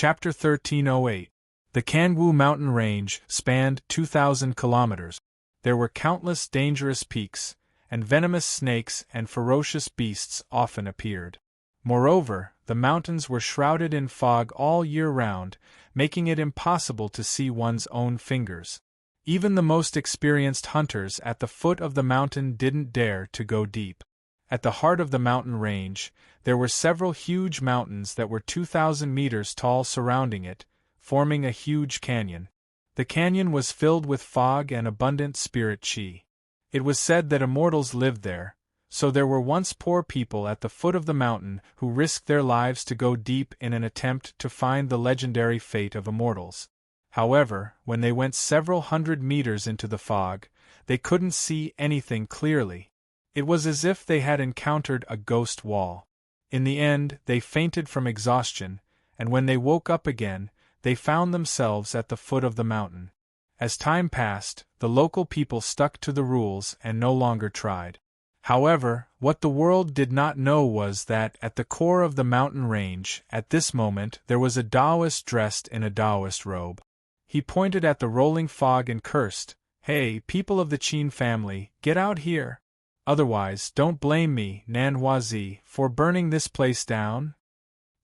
Chapter 1308. The Kangwoo mountain range spanned 2,000 kilometers. There were countless dangerous peaks, and venomous snakes and ferocious beasts often appeared. Moreover, the mountains were shrouded in fog all year round, making it impossible to see one's own fingers. Even the most experienced hunters at the foot of the mountain didn't dare to go deep. At the heart of the mountain range, there were several huge mountains that were 2,000 meters tall surrounding it, forming a huge canyon. The canyon was filled with fog and abundant spirit chi. It was said that immortals lived there, so there were once poor people at the foot of the mountain who risked their lives to go deep in an attempt to find the legendary fate of immortals. However, when they went several hundred meters into the fog, they couldn't see anything clearly. It was as if they had encountered a ghost wall. In the end, they fainted from exhaustion, and when they woke up again, they found themselves at the foot of the mountain. As time passed, the local people stuck to the rules and no longer tried. However, what the world did not know was that at the core of the mountain range, at this moment, there was a Taoist dressed in a Taoist robe. He pointed at the rolling fog and cursed, "Hey, people of the Qin family, get out here! Otherwise, don't blame me, Nanhuazi, for burning this place down."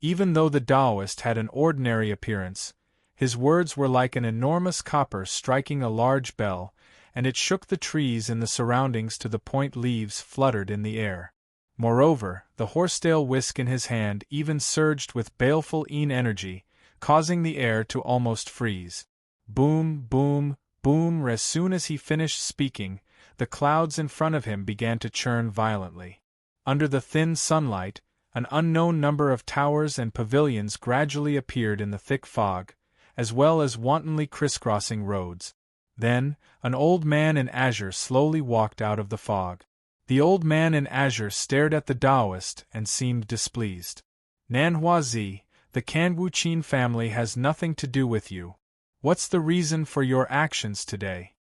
Even though the Taoist had an ordinary appearance, his words were like an enormous copper striking a large bell, and it shook the trees in the surroundings to the point leaves fluttered in the air. Moreover, the horsetail whisk in his hand even surged with baleful energy, causing the air to almost freeze. Boom, boom, boom. As soon as he finished speaking, the clouds in front of him began to churn violently. Under the thin sunlight, an unknown number of towers and pavilions gradually appeared in the thick fog, as well as wantonly crisscrossing roads. Then, an old man in azure slowly walked out of the fog. The old man in azure stared at the Taoist and seemed displeased. "Nanhuazi, the Kangwoo Qin family has nothing to do with you. What's the reason for your actions today?"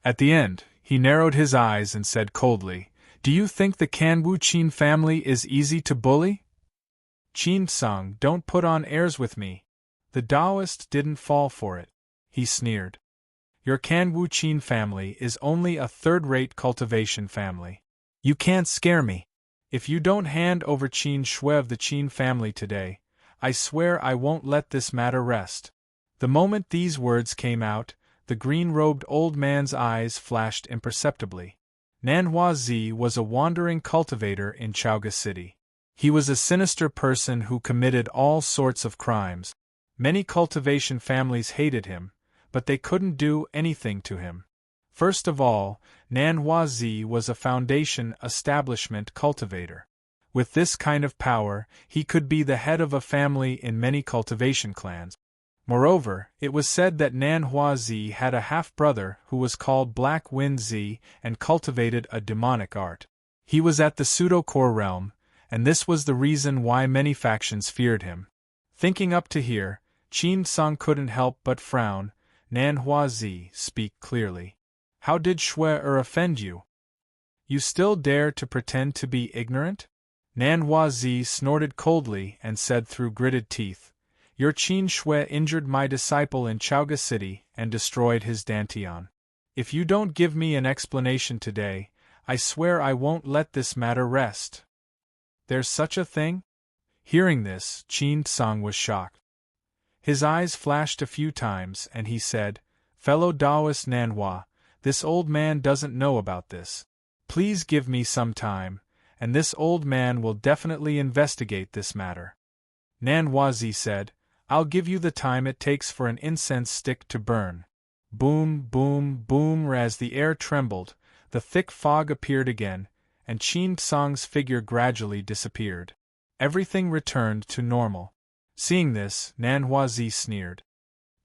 At the end, he narrowed his eyes and said coldly, "Do you think the Kangwoo Qin family is easy to bully? Qin Sung, don't put on airs with me." The Taoist didn't fall for it. He sneered. "Your Kangwoo Qin family is only a third-rate cultivation family. You can't scare me. If you don't hand over Qin Shui of the Qin family today, I swear I won't let this matter rest." The moment these words came out, the green-robed old man's eyes flashed imperceptibly. Nanhuazi was a wandering cultivator in Chaoga City. He was a sinister person who committed all sorts of crimes. Many cultivation families hated him, but they couldn't do anything to him. First of all, Nanhuazi was a foundation establishment cultivator. With this kind of power, he could be the head of a family in many cultivation clans. Moreover, it was said that Nanhuazi had a half-brother who was called Black Wind Zi and cultivated a demonic art. He was at the pseudo-core realm, and this was the reason why many factions feared him. Thinking up to here, Qin Sung couldn't help but frown. "Nanhuazi, speak clearly. How did Shui offend you? You still dare to pretend to be ignorant?" Nanhuazi snorted coldly and said through gritted teeth, "Your Qin Shui injured my disciple in Chaoga City and destroyed his dantian. If you don't give me an explanation today, I swear I won't let this matter rest." "There's such a thing?" Hearing this, Qin Sung was shocked. His eyes flashed a few times and he said, "Fellow Taoist Nanhua, this old man doesn't know about this. Please give me some time, and this old man will definitely investigate this matter." Nanhuazi said, "I'll give you the time it takes for an incense stick to burn." Boom, boom, boom. As the air trembled, the thick fog appeared again, and Qin Sung's figure gradually disappeared. Everything returned to normal. Seeing this, Nanhuazi sneered.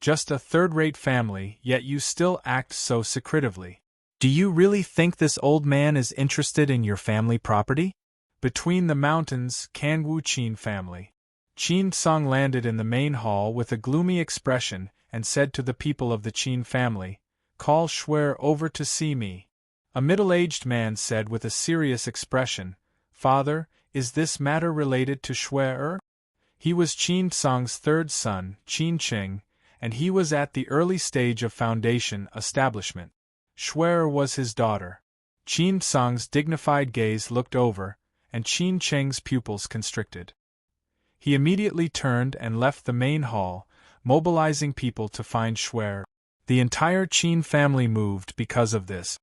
"Just a third-rate family, yet you still act so secretively. Do you really think this old man is interested in your family property?" Between the mountains, Kangwoo Qin family. Qin Sung landed in the main hall with a gloomy expression and said to the people of the Qin family, "Call Shui over to see me." A middle-aged man said with a serious expression, "Father, is this matter related to Shui?" He was Qin Tsang's third son, Qin Cheng, and he was at the early stage of foundation establishment. Shuer was his daughter. Qin Tsang's dignified gaze looked over, and Qin Cheng's pupils constricted. He immediately turned and left the main hall, mobilizing people to find Shuer. The entire Qin family moved because of this.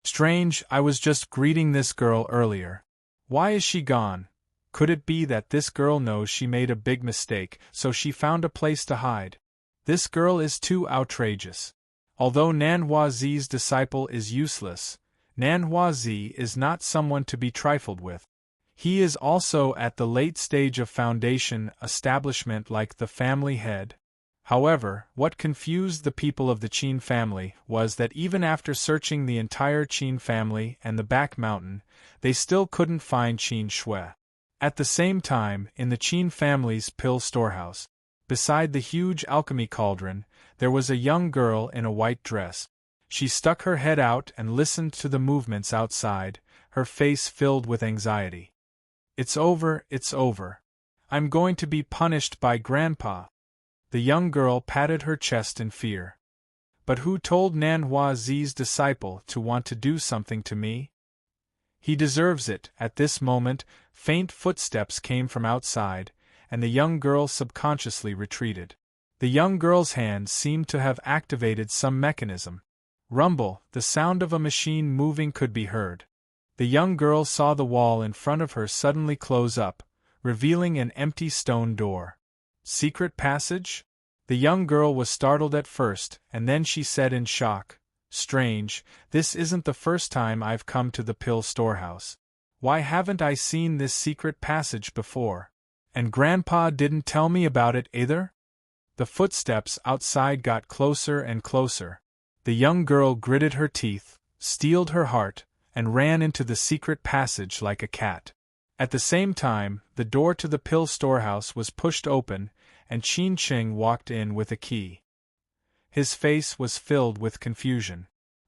Strange, I was just greeting this girl earlier. Why is she gone? Could it be that this girl knows she made a big mistake, so she found a place to hide? This girl is too outrageous. Although Nan Huazi's disciple is useless, Nan Huazi is not someone to be trifled with. He is also at the late stage of foundation establishment like the family head. However, what confused the people of the Qin family was that even after searching the entire Qin family and the back mountain, they still couldn't find Qin Shui. At the same time, in the Qin family's pill storehouse, beside the huge alchemy cauldron, there was a young girl in a white dress. She stuck her head out and listened to the movements outside, her face filled with anxiety. It's over, it's over. I'm going to be punished by Grandpa. The young girl patted her chest in fear. But who told Nan Huazi's disciple to want to do something to me? He deserves it. At this moment, faint footsteps came from outside, and the young girl subconsciously retreated. The young girl's hand seemed to have activated some mechanism. Rumble, the sound of a machine moving could be heard. The young girl saw the wall in front of her suddenly close up, revealing an empty stone door. Secret passage? The young girl was startled at first, and then she said in shock, "Strange, this isn't the first time I've come to the pill storehouse. Why haven't I seen this secret passage before? And Grandpa didn't tell me about it either?" The footsteps outside got closer and closer. The young girl gritted her teeth, steeled her heart, and ran into the secret passage like a cat. At the same time, the door to the pill storehouse was pushed open, and Qin Cheng walked in with a key. His face was filled with confusion.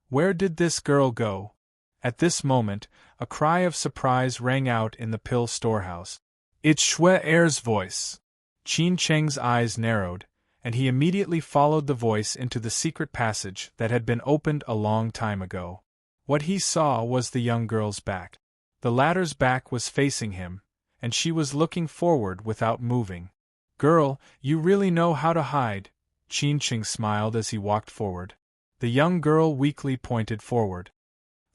Where did this girl go? At this moment, a cry of surprise rang out in the pill storehouse. It's Shuer's voice. Qin Cheng's eyes narrowed, and he immediately followed the voice into the secret passage that had been opened a long time ago. What he saw was the young girl's back. The latter's back was facing him, and she was looking forward without moving. "Girl, you really know how to hide," Qin Cheng smiled as he walked forward. The young girl weakly pointed forward.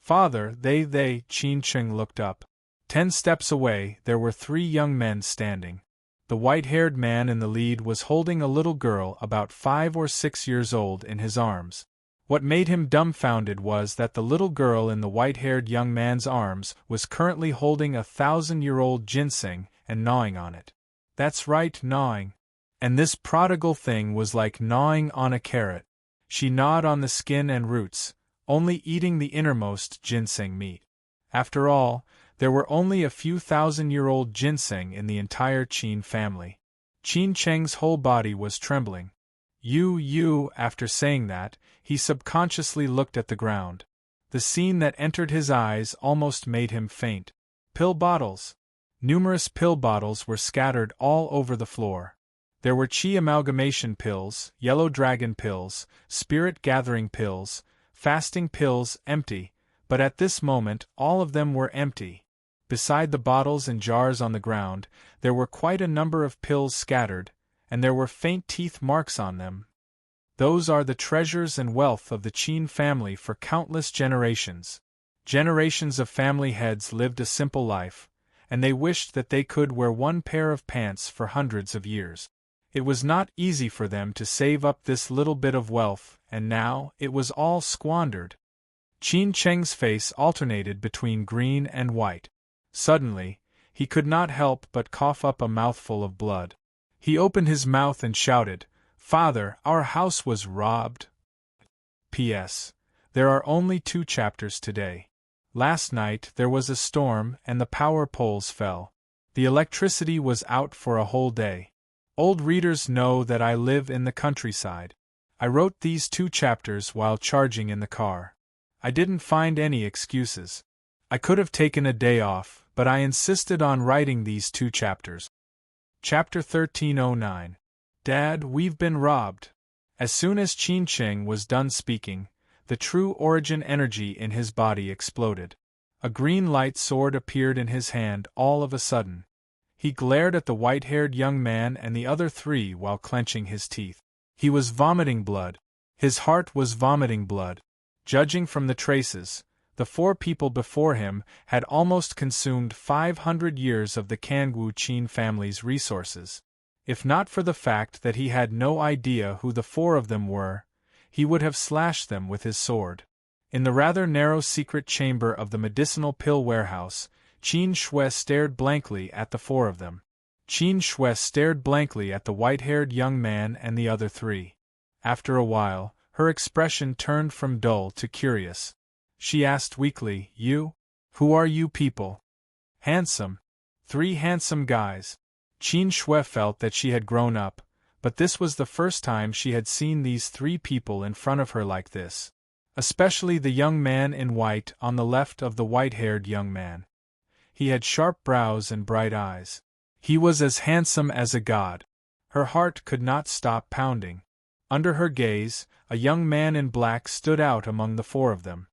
"Father, they," Qin Cheng looked up. 10 steps away, there were 3 young men standing. The white-haired man in the lead was holding a little girl about 5 or 6 years old in his arms. What made him dumbfounded was that the little girl in the white-haired young man's arms was currently holding a 1,000-year-old ginseng and gnawing on it. That's right, gnawing. And this prodigal thing was like gnawing on a carrot. She gnawed on the skin and roots, only eating the innermost ginseng meat. After all, there were only a few 1,000-year-old ginseng in the entire Qin family. Qin Cheng's whole body was trembling. After saying that, he subconsciously looked at the ground. The scene that entered his eyes almost made him faint. Pill bottles. Numerous pill bottles were scattered all over the floor. There were Qi amalgamation pills, yellow dragon pills, spirit gathering pills, fasting pills, empty, but at this moment all of them were empty. Beside the bottles and jars on the ground, there were quite a number of pills scattered, and there were faint teeth marks on them. Those are the treasures and wealth of the Qin family for countless generations. Generations of family heads lived a simple life, and they wished that they could wear one pair of pants for hundreds of years. It was not easy for them to save up this little bit of wealth, and now it was all squandered. Qin Cheng's face alternated between green and white. Suddenly, he could not help but cough up a mouthful of blood. He opened his mouth and shouted, "Father, our house was robbed." P.S. There are only 2 chapters today. Last night there was a storm and the power poles fell. The electricity was out for a whole day. Old readers know that I live in the countryside. I wrote these 2 chapters while charging in the car. I didn't find any excuses. I could have taken a day off, but I insisted on writing these 2 chapters. Chapter 1309. Dad, we've been robbed. As soon as Qin Cheng was done speaking, the true origin energy in his body exploded. A green light sword appeared in his hand all of a sudden. He glared at the white-haired young man and the other three while clenching his teeth. He was vomiting blood. His heart was vomiting blood. Judging from the traces, the four people before him had almost consumed 500 years of the Kangwu Qin family's resources. If not for the fact that he had no idea who the four of them were, he would have slashed them with his sword. In the rather narrow secret chamber of the medicinal pill warehouse, Qin Shui stared blankly at the four of them. Qin Shui stared blankly at the white-haired young man and the other three. After a while, her expression turned from dull to curious. She asked weakly, "You? Who are you people?" "Handsome. 3 handsome guys." Qin Shui felt that she had grown up, but this was the first time she had seen these 3 people in front of her like this. Especially the young man in white on the left of the white-haired young man. He had sharp brows and bright eyes. He was as handsome as a god. Her heart could not stop pounding. Under her gaze, a young man in black stood out among the 4 of them.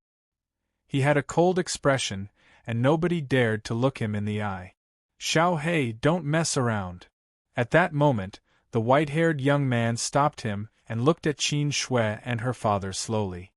He had a cold expression, and nobody dared to look him in the eye. "Xiao Hei, don't mess around." At that moment, the white-haired young man stopped him and looked at Qin Shui and her father slowly.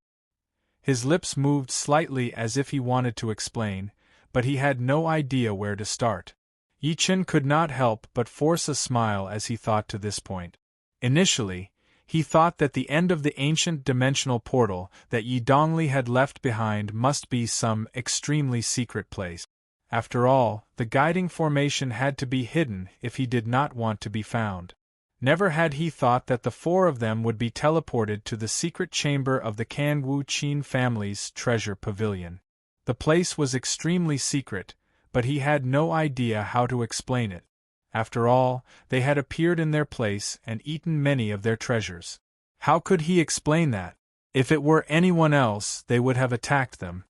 His lips moved slightly as if he wanted to explain, but he had no idea where to start. Yi Chen could not help but force a smile as he thought to this point. Initially, he thought that the end of the ancient dimensional portal that Yi Dongli had left behind must be some extremely secret place. After all, the guiding formation had to be hidden if he did not want to be found. Never had he thought that the 4 of them would be teleported to the secret chamber of the Kangwu Qin family's treasure pavilion. The place was extremely secret, but he had no idea how to explain it. After all, they had appeared in their place and eaten many of their treasures. How could he explain that? If it were anyone else, they would have attacked them.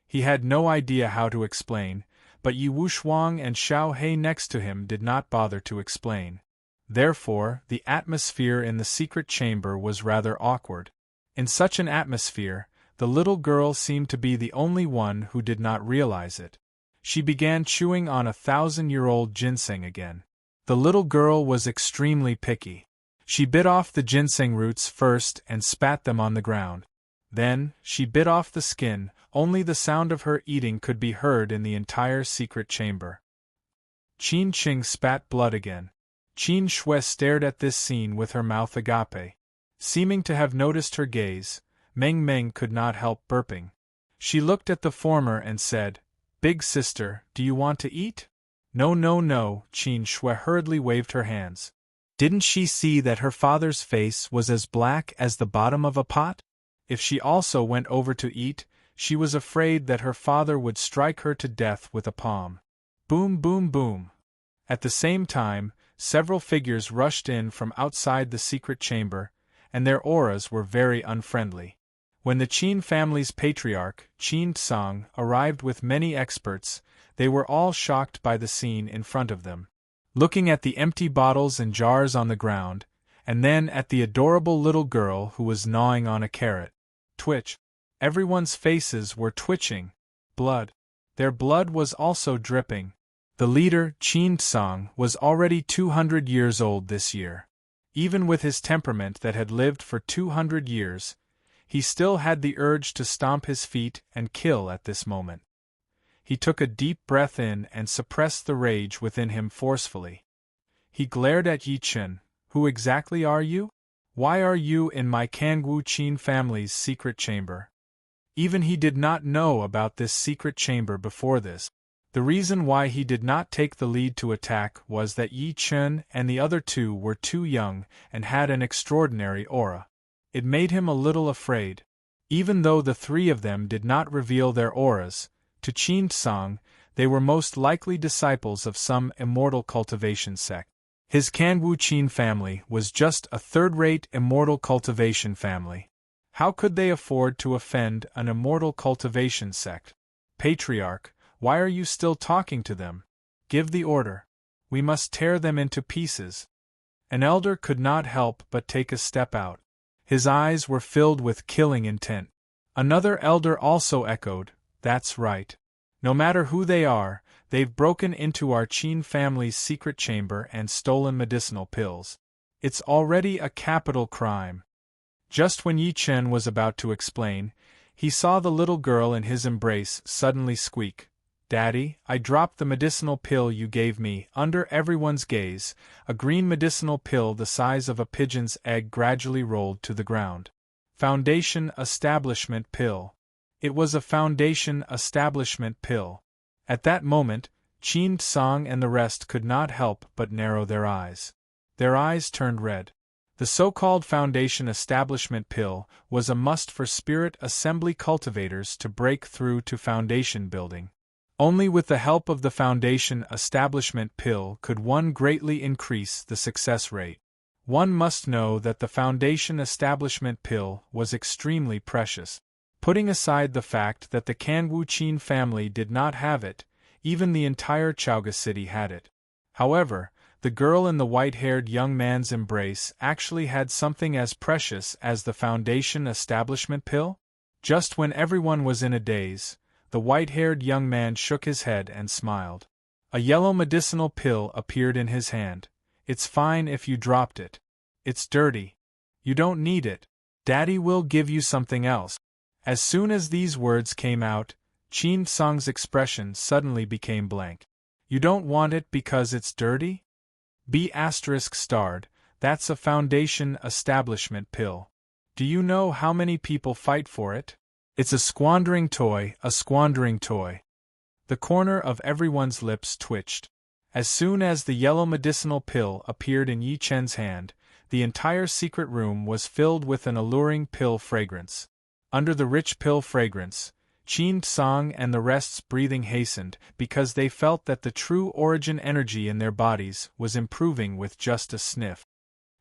He had no idea how to explain, but Yi Wushuang and Xiao Hei next to him did not bother to explain. Therefore, the atmosphere in the secret chamber was rather awkward. In such an atmosphere, the little girl seemed to be the only one who did not realize it. She began chewing on a 1,000-year-old ginseng again. The little girl was extremely picky. She bit off the ginseng roots first and spat them on the ground. Then, she bit off the skin. Only the sound of her eating could be heard in the entire secret chamber. Qin Cheng spat blood again. Qin Shui stared at this scene with her mouth agape. Seeming to have noticed her gaze, Meng Meng could not help burping. She looked at the former and said, "Big sister, do you want to eat?" "No, no, no," Qin Shui hurriedly waved her hands. Didn't she see that her father's face was as black as the bottom of a pot? If she also went over to eat, she was afraid that her father would strike her to death with a palm. Boom, boom, boom. At the same time, several figures rushed in from outside the secret chamber, and their auras were very unfriendly. When the Qin family's patriarch, Qin Tsang, arrived with many experts, they were all shocked by the scene in front of them. Looking at the empty bottles and jars on the ground, and then at the adorable little girl who was gnawing on a carrot. Twitch. Everyone's faces were twitching. Blood. Their blood was also dripping. The leader, Qin Tsang, was already 200 years old this year. Even with his temperament that had lived for 200 years, he still had the urge to stomp his feet and kill at this moment. He took a deep breath in and suppressed the rage within him forcefully. He glared at Yi Chen. "Who exactly are you? Why are you in my Kangwu Qin family's secret chamber?" Even he did not know about this secret chamber before this. The reason why he did not take the lead to attack was that Yi Chen and the other 2 were too young and had an extraordinary aura. It made him a little afraid. Even though the 3 of them did not reveal their auras, to Qin Tsang, they were most likely disciples of some immortal cultivation sect. His Kangwu Qin family was just a third-rate immortal cultivation family. How could they afford to offend an immortal cultivation sect? "Patriarch, why are you still talking to them? Give the order." We must tear them into pieces. An elder could not help but take a step out. His eyes were filled with killing intent. Another elder also echoed, "That's right. No matter who they are, they've broken into our Qin family's secret chamber and stolen medicinal pills. It's already a capital crime." Just when Yi Chen was about to explain, he saw the little girl in his embrace suddenly squeak, "Daddy, I dropped the medicinal pill you gave me." Under everyone's gaze, a green medicinal pill the size of a pigeon's egg gradually rolled to the ground. Foundation Establishment Pill. It was a Foundation Establishment Pill. At that moment, Qin Tsang and the rest could not help but narrow their eyes. Their eyes turned red. The so-called Foundation Establishment Pill was a must for spirit assembly cultivators to break through to foundation building. Only with the help of the Foundation Establishment Pill could one greatly increase the success rate. One must know that the Foundation Establishment Pill was extremely precious. Putting aside the fact that the Kanwu Qin family did not have it, even the entire Chaoga city had it. However, the girl in the white-haired young man's embrace actually had something as precious as the Foundation Establishment Pill? Just when everyone was in a daze, the white-haired young man shook his head and smiled. A yellow medicinal pill appeared in his hand. "It's fine if you dropped it. It's dirty. You don't need it. Daddy will give you something else." As soon as these words came out, Qin Tsang's expression suddenly became blank. "You don't want it because it's dirty?" B****, that's a Foundation Establishment Pill. Do you know how many people fight for it? It's a squandering toy, a squandering toy. The corner of everyone's lips twitched. As soon as the yellow medicinal pill appeared in Yi Chen's hand, the entire secret room was filled with an alluring pill fragrance. Under the rich pill fragrance, Qin Tsang and the rest's breathing hastened because they felt that the true origin energy in their bodies was improving with just a sniff.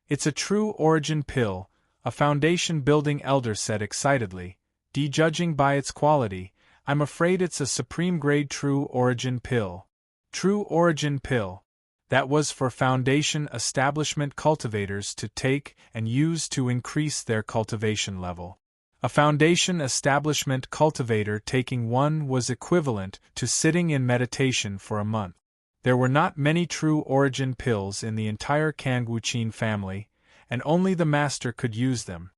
"It's a true origin pill," a foundation-building elder said excitedly. "Judging by its quality, I'm afraid it's a supreme-grade true origin pill." True origin pill. That was for foundation establishment cultivators to take and use to increase their cultivation level. A foundation establishment cultivator taking one was equivalent to sitting in meditation for a month. There were not many true origin pills in the entire Kanguqin family, and only the master could use them.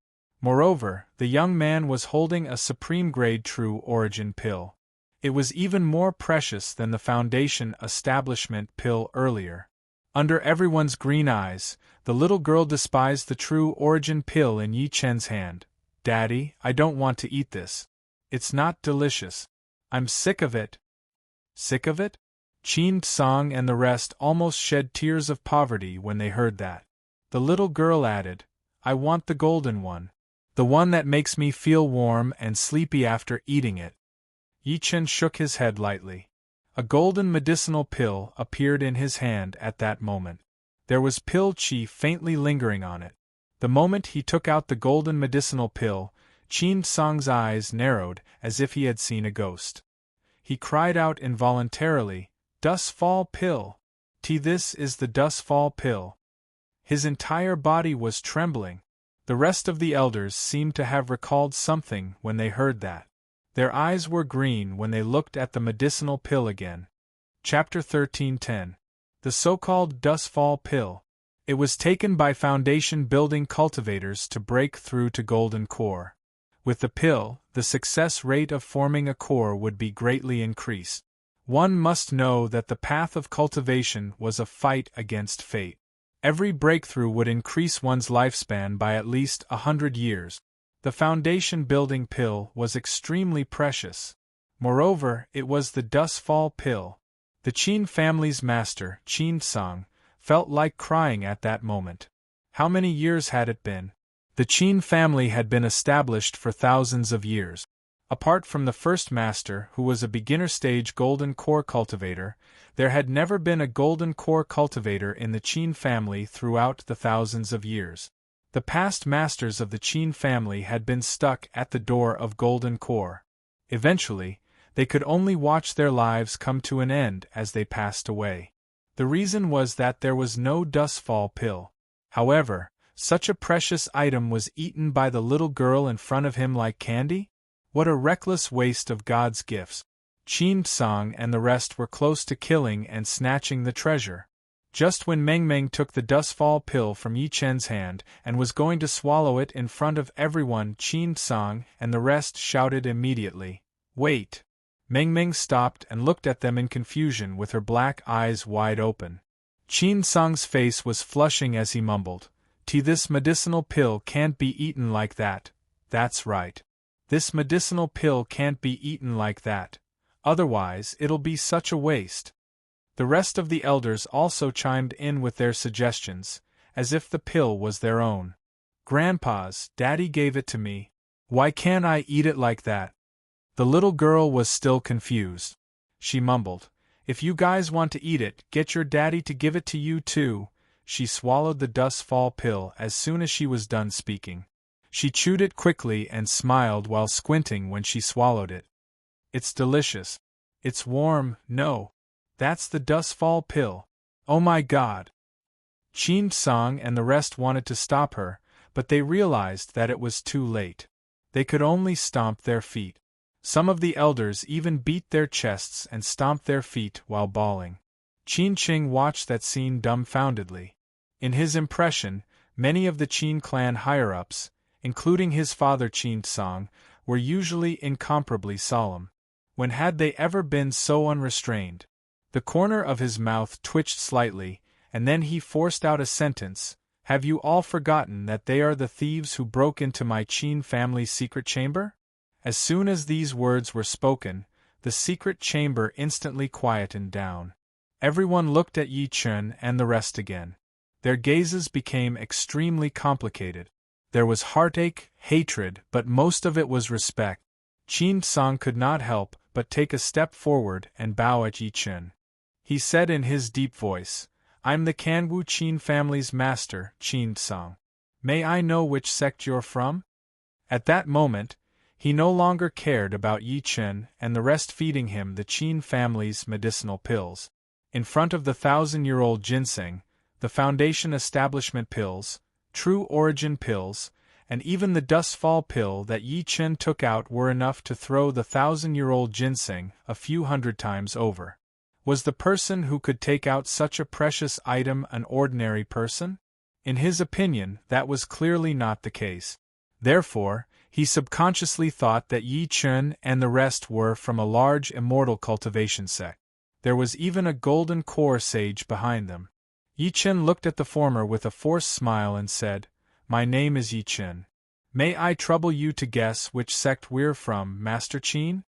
Moreover, the young man was holding a supreme-grade true origin pill. It was even more precious than the Foundation Establishment Pill earlier. Under everyone's green eyes, the little girl despised the true origin pill in Yi Chen's hand. "Daddy, I don't want to eat this. It's not delicious. I'm sick of it." Sick of it? Qin Tsang and the rest almost shed tears of poverty when they heard that. The little girl added, "I want the golden one. The one that makes me feel warm and sleepy after eating it." Yi Chen shook his head lightly. A golden medicinal pill appeared in his hand at that moment. There was pill qi faintly lingering on it. The moment he took out the golden medicinal pill, Qin Tsang's eyes narrowed as if he had seen a ghost. He cried out involuntarily, "Dust Fall Pill! This is the Dust Fall Pill!" His entire body was trembling. The rest of the elders seemed to have recalled something when they heard that. Their eyes were green when they looked at the medicinal pill again. Chapter 13:10. The so-called Dust Fall Pill. It was taken by foundation-building cultivators to break through to golden core. With the pill, the success rate of forming a core would be greatly increased. One must know that the path of cultivation was a fight against fate. Every breakthrough would increase one's lifespan by at least 100 years. The foundation-building pill was extremely precious. Moreover, it was the Dust Fall Pill. The Qin family's master, Qin Tsang, felt like crying at that moment. How many years had it been? The Qin family had been established for thousands of years. Apart from the first master, who was a beginner-stage golden core cultivator, there had never been a golden core cultivator in the Qin family throughout the thousands of years. The past masters of the Qin family had been stuck at the door of golden core. Eventually, they could only watch their lives come to an end as they passed away. The reason was that there was no dustfall pill. However, such a precious item was eaten by the little girl in front of him like candy? What a reckless waste of God's gifts. Qin Song and the rest were close to killing and snatching the treasure. Just when Meng Meng took the dustfall pill from Yi Chen's hand and was going to swallow it in front of everyone, Qin Song and the rest shouted immediately, "Wait!" Meng Meng stopped and looked at them in confusion with her black eyes wide open. Qin Song's face was flushing as he mumbled, This medicinal pill can't be eaten like that. That's right. This medicinal pill can't be eaten like that. Otherwise it'll be such a waste." The rest of the elders also chimed in with their suggestions, as if the pill was their own. "Grandpa's, Daddy gave it to me. Why can't I eat it like that?" The little girl was still confused. She mumbled, "If you guys want to eat it, get your daddy to give it to you too." She swallowed the dustfall pill as soon as she was done speaking. She chewed it quickly and smiled while squinting when she swallowed it. "It's delicious. It's warm, no. That's the dustfall pill. Oh my God!" Qin Song and the rest wanted to stop her, but they realized that it was too late. They could only stomp their feet. Some of the elders even beat their chests and stomped their feet while bawling. Qin Qing watched that scene dumbfoundedly. In his impression, many of the Qin clan higher-ups, including his father Qin Song, were usually incomparably solemn. When had they ever been so unrestrained? The corner of his mouth twitched slightly, and then he forced out a sentence, "Have you all forgotten that they are the thieves who broke into my Qin family's secret chamber?" As soon as these words were spoken, the secret chamber instantly quietened down. Everyone looked at Yi Chen and the rest again. Their gazes became extremely complicated. There was heartache, hatred, but most of it was respect. Qin Song could not help but take a step forward and bow at Yi Chen. He said in his deep voice, "I'm the Kanwu Qin family's master, Qin Song. May I know which sect you're from?" At that moment, he no longer cared about Yi Chen and the rest feeding him the Qin family's medicinal pills. In front of the 1,000-year-old ginseng, the Foundation Establishment pills, True Origin pills, and even the dustfall pill that Yi Chen took out were enough to throw the 1,000-year-old ginseng a few hundred times over. Was the person who could take out such a precious item an ordinary person? In his opinion, that was clearly not the case. Therefore, he subconsciously thought that Yi Chen and the rest were from a large immortal cultivation sect. There was even a golden core sage behind them. Yi Chen looked at the former with a forced smile and said, "My name is Yi Chen. May I trouble you to guess which sect we're from, Master Qin?"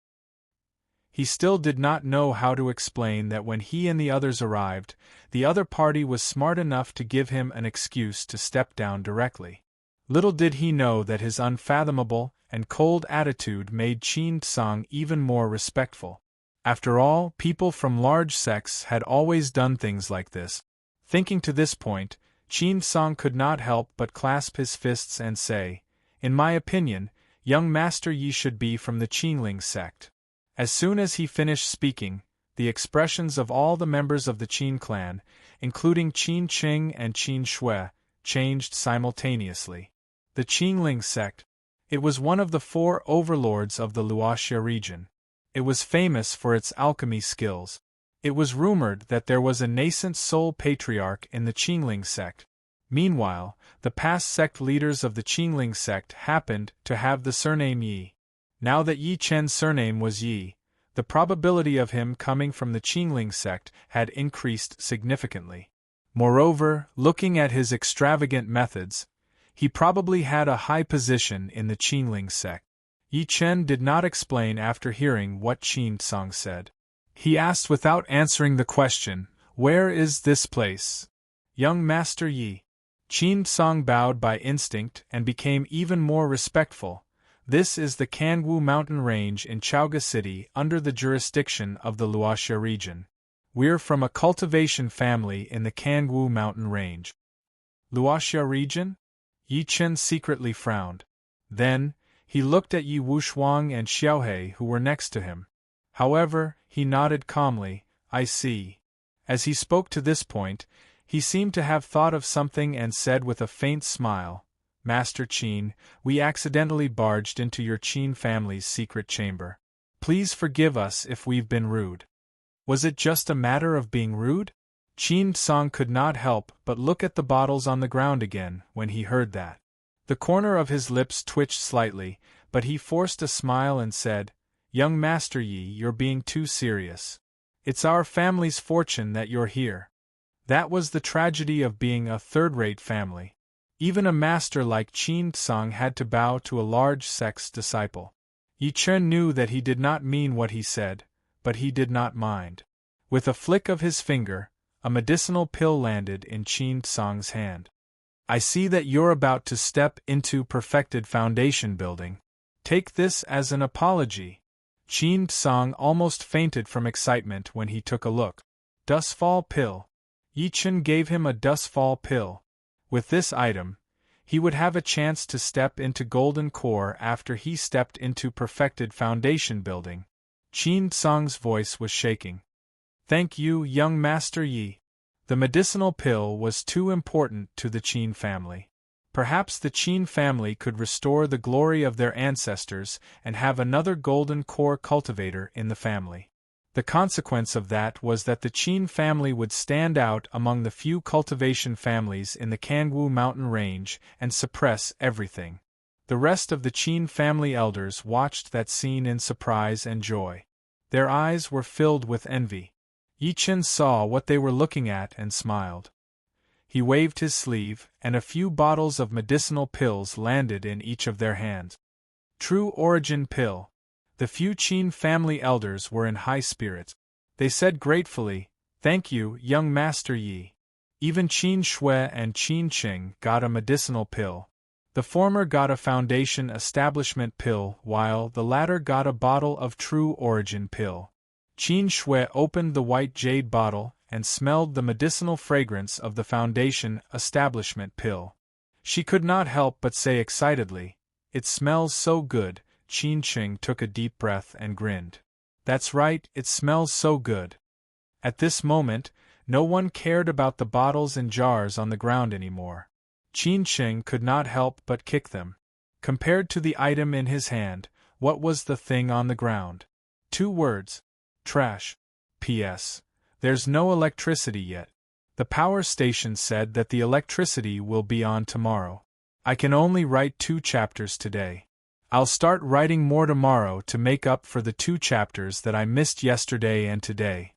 He still did not know how to explain that when he and the others arrived, the other party was smart enough to give him an excuse to step down directly. Little did he know that his unfathomable and cold attitude made Qin Song even more respectful. After all, people from large sects had always done things like this. Thinking to this point, Qin Song could not help but clasp his fists and say, "In my opinion, young Master Yi should be from the Qinling sect." As soon as he finished speaking, the expressions of all the members of the Qin clan, including Qin Qing and Qin Shui, changed simultaneously. The Qinling sect. It was one of the 4 overlords of the Luoxia region. It was famous for its alchemy skills. It was rumored that there was a nascent soul patriarch in the Qinling sect. Meanwhile, the past sect leaders of the Qinling sect happened to have the surname Yi. Now that Yi Chen's surname was Yi, the probability of him coming from the Qinling sect had increased significantly. Moreover, looking at his extravagant methods, he probably had a high position in the Qinling sect. Yi Chen did not explain after hearing what Qin Song said. He asked without answering the question, "Where is this place?" "Young Master Yi." Qin Song bowed by instinct and became even more respectful. "This is the Kanwu mountain range in Chaoga City under the jurisdiction of the Luoxia region. We're from a cultivation family in the Kanwu mountain range." Luoxia region? Yi Chen secretly frowned. Then, he looked at Yi Wushuang and Xiaohe who were next to him. However, he nodded calmly, "I see." As he spoke to this point, he seemed to have thought of something and said with a faint smile, Master Qin, we accidentally barged into your Qin family's secret chamber. Please forgive us if we've been rude. Was it just a matter of being rude? Qin Song could not help but look at the bottles on the ground again when he heard that. The corner of his lips twitched slightly, but he forced a smile and said, Young Master Yi, you're being too serious. It's our family's fortune that you're here. That was the tragedy of being a third-rate family. Even a master like Qin Song had to bow to a large sect's disciple. Yi Chen knew that he did not mean what he said, but he did not mind. With a flick of his finger, a medicinal pill landed in Qin Song's hand. I see that you're about to step into perfected foundation building. Take this as an apology. Qin Song almost fainted from excitement when he took a look. Dustfall pill. Yi Chen gave him a dustfall pill. With this item, he would have a chance to step into Golden Core after he stepped into perfected foundation building. Qin Song's voice was shaking. Thank you, young Master Yi. The medicinal pill was too important to the Qin family. Perhaps the Qin family could restore the glory of their ancestors and have another Golden Core cultivator in the family. The consequence of that was that the Qin family would stand out among the few cultivation families in the Kangwu mountain range and suppress everything. The rest of the Qin family elders watched that scene in surprise and joy. Their eyes were filled with envy. Yi Chen saw what they were looking at and smiled. He waved his sleeve, and a few bottles of medicinal pills landed in each of their hands. True Origin Pill. The few Qin family elders were in high spirits. They said gratefully, Thank you, young Master Yi. Even Qin Shui and Qin Qing got a medicinal pill. The former got a foundation establishment pill while the latter got a bottle of True Origin Pill. Qin Shui opened the white jade bottle and smelled the medicinal fragrance of the foundation establishment pill. She could not help but say excitedly, It smells so good. Qin Qing took a deep breath and grinned. That's right, it smells so good. At this moment, no one cared about the bottles and jars on the ground anymore. Qin Qing could not help but kick them. Compared to the item in his hand, what was the thing on the ground? 2 words. Trash. P.S. There's no electricity yet. The power station said that the electricity will be on tomorrow. I can only write 2 chapters today. I'll start writing more tomorrow to make up for the 2 chapters that I missed yesterday and today.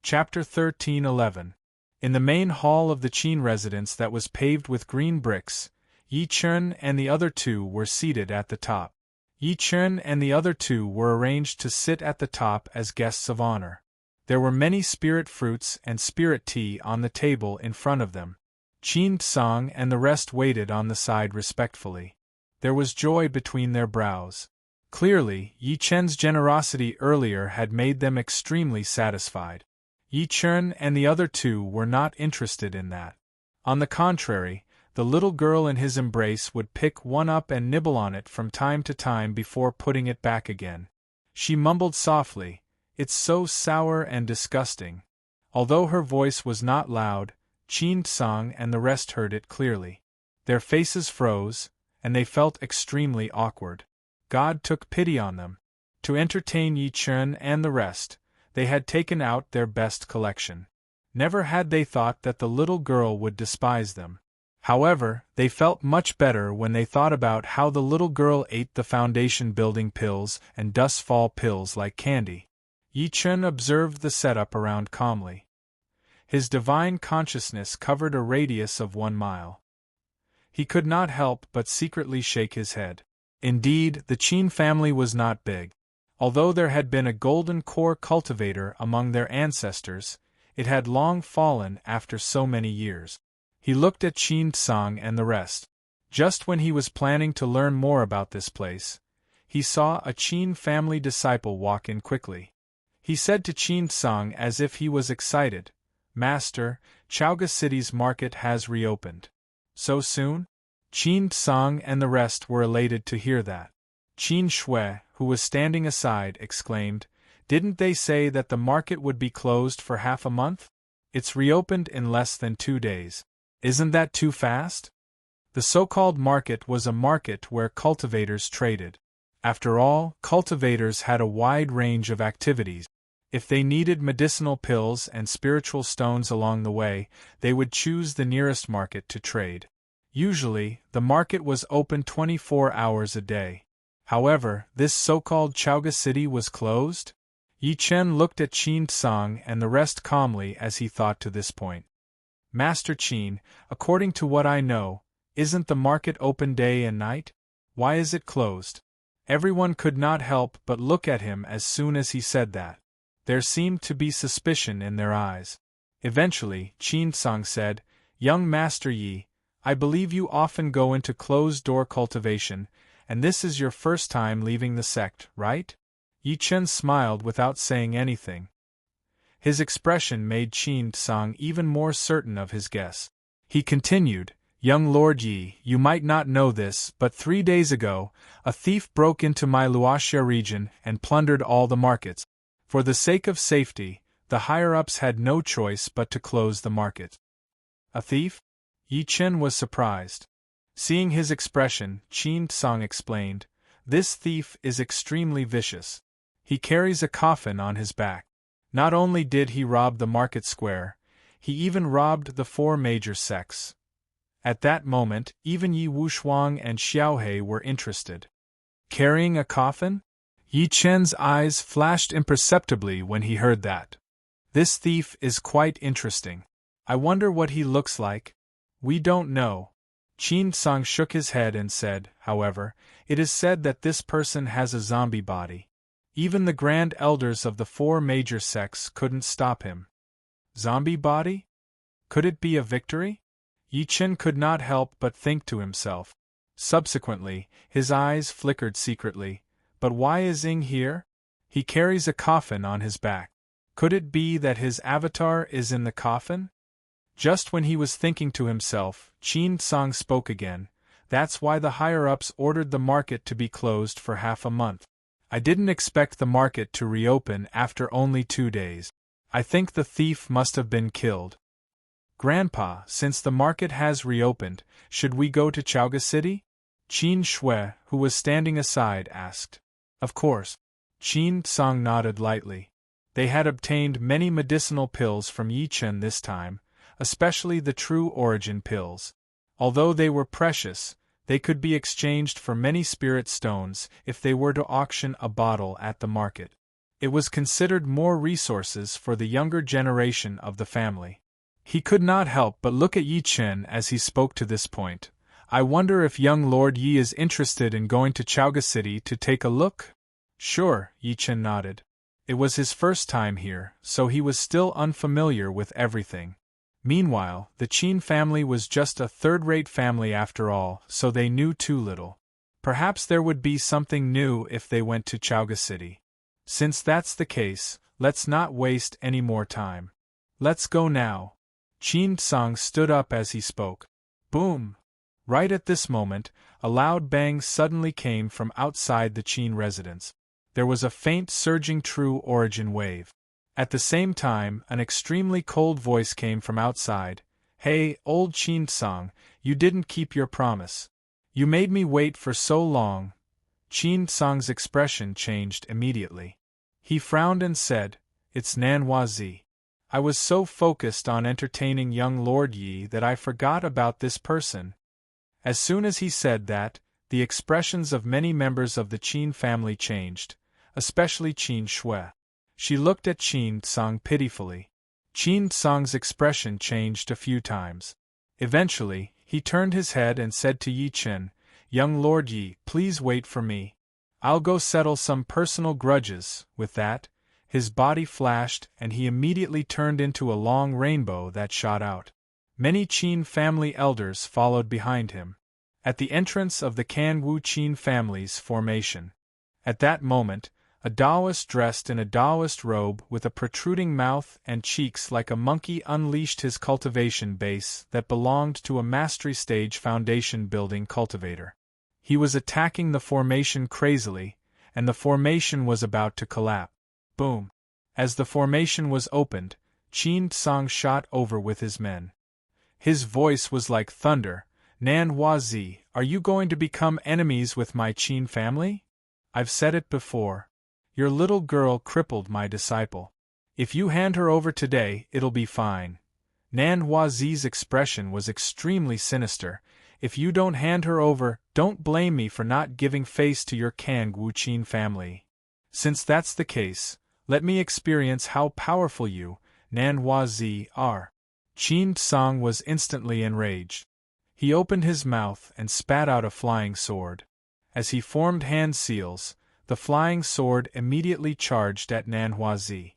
Chapter 13:11. In the main hall of the Qin residence that was paved with green bricks, Yi Chen and the other 2 were seated at the top. Yi Chen and the other 2 were arranged to sit at the top as guests of honor. There were many spirit fruits and spirit tea on the table in front of them. Qin Song and the rest waited on the side respectfully. There was joy between their brows. Clearly, Yi Chen's generosity earlier had made them extremely satisfied. Yi Chen and the other 2 were not interested in that. On the contrary, the little girl in his embrace would pick one up and nibble on it from time to time before putting it back again. She mumbled softly, It's so sour and disgusting. Although her voice was not loud, Qin Song and the rest heard it clearly. Their faces froze, and they felt extremely awkward. God took pity on them. To entertain Yi Chen and the rest, they had taken out their best collection. Never had they thought that the little girl would despise them. However, they felt much better when they thought about how the little girl ate the foundation building pills and dustfall pills like candy. Yi Chen observed the setup around calmly. His divine consciousness covered a radius of 1 mile. He could not help but secretly shake his head. Indeed, the Qin family was not big. Although there had been a Golden Core cultivator among their ancestors, it had long fallen after so many years. He looked at Qin Song and the rest. Just when he was planning to learn more about this place, he saw a Qin family disciple walk in quickly. He said to Qin Song as if he was excited, Master, Chaoga City's market has reopened. So soon? Qin Song and the rest were elated to hear that. Qin Shui, who was standing aside, exclaimed, Didn't they say that the market would be closed for half a month? It's reopened in less than 2 days. Isn't that too fast? The so-called market was a market where cultivators traded. After all, cultivators had a wide range of activities. If they needed medicinal pills and spiritual stones along the way, they would choose the nearest market to trade. Usually, the market was open 24 hours a day. However, this so-called Chaoga city was closed? Yi Chen looked at Qin Tsang and the rest calmly as he thought to this point. Master Qin, according to what I know, isn't the market open day and night? Why is it closed? Everyone could not help but look at him as soon as he said that. There seemed to be suspicion in their eyes. Eventually, Qin Tsang said, "Young Master Yi, I believe you often go into closed-door cultivation, and this is your first time leaving the sect, right?" Yi Chen smiled without saying anything. His expression made Qin Tsang even more certain of his guess. He continued, "Young Lord Yi, you might not know this, but 3 days ago, a thief broke into my Luoxia region and plundered all the markets. For the sake of safety, the higher-ups had no choice but to close the market." "A thief?" Yi Chen was surprised. Seeing his expression, Qin Tsang explained, "This thief is extremely vicious. He carries a coffin on his back. Not only did he rob the market square, he even robbed the 4 major sects." At that moment, even Yi Wushuang and Xiaohe were interested. Carrying a coffin? Yi Chen's eyes flashed imperceptibly when he heard that. This thief is quite interesting. I wonder what he looks like. We don't know. Qin Tsang shook his head and said, however, it is said that this person has a zombie body. Even the grand elders of the 4 major sects couldn't stop him. Zombie body? Could it be a victory? Yi Chen could not help but think to himself. Subsequently, his eyes flickered secretly. But why is Ying here? He carries a coffin on his back. Could it be that his avatar is in the coffin? Just when he was thinking to himself, Qin Tsang spoke again. That's why the higher-ups ordered the market to be closed for half a month. I didn't expect the market to reopen after only 2 days. I think the thief must have been killed. Grandpa, since the market has reopened, should we go to Chaoga City? Qin Shui, who was standing aside, asked. Of course. Qin Tsang nodded lightly. They had obtained many medicinal pills from Yi Chen this time, especially the true origin pills. Although they were precious, they could be exchanged for many spirit stones if they were to auction a bottle at the market. It was considered more resources for the younger generation of the family. He could not help but look at Yi Chen as he spoke to this point. I wonder if young Lord Yi is interested in going to Chaoga City to take a look? Sure, Yi Chen nodded. It was his first time here, so he was still unfamiliar with everything. Meanwhile, the Qin family was just a third-rate family after all, so they knew too little. Perhaps there would be something new if they went to Chaoga City. Since that's the case, let's not waste any more time. Let's go now. Qin Tsang stood up as he spoke. Boom! Right at this moment, a loud bang suddenly came from outside the Qin residence. There was a faint surging true origin wave. At the same time, an extremely cold voice came from outside. Hey, old Qin Tsang, you didn't keep your promise. You made me wait for so long. Qin Tsang's expression changed immediately. He frowned and said, It's Nanhua Zi. I was so focused on entertaining young Lord Yi that I forgot about this person. As soon as he said that, the expressions of many members of the Qin family changed, especially Qin Shui. She looked at Qin Tsang pitifully. Qin Tsang's expression changed a few times. Eventually, he turned his head and said to Yi Chen, Young Lord Yi, please wait for me. I'll go settle some personal grudges. With that, his body flashed and he immediately turned into a long rainbow that shot out. Many Qin family elders followed behind him. At the entrance of the Kanwu Qin family's formation. At that moment, a Taoist dressed in a Taoist robe with a protruding mouth and cheeks like a monkey unleashed his cultivation base that belonged to a mastery stage foundation building cultivator. He was attacking the formation crazily, and the formation was about to collapse. Boom! As the formation was opened, Qin Tsang shot over with his men. His voice was like thunder. Nan Huazi, are you going to become enemies with my Qin family? I've said it before. Your little girl crippled my disciple. If you hand her over today, it'll be fine. Nan Huazi's expression was extremely sinister. If you don't hand her over, don't blame me for not giving face to your Kangwu Qin family. Since that's the case, let me experience how powerful you, Nan Huazi, are. Qin Tsang was instantly enraged. He opened his mouth and spat out a flying sword. As he formed hand seals, the flying sword immediately charged at Nan Huazi.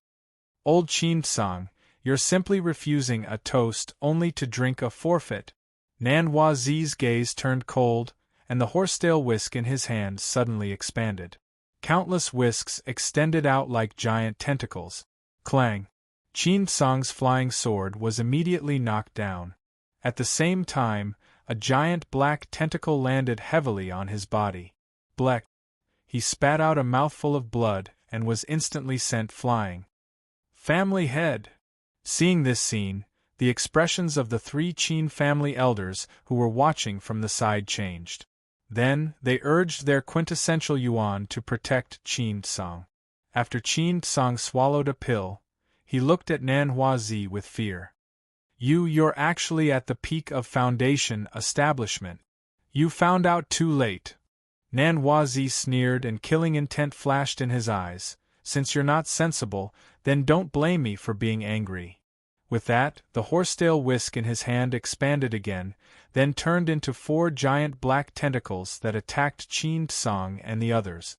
Old Qin Tsang, you're simply refusing a toast only to drink a forfeit. Nan Huazi's gaze turned cold, and the horsetail whisk in his hand suddenly expanded. Countless whisks extended out like giant tentacles. Clang! Qin Tsang's flying sword was immediately knocked down. At the same time, a giant black tentacle landed heavily on his body. Blech! He spat out a mouthful of blood and was instantly sent flying. Family head! Seeing this scene, the expressions of the three Qin family elders who were watching from the side changed. Then, they urged their quintessential Yuan to protect Qin Tsang. After Qin Tsang swallowed a pill, he looked at Nan Huazi with fear. You're actually at the peak of Foundation establishment. You found out too late. Nan Huazi sneered and killing intent flashed in his eyes. Since you're not sensible, then don't blame me for being angry. With that, the horsetail whisk in his hand expanded again, then turned into 4 giant black tentacles that attacked Qin Tsang and the others.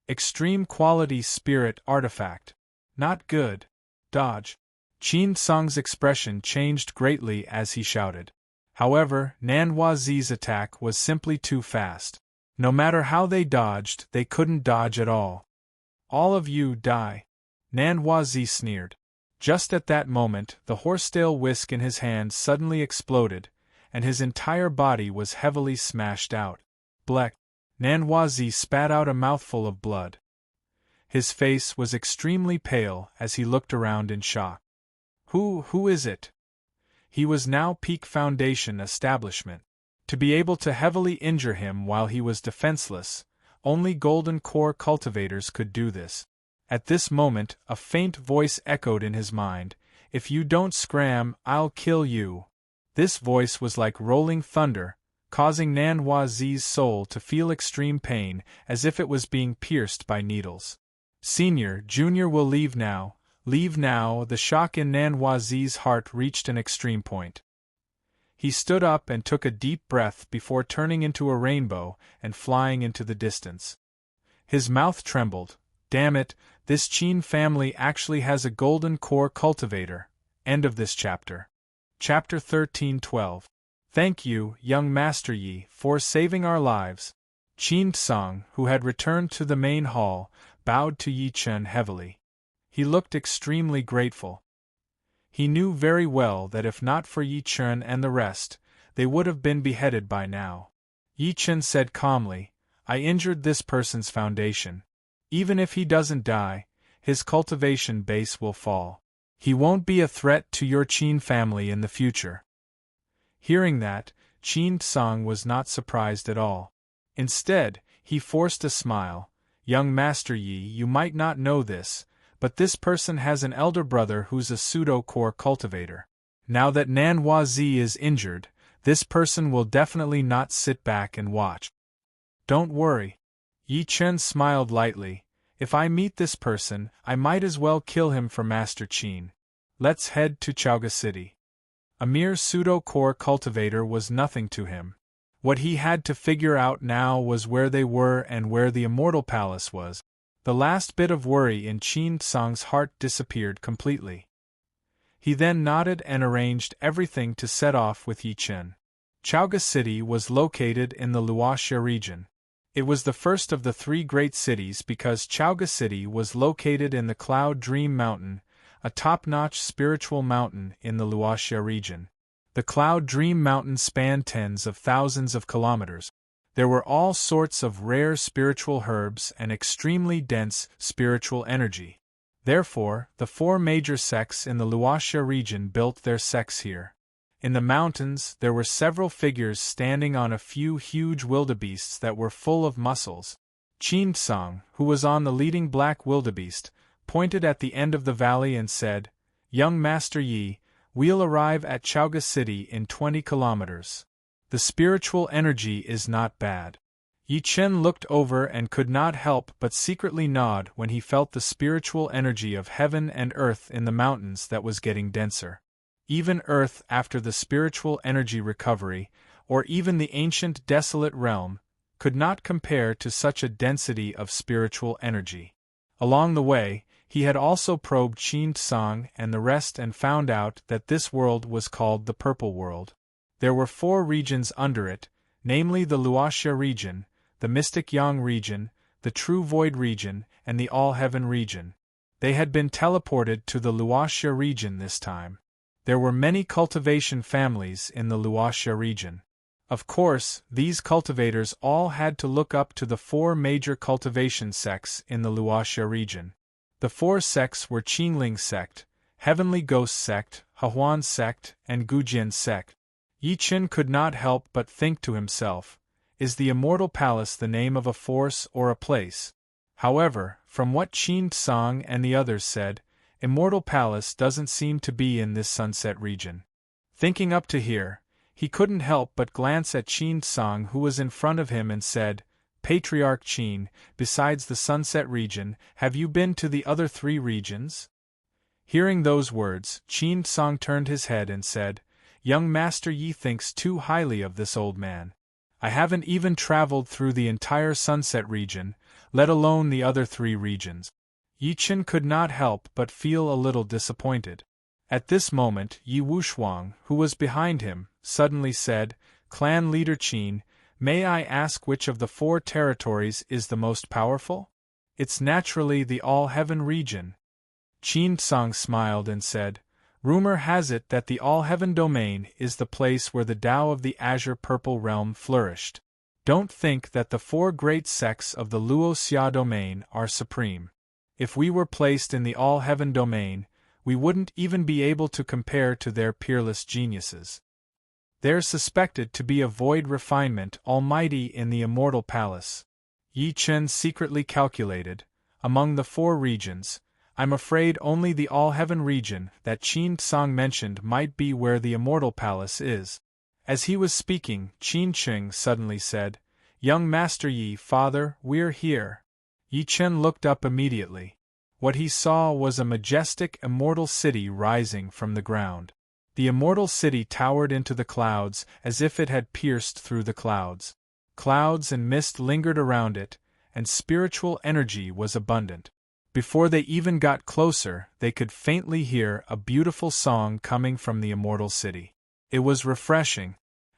Extreme quality spirit artifact. Not good. Dodge. Qin Tsang's expression changed greatly as he shouted. However, Nan Huazi's attack was simply too fast. No matter how they dodged, they couldn't dodge at all. All of you die. Nan Huazi sneered. Just at that moment, the horsetail whisk in his hand suddenly exploded, and his entire body was heavily smashed out. Blech! Nan Huazi spat out a mouthful of blood. His face was extremely pale as he looked around in shock. Who is it? He was now peak Foundation establishment. To be able to heavily injure him while he was defenseless, only Golden Core cultivators could do this. At this moment, a faint voice echoed in his mind, "If you don't scram, I'll kill you." This voice was like rolling thunder, causing Nan Huazi's soul to feel extreme pain, as if it was being pierced by needles. Senior, Junior will leave now. Leave now. The shock in Nan Huazi's heart reached an extreme point. He stood up and took a deep breath before turning into a rainbow and flying into the distance. His mouth trembled. Damn it, this Qin family actually has a Golden Core cultivator. End of this chapter. Chapter 13:12. Thank you, young Master Yi, for saving our lives. Qin Tsang, who had returned to the main hall, bowed to Yi Chen heavily. He looked extremely grateful. He knew very well that if not for Yi Chen and the rest, they would have been beheaded by now. Yi Chen said calmly, "I injured this person's foundation. Even if he doesn't die, his cultivation base will fall. He won't be a threat to your Qin family in the future." Hearing that, Qin Tsang was not surprised at all. Instead, he forced a smile. "Young Master Yi, you might not know this, but this person has an elder brother who's a pseudo-core cultivator. Now that Nan Huazi is injured, this person will definitely not sit back and watch. Don't worry." Yi Chen smiled lightly. "If I meet this person, I might as well kill him for Master Qin. Let's head to Chaoga City." A mere pseudo-core cultivator was nothing to him. What he had to figure out now was where they were and where the Immortal Palace was. The last bit of worry in Qin Tsang's heart disappeared completely. He then nodded and arranged everything to set off with Yi Chen. Chaoga City was located in the Luoxia region. It was the first of the 3 great cities because Chaoga City was located in the Cloud Dream Mountain, a top-notch spiritual mountain in the Luoxia region. The Cloud Dream Mountain spanned tens of thousands of kilometers. There were all sorts of rare spiritual herbs and extremely dense spiritual energy. Therefore, the 4 major sects in the Luoxia region built their sects here. In the mountains, there were several figures standing on a few huge wildebeests that were full of muscles. Qin Tsang, who was on the leading black wildebeest, pointed at the end of the valley and said, "Young Master Yi, we'll arrive at Chaoga City in 20 kilometers. The spiritual energy is not bad." Yi Chen looked over and could not help but secretly nod when he felt the spiritual energy of heaven and earth in the mountains that was getting denser. Even earth after the spiritual energy recovery, or even the ancient desolate realm, could not compare to such a density of spiritual energy. Along the way, he had also probed Qin Tsang and the rest and found out that this world was called the Purple World. There were 4 regions under it, namely the Luoxia region, the Mystic Yang region, the True Void region, and the All-Heaven region. They had been teleported to the Luoxia region this time. There were many cultivation families in the Luoxia region. Of course, these cultivators all had to look up to the 4 major cultivation sects in the Luoxia region. The 4 sects were Qingling sect, Heavenly Ghost sect, Hahuan sect, and Gujian sect. Yi Chen could not help but think to himself, is the Immortal Palace the name of a force or a place? However, from what Qin Tsang and the others said, Immortal Palace doesn't seem to be in this sunset region. Thinking up to here, he couldn't help but glance at Qin Tsang, who was in front of him, and said, "Patriarch Qin, besides the sunset region, have you been to the other 3 regions?" Hearing those words, Qin Tsang turned his head and said, "Young Master Yi thinks too highly of this old man. I haven't even traveled through the entire sunset region, let alone the other 3 regions." Yi Chen could not help but feel a little disappointed. At this moment, Yi Wushuang, who was behind him, suddenly said, "Clan leader Qin, may I ask which of the 4 territories is the most powerful?" "It's naturally the All-Heaven region." Qin Tsang smiled and said, "Rumor has it that the All-Heaven domain is the place where the Tao of the Azure Purple Realm flourished. Don't think that the 4 great sects of the Luoxia domain are supreme. If we were placed in the All-Heaven domain, we wouldn't even be able to compare to their peerless geniuses. They're suspected to be a void refinement almighty in the Immortal Palace." Yi Chen secretly calculated, among the 4 regions, I'm afraid only the All-Heaven region that Qin Tsang mentioned might be where the Immortal Palace is. As he was speaking, Qin Cheng suddenly said, "Young Master Yi, father, we're here." Yi Chen looked up immediately. What he saw was a majestic immortal city rising from the ground. The immortal city towered into the clouds as if it had pierced through the clouds. Clouds and mist lingered around it, and spiritual energy was abundant. Before they even got closer, they could faintly hear a beautiful song coming from the immortal city. It was refreshing.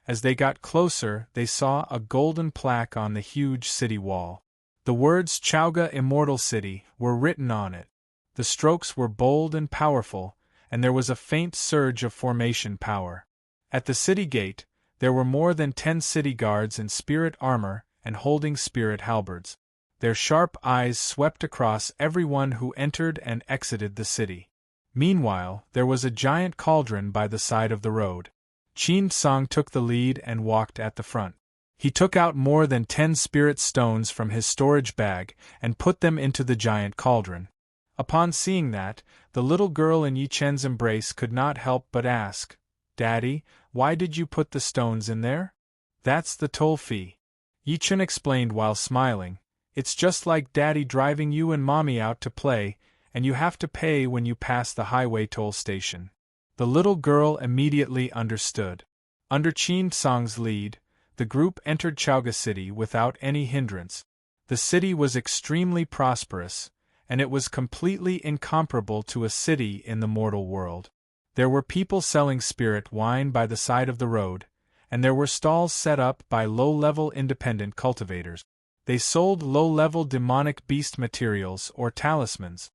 As they got closer, they saw a golden plaque on the huge city wall. The words Chaoga Immortal City were written on it. The strokes were bold and powerful, and there was a faint surge of formation power. At the city gate, there were more than 10 city guards in spirit armor and holding spirit halberds. Their sharp eyes swept across everyone who entered and exited the city. Meanwhile, there was a giant cauldron by the side of the road. Qin Tsang took the lead and walked at the front. He took out more than 10 spirit stones from his storage bag and put them into the giant cauldron. Upon seeing that, the little girl in Yi Chen's embrace could not help but ask, "Daddy, why did you put the stones in there?" "That's the toll fee." Yi Chen explained while smiling. "It's just like Daddy driving you and Mommy out to play, and you have to pay when you pass the highway toll station." The little girl immediately understood. Under Qin Tsang's lead, the group entered Chaoga City without any hindrance. The city was extremely prosperous, and it was completely incomparable to a city in the mortal world. There were people selling spirit wine by the side of the road, and there were stalls set up by low-level independent cultivators. They sold low-level demonic beast materials or talismans.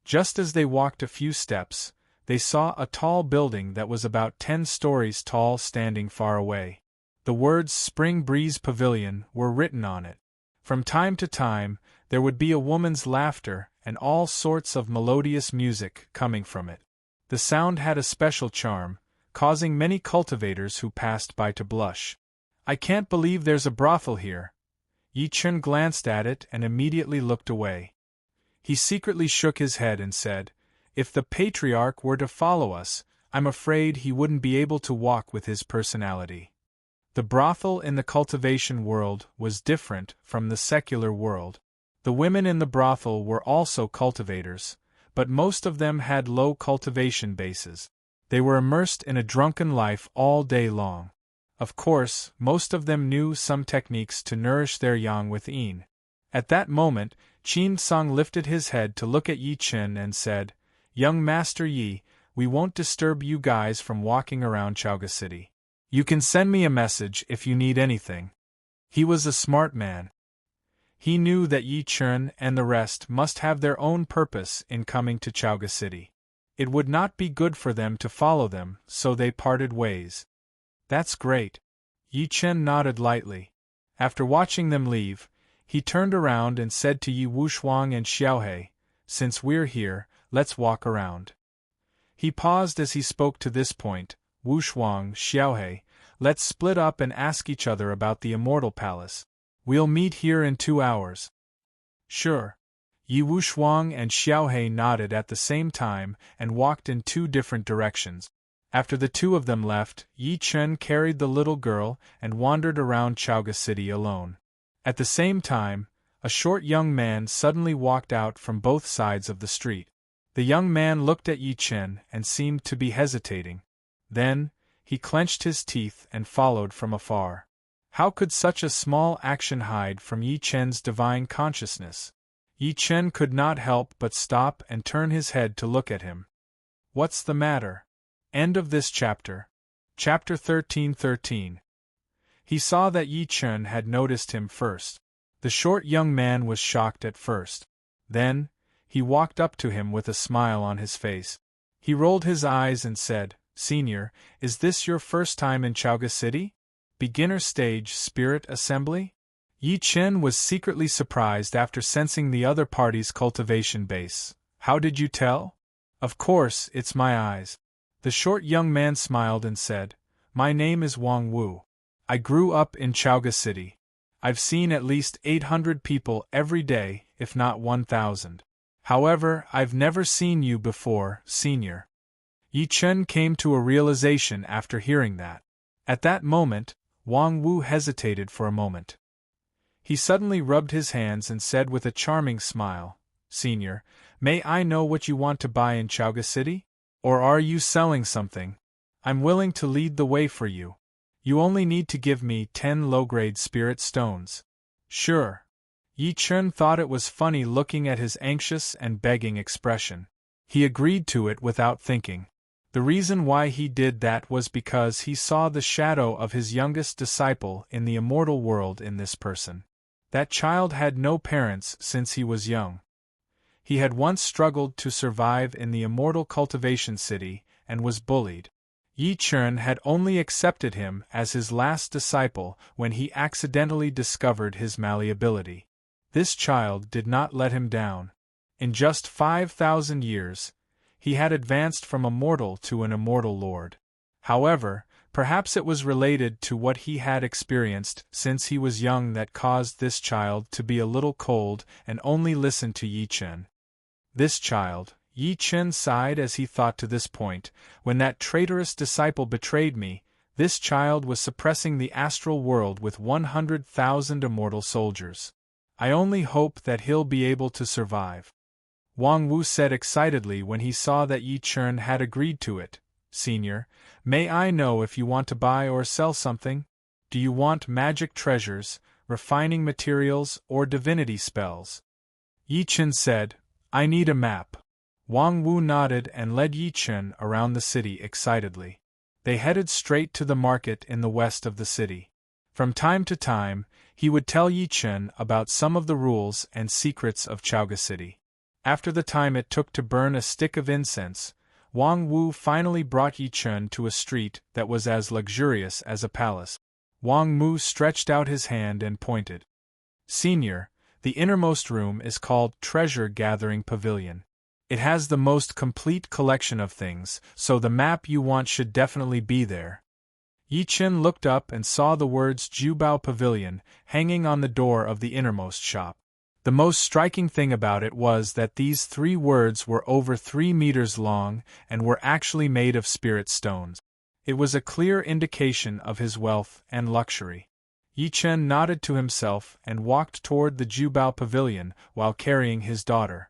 Just as they walked a few steps, they saw a tall building that was about 10 stories tall standing far away. The words Spring Breeze Pavilion were written on it. From time to time, There would be a woman's laughter and all sorts of melodious music coming from it. The sound had a special charm, causing many cultivators who passed by to blush. I can't believe there's a brothel here. Yi Chen glanced at it and immediately looked away. He secretly shook his head and said, "If the patriarch were to follow us, I'm afraid he wouldn't be able to walk with his personality." The brothel in the cultivation world was different from the secular world. The women in the brothel were also cultivators, but most of them had low cultivation bases. They were immersed in a drunken life all day long. Of course, most of them knew some techniques to nourish their yang within. At that moment, Qin Song lifted his head to look at Yi Chen and said, "Young Master Yi, we won't disturb you guys from walking around Chaoga City. You can send me a message if you need anything." He was a smart man. He knew that Yi Chen and the rest must have their own purpose in coming to Chaoga City. It would not be good for them to follow them, so they parted ways. "That's great." Yi Chen nodded lightly. After watching them leave, he turned around and said to Yi Wushuang and Xiaohe, "Since we're here, let's walk around." He paused as he spoke to this point. "Wushuang, Xiaohe, let's split up and ask each other about the Immortal Palace. We'll meet here in 2 hours. "Sure." Yi Wushuang and Xiaohe nodded at the same time and walked in 2 different directions. After the 2 of them left, Yi Chen carried the little girl and wandered around Chaoga City alone. At the same time, a short young man suddenly walked out from both sides of the street. The young man looked at Yi Chen and seemed to be hesitating. Then, he clenched his teeth and followed from afar. How could such a small action hide from Yi Chen's divine consciousness? Yi Chen could not help but stop and turn his head to look at him. "What's the matter?" End of this chapter. Chapter 13:13. He saw that Yi Chen had noticed him first. The short young man was shocked at first. Then, he walked up to him with a smile on his face. He rolled his eyes and said, "Senior, is this your first time in Chaoga City? Beginner stage spirit assembly?" Yi Chen was secretly surprised after sensing the other party's cultivation base. "How did you tell?" "Of course, it's my eyes." The short young man smiled and said, "My name is Wang Wu. I grew up in Chaoga City. I've seen at least 800 people every day, if not 1,000. However, I've never seen you before, senior." Yi Chen came to a realization after hearing that. At that moment, Wang Wu hesitated for a moment. He suddenly rubbed his hands and said with a charming smile, "Senior, may I know what you want to buy in Chaoga City? Or are you selling something? I'm willing to lead the way for you. You only need to give me 10 low-grade spirit stones." "Sure." Yi Chen thought it was funny looking at his anxious and begging expression. He agreed to it without thinking. The reason why he did that was because he saw the shadow of his youngest disciple in the immortal world in this person. That child had no parents since he was young. He had once struggled to survive in the immortal cultivation city and was bullied. Yi Chen had only accepted him as his last disciple when he accidentally discovered his malleability. This child did not let him down. In just 5,000 years, he had advanced from a mortal to an immortal lord. However, perhaps it was related to what he had experienced since he was young that caused this child to be a little cold and only listen to Yi Chen. This child, Yi Chen sighed as he thought to this point, when that traitorous disciple betrayed me, this child was suppressing the astral world with 100,000 immortal soldiers. I only hope that he'll be able to survive. Wang Wu said excitedly when he saw that Yi Chen had agreed to it. "Senior, may I know if you want to buy or sell something? Do you want magic treasures, refining materials, or divinity spells?" Yi Chen said, "I need a map." Wang Wu nodded and led Yi Chen around the city excitedly. They headed straight to the market in the west of the city. From time to time, he would tell Yi Chen about some of the rules and secrets of Chaoga City. After the time it took to burn a stick of incense, Wang Wu finally brought Yi Chen to a street that was as luxurious as a palace. Wang Wu stretched out his hand and pointed. "Senior, The innermost room is called Treasure Gathering Pavilion. It has the most complete collection of things, so the map you want should definitely be there. Yi Chen looked up and saw the words Jubao Pavilion hanging on the door of the innermost shop. The most striking thing about it was that these 3 words were over 3 meters long and were actually made of spirit stones. It was a clear indication of his wealth and luxury. Yi Chen nodded to himself and walked toward the Jubao Pavilion while carrying his daughter.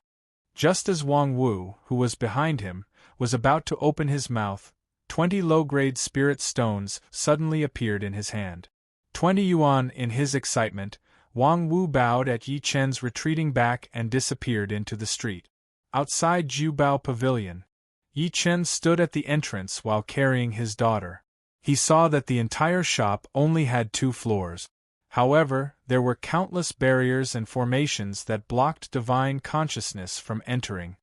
Just as Wang Wu, who was behind him, was about to open his mouth, 20 low-grade spirit stones suddenly appeared in his hand. 20 yuan. In his excitement, Wang Wu bowed at Yi Chen's retreating back and disappeared into the street. Outside Jubao Pavilion, Yi Chen stood at the entrance while carrying his daughter. He saw that the entire shop only had 2 floors. However, there were countless barriers and formations that blocked divine consciousness from entering.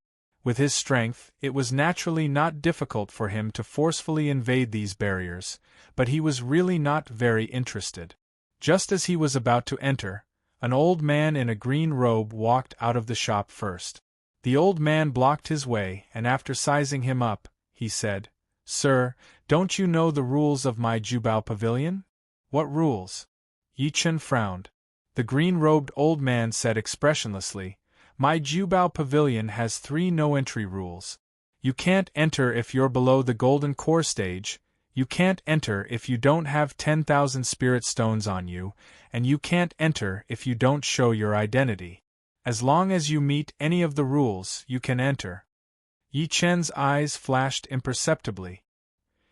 With his strength, it was naturally not difficult for him to forcefully invade these barriers, but he was really not very interested. Just as he was about to enter, an old man in a green robe walked out of the shop first. The old man blocked his way, and after sizing him up, he said, "Sir, don't you know the rules of my Jubao Pavilion?" "What rules?" Yi Chen frowned. The green-robed old man said expressionlessly, "My Jubao Pavilion has 3 no-entry rules. You can't enter if you're below the golden core stage, you can't enter if you don't have 10,000 spirit stones on you, and you can't enter if you don't show your identity. As long as you meet any of the rules, you can enter." Yi Chen's eyes flashed imperceptibly.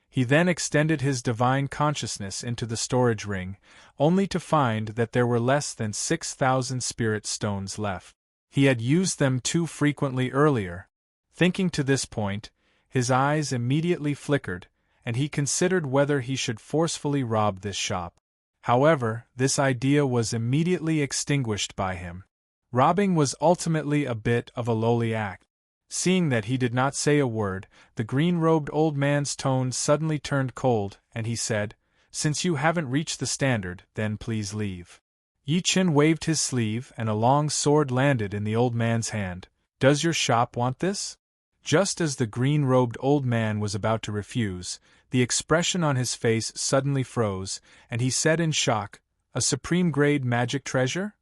He then extended his divine consciousness into the storage ring, only to find that there were less than 6,000 spirit stones left. He had used them too frequently earlier. Thinking to this point, his eyes immediately flickered, and he considered whether he should forcefully rob this shop. However, this idea was immediately extinguished by him. Robbing was ultimately a bit of a lowly act. Seeing that he did not say a word, the green-robed old man's tone suddenly turned cold, and he said, "Since you haven't reached the standard, then please leave." Yi Chen waved his sleeve and a long sword landed in the old man's hand. "Does your shop want this?" Just as the green-robed old man was about to refuse, the expression on his face suddenly froze, and he said in shock, "A supreme-grade magic treasure?"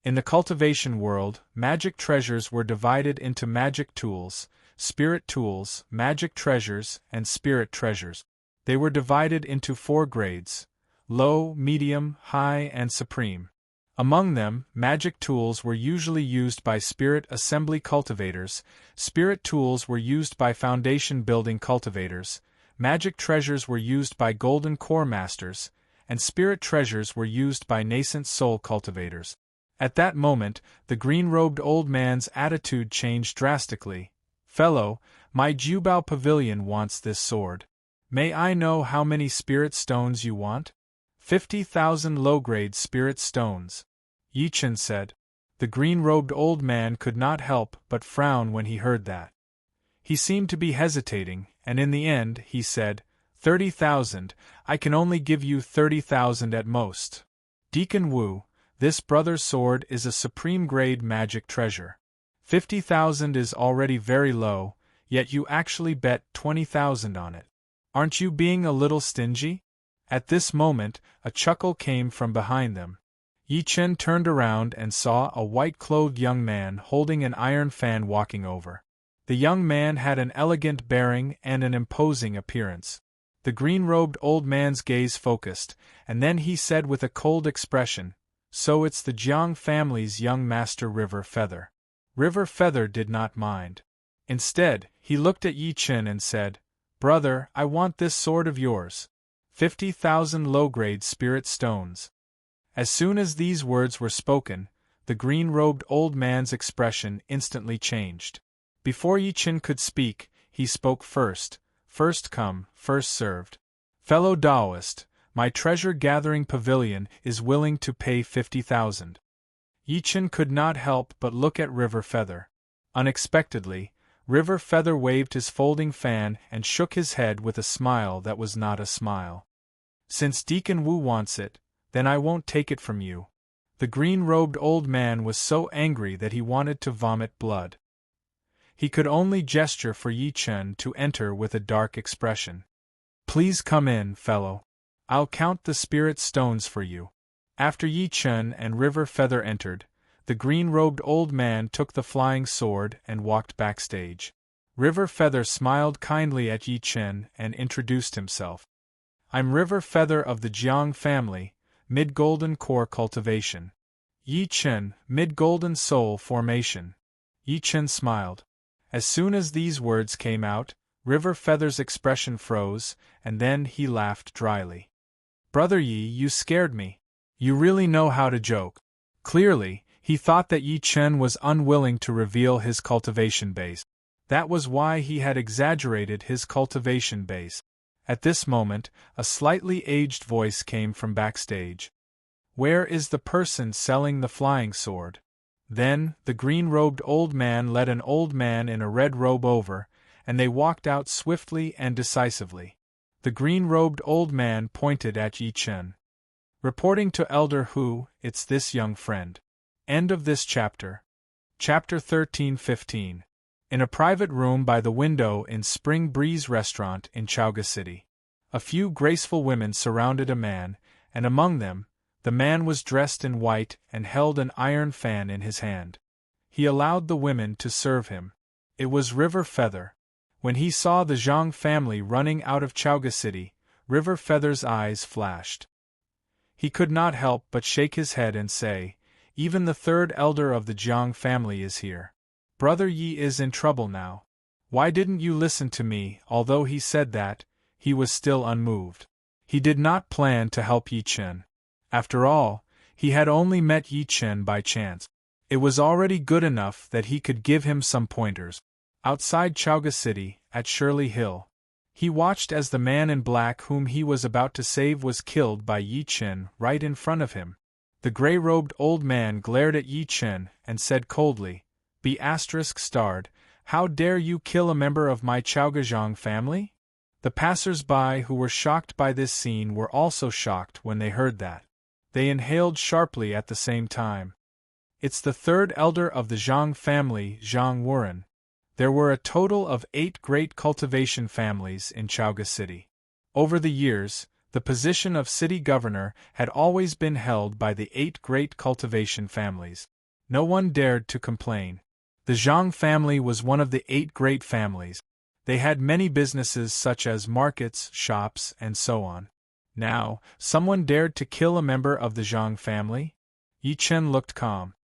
In the cultivation world, magic treasures were divided into magic tools, spirit tools, magic treasures, and spirit treasures. They were divided into 4 grades: low, medium, high, and supreme. Among them, magic tools were usually used by spirit assembly cultivators, spirit tools were used by foundation building cultivators, magic treasures were used by golden core masters, and spirit treasures were used by nascent soul cultivators. At that moment, the green-robed old man's attitude changed drastically. "Fellow, my Jubao Pavilion wants this sword. May I know how many spirit stones you want?" 50,000 low-grade spirit stones, Yi Chen said. The green-robed old man could not help but frown when he heard that. He seemed to be hesitating, and in the end, he said, 30,000, I can only give you 30,000 at most. Deacon Wu, this brother's sword is a supreme-grade magic treasure. 50,000 is already very low, yet you actually bet 20,000 on it. Aren't you being a little stingy? At this moment, a chuckle came from behind them. Yi Chen turned around and saw a white-clothed young man holding an iron fan walking over. The young man had an elegant bearing and an imposing appearance. The green-robed old man's gaze focused, and then he said with a cold expression, "So it's the Jiang family's young master River Feather." River Feather did not mind. Instead, he looked at Yi Chen and said, "Brother, I want this sword of yours. 50,000 low-grade spirit stones." As soon as these words were spoken, the green-robed old man's expression instantly changed. Before Yi Chen could speak, he spoke first. "First come, first served. Fellow Taoist, my treasure-gathering pavilion is willing to pay 50,000. Yi Chen could not help but look at River Feather. Unexpectedly, River Feather waved his folding fan and shook his head with a smile that was not a smile. "Since Deacon Wu wants it, then I won't take it from you. The green-robed old man was so angry that he wanted to vomit blood. He could only gesture for Yi Chen to enter with a dark expression. "Please come in, fellow. I'll count the spirit stones for you." After Yi Chen and River Feather entered, the green-robed old man took the flying sword and walked backstage. River Feather smiled kindly at Yi Chen and introduced himself. "I'm River Feather of the Jiang family, mid-golden core cultivation. Yi Chen, mid-golden soul formation." Yi Chen smiled. As soon as these words came out, River Feather's expression froze, and then he laughed dryly. "Brother Yi, you scared me. You really know how to joke." Clearly, he thought that Yi Chen was unwilling to reveal his cultivation base. That was why he had exaggerated his cultivation base. At this moment, a slightly aged voice came from backstage. "Where is the person selling the flying sword?" Then, the green-robed old man led an old man in a red robe over, and they walked out swiftly and decisively. The green-robed old man pointed at Yi Chen. "Reporting to Elder Hu, it's this young friend." End of this chapter. Chapter 13-15. In a private room by the window in Spring Breeze Restaurant in Chaoga City. A few graceful women surrounded a man, and among them, the man was dressed in white and held an iron fan in his hand. He allowed the women to serve him. It was River Feather. When he saw the Zhang family running out of Chaoga City, River Feather's eyes flashed. He could not help but shake his head and say, "Even the third elder of the Jiang family is here. Brother Yi is in trouble now. Why didn't you listen to me?" Although he said that, he was still unmoved. He did not plan to help Yi Chen. After all, he had only met Yi Chen by chance. It was already good enough that he could give him some pointers. Outside Chaoga City, at Shirley Hill, he watched as the man in black whom he was about to save was killed by Yi Chen right in front of him. The gray-robed old man glared at Yi Chen and said coldly, "B*****, how dare you kill a member of my Chaogazhang family?" The passers-by who were shocked by this scene were also shocked when they heard that. They inhaled sharply at the same time. "It's the third elder of the Zhang family, Zhang Wuren." There were a total of 8 great cultivation families in Chaoga City. Over the years, the position of city governor had always been held by the 8 great cultivation families. No one dared to complain. The Zhang family was one of the 8 great families. They had many businesses such as markets, shops, and so on. Now, someone dared to kill a member of the Zhang family? Yi Chen looked calm.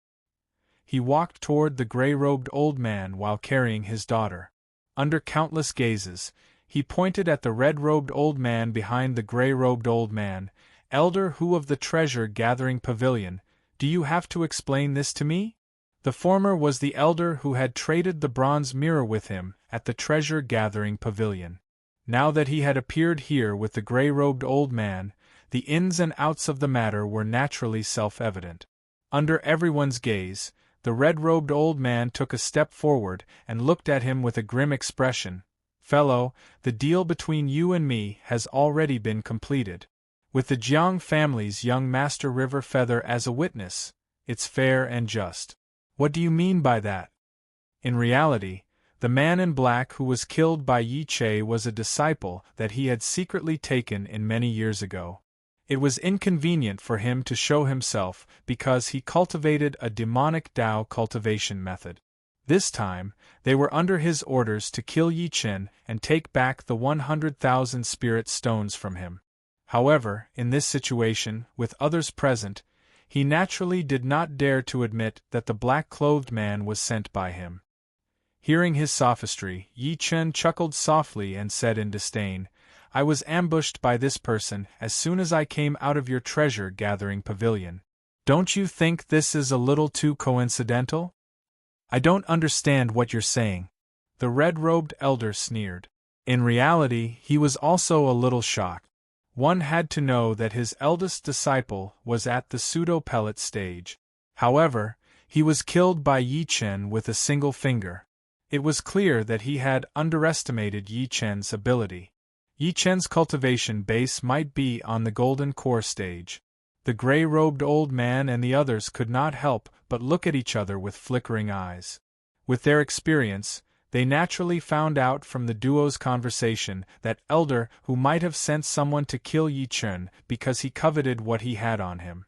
He walked toward the gray-robed old man while carrying his daughter. Under countless gazes, he pointed at the red-robed old man behind the gray-robed old man. "Elder Hu of the treasure-gathering pavilion, do you have to explain this to me?" The former was the elder who had traded the bronze mirror with him at the treasure-gathering pavilion. Now that he had appeared here with the gray-robed old man, the ins and outs of the matter were naturally self-evident. Under everyone's gaze, the red-robed old man took a step forward and looked at him with a grim expression. "Fellow, the deal between you and me has already been completed. With the Jiang family's young master River Feather as a witness, it's fair and just." "What do you mean by that?" In reality, the man in black who was killed by Yi Che was a disciple that he had secretly taken in many years ago. It was inconvenient for him to show himself because he cultivated a demonic Tao cultivation method. This time, they were under his orders to kill Yi Chen and take back the 100,000 spirit stones from him. However, in this situation, with others present, he naturally did not dare to admit that the black-clothed man was sent by him. Hearing his sophistry, Yi Chen chuckled softly and said in disdain, "I was ambushed by this person as soon as I came out of your treasure-gathering pavilion. Don't you think this is a little too coincidental?" "I don't understand what you're saying," the red-robed elder sneered. In reality, he was also a little shocked. One had to know that his eldest disciple was at the pseudo-pellet stage. However, he was killed by Yi Chen with a single finger. It was clear that he had underestimated Yi Chen's ability. Yi Chen's cultivation base might be on the golden core stage. The gray-robed old man and the others could not help but look at each other with flickering eyes. With their experience, they naturally found out from the duo's conversation that Elder who might have sent someone to kill Yi Chen because he coveted what he had on him.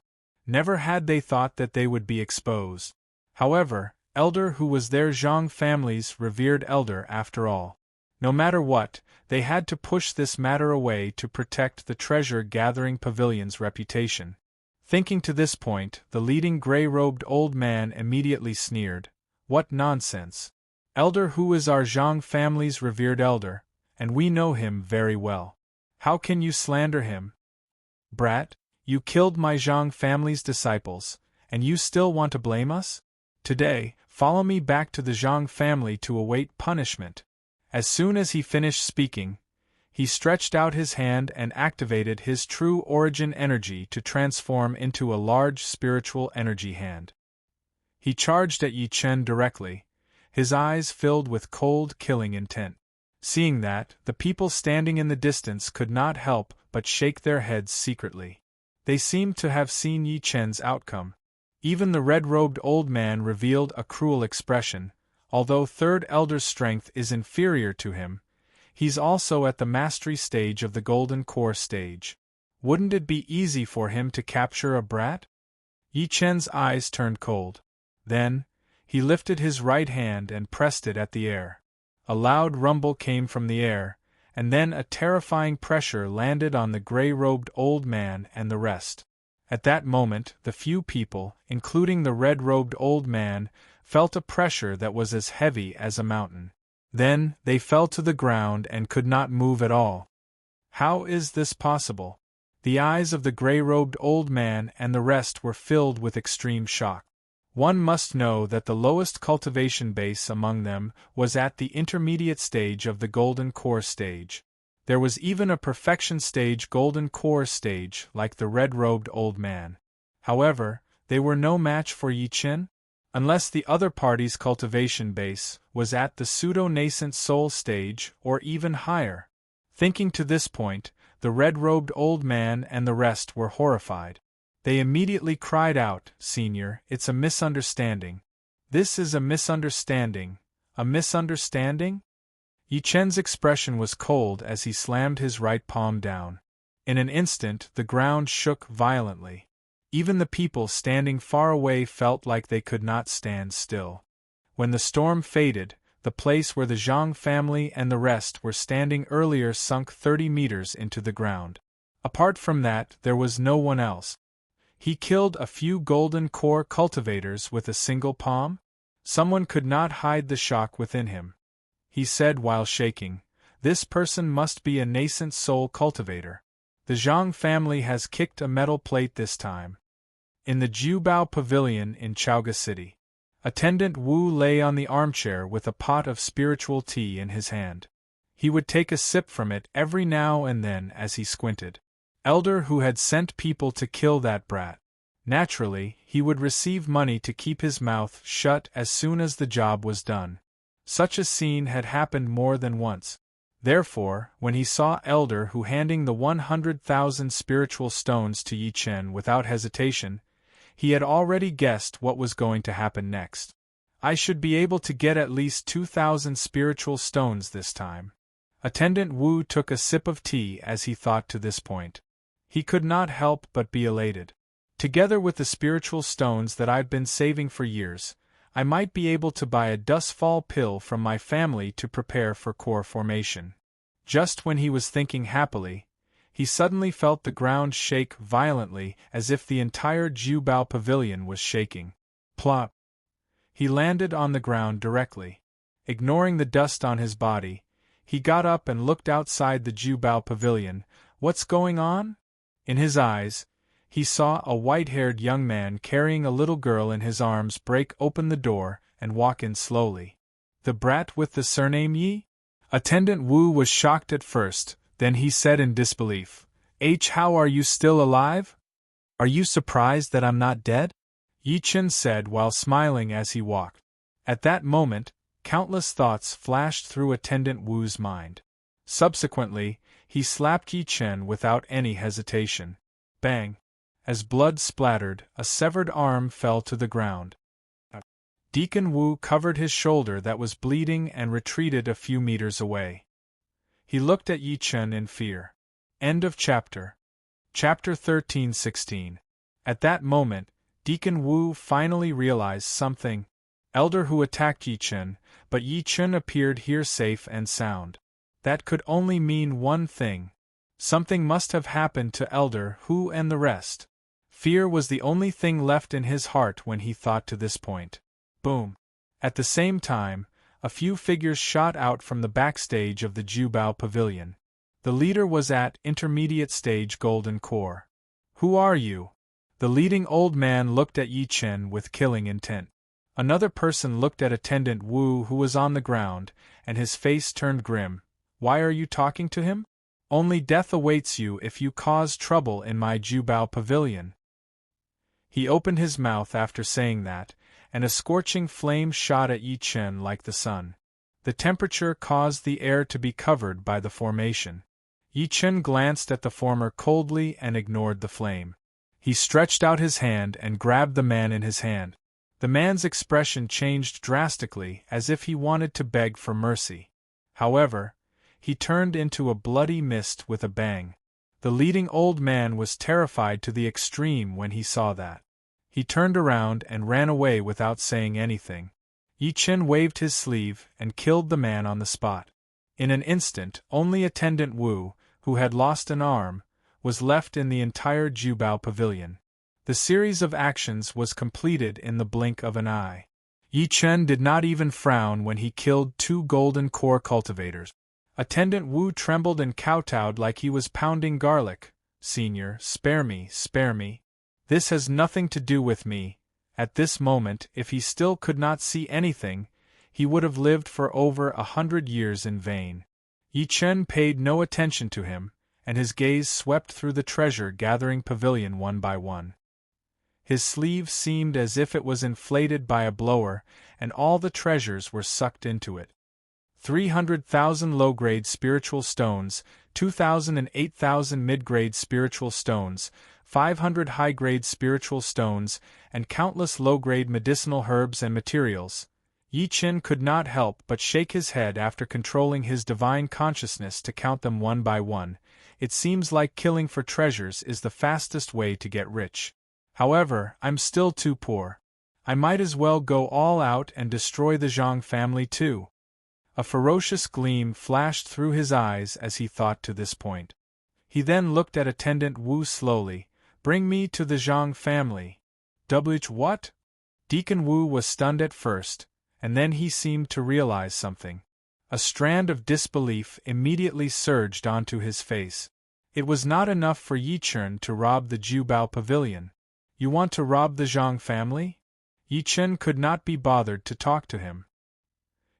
Never had they thought that they would be exposed. However, Elder who was their Zhang family's revered elder after all. No matter what, they had to push this matter away to protect the treasure-gathering pavilion's reputation. Thinking to this point, the leading gray-robed old man immediately sneered. What nonsense! Elder who is our Zhang family's revered elder, and we know him very well. How can you slander him? Brat, you killed my Zhang family's disciples, and you still want to blame us? Today, follow me back to the Zhang family to await punishment. As soon as he finished speaking, he stretched out his hand and activated his true origin energy to transform into a large spiritual energy hand. He charged at Yi Chen directly, his eyes filled with cold, killing intent. Seeing that, the people standing in the distance could not help but shake their heads secretly. They seemed to have seen Yi Chen's outcome. Even the red-robed old man revealed a cruel expression. Although Third Elder's strength is inferior to him, he's also at the mastery stage of the Golden Core stage. Wouldn't it be easy for him to capture a brat? Yi Chen's eyes turned cold. Then, he lifted his right hand and pressed it at the air. A loud rumble came from the air, and then a terrifying pressure landed on the gray-robed old man and the rest. At that moment, the few people, including the red-robed old man, felt a pressure that was as heavy as a mountain. Then, they fell to the ground and could not move at all. How is this possible? The eyes of the gray-robed old man and the rest were filled with extreme shock. One must know that the lowest cultivation base among them was at the intermediate stage of the Golden Core stage. There was even a perfection stage Golden Core stage like the red-robed old man. However, they were no match for Yi Chen, unless the other party's cultivation base was at the pseudo-nascent soul stage or even higher. Thinking to this point, the red-robed old man and the rest were horrified. They immediately cried out, "Senior, it's a misunderstanding. This is a misunderstanding. A misunderstanding?" Yi Chen's expression was cold as he slammed his right palm down. In an instant the ground shook violently. Even the people standing far away felt like they could not stand still. When the storm faded, the place where the Zhang family and the rest were standing earlier sunk 30 meters into the ground. Apart from that, there was no one else. He killed a few Golden Core cultivators with a single palm? Someone could not hide the shock within him. He said while shaking, "This person must be a nascent soul cultivator. The Zhang family has kicked a metal plate this time." In the Jiubao Pavilion in Chaoga City, Attendant Wu lay on the armchair with a pot of spiritual tea in his hand. He would take a sip from it every now and then as he squinted. Elder who had sent people to kill that brat. Naturally, he would receive money to keep his mouth shut as soon as the job was done. Such a scene had happened more than once. Therefore, when he saw Elder who handing the 100,000 spiritual stones to Yi Chen without hesitation, he had already guessed what was going to happen next. "I should be able to get at least 2,000 spiritual stones this time." Attendant Wu took a sip of tea as he thought to this point. He could not help but be elated. Together with the spiritual stones that I've been saving for years, I might be able to buy a dustfall pill from my family to prepare for core formation. Just when he was thinking happily, he suddenly felt the ground shake violently as if the entire Jiubao Pavilion was shaking. Plop! He landed on the ground directly. Ignoring the dust on his body, he got up and looked outside the Jiubao Pavilion. What's going on? In his eyes, he saw a white-haired young man carrying a little girl in his arms break open the door and walk in slowly. The brat with the surname Yi? Attendant Wu was shocked at first, then he said in disbelief, How are you still alive? Are you surprised that I'm not dead?" Yi Chen said while smiling as he walked. At that moment, countless thoughts flashed through Attendant Wu's mind. Subsequently, he slapped Yi Chen without any hesitation. Bang! As blood splattered, a severed arm fell to the ground. Deacon Wu covered his shoulder that was bleeding and retreated a few meters away. He looked at Yi Chen in fear. End of chapter. Chapter 13-16. At that moment, Deacon Wu finally realized something. Elder Hu attacked Yi Chen, but Yi Chen appeared here safe and sound. That could only mean one thing. Something must have happened to Elder Hu and the rest. Fear was the only thing left in his heart when he thought to this point. Boom! At the same time, a few figures shot out from the backstage of the Jubao Pavilion. The leader was at intermediate stage Golden Core. Who are you? The leading old man looked at Yi Chen with killing intent. Another person looked at Attendant Wu who was on the ground, and his face turned grim. Why are you talking to him? Only death awaits you if you cause trouble in my Jubao Pavilion. He opened his mouth after saying that, and a scorching flame shot at Yi Chen like the sun. The temperature caused the air to be covered by the formation. Yi Chen glanced at the former coldly and ignored the flame. He stretched out his hand and grabbed the man in his hand. The man's expression changed drastically, as if he wanted to beg for mercy. However, he turned into a bloody mist with a bang. The leading old man was terrified to the extreme when he saw that. He turned around and ran away without saying anything. Yi Chen waved his sleeve and killed the man on the spot. In an instant, only Attendant Wu, who had lost an arm, was left in the entire Jubao Pavilion. The series of actions was completed in the blink of an eye. Yi Chen did not even frown when he killed 2 Golden Core cultivators. Attendant Wu trembled and kowtowed like he was pounding garlic. Senior, spare me, spare me. This has nothing to do with me. At this moment, if he still could not see anything, he would have lived for over 100 years in vain. Yi Chen paid no attention to him, and his gaze swept through the treasure-gathering pavilion one by one. His sleeve seemed as if it was inflated by a blower, and all the treasures were sucked into it. 300,000 low-grade spiritual stones, 2,000 and 8,000 mid-grade spiritual stones, 500 high-grade spiritual stones, and countless low-grade medicinal herbs and materials. Yi Chen could not help but shake his head after controlling his divine consciousness to count them one by one. It seems like killing for treasures is the fastest way to get rich. However, I'm still too poor. I might as well go all out and destroy the Zhang family too. A ferocious gleam flashed through his eyes as he thought to this point. He then looked at Attendant Wu slowly. Bring me to the Zhang family. What? Deacon Wu was stunned at first, and then he seemed to realize something. A strand of disbelief immediately surged onto his face. It was not enough for Yi Chen to rob the Jubao Pavilion. You want to rob the Zhang family? Yi Chen could not be bothered to talk to him.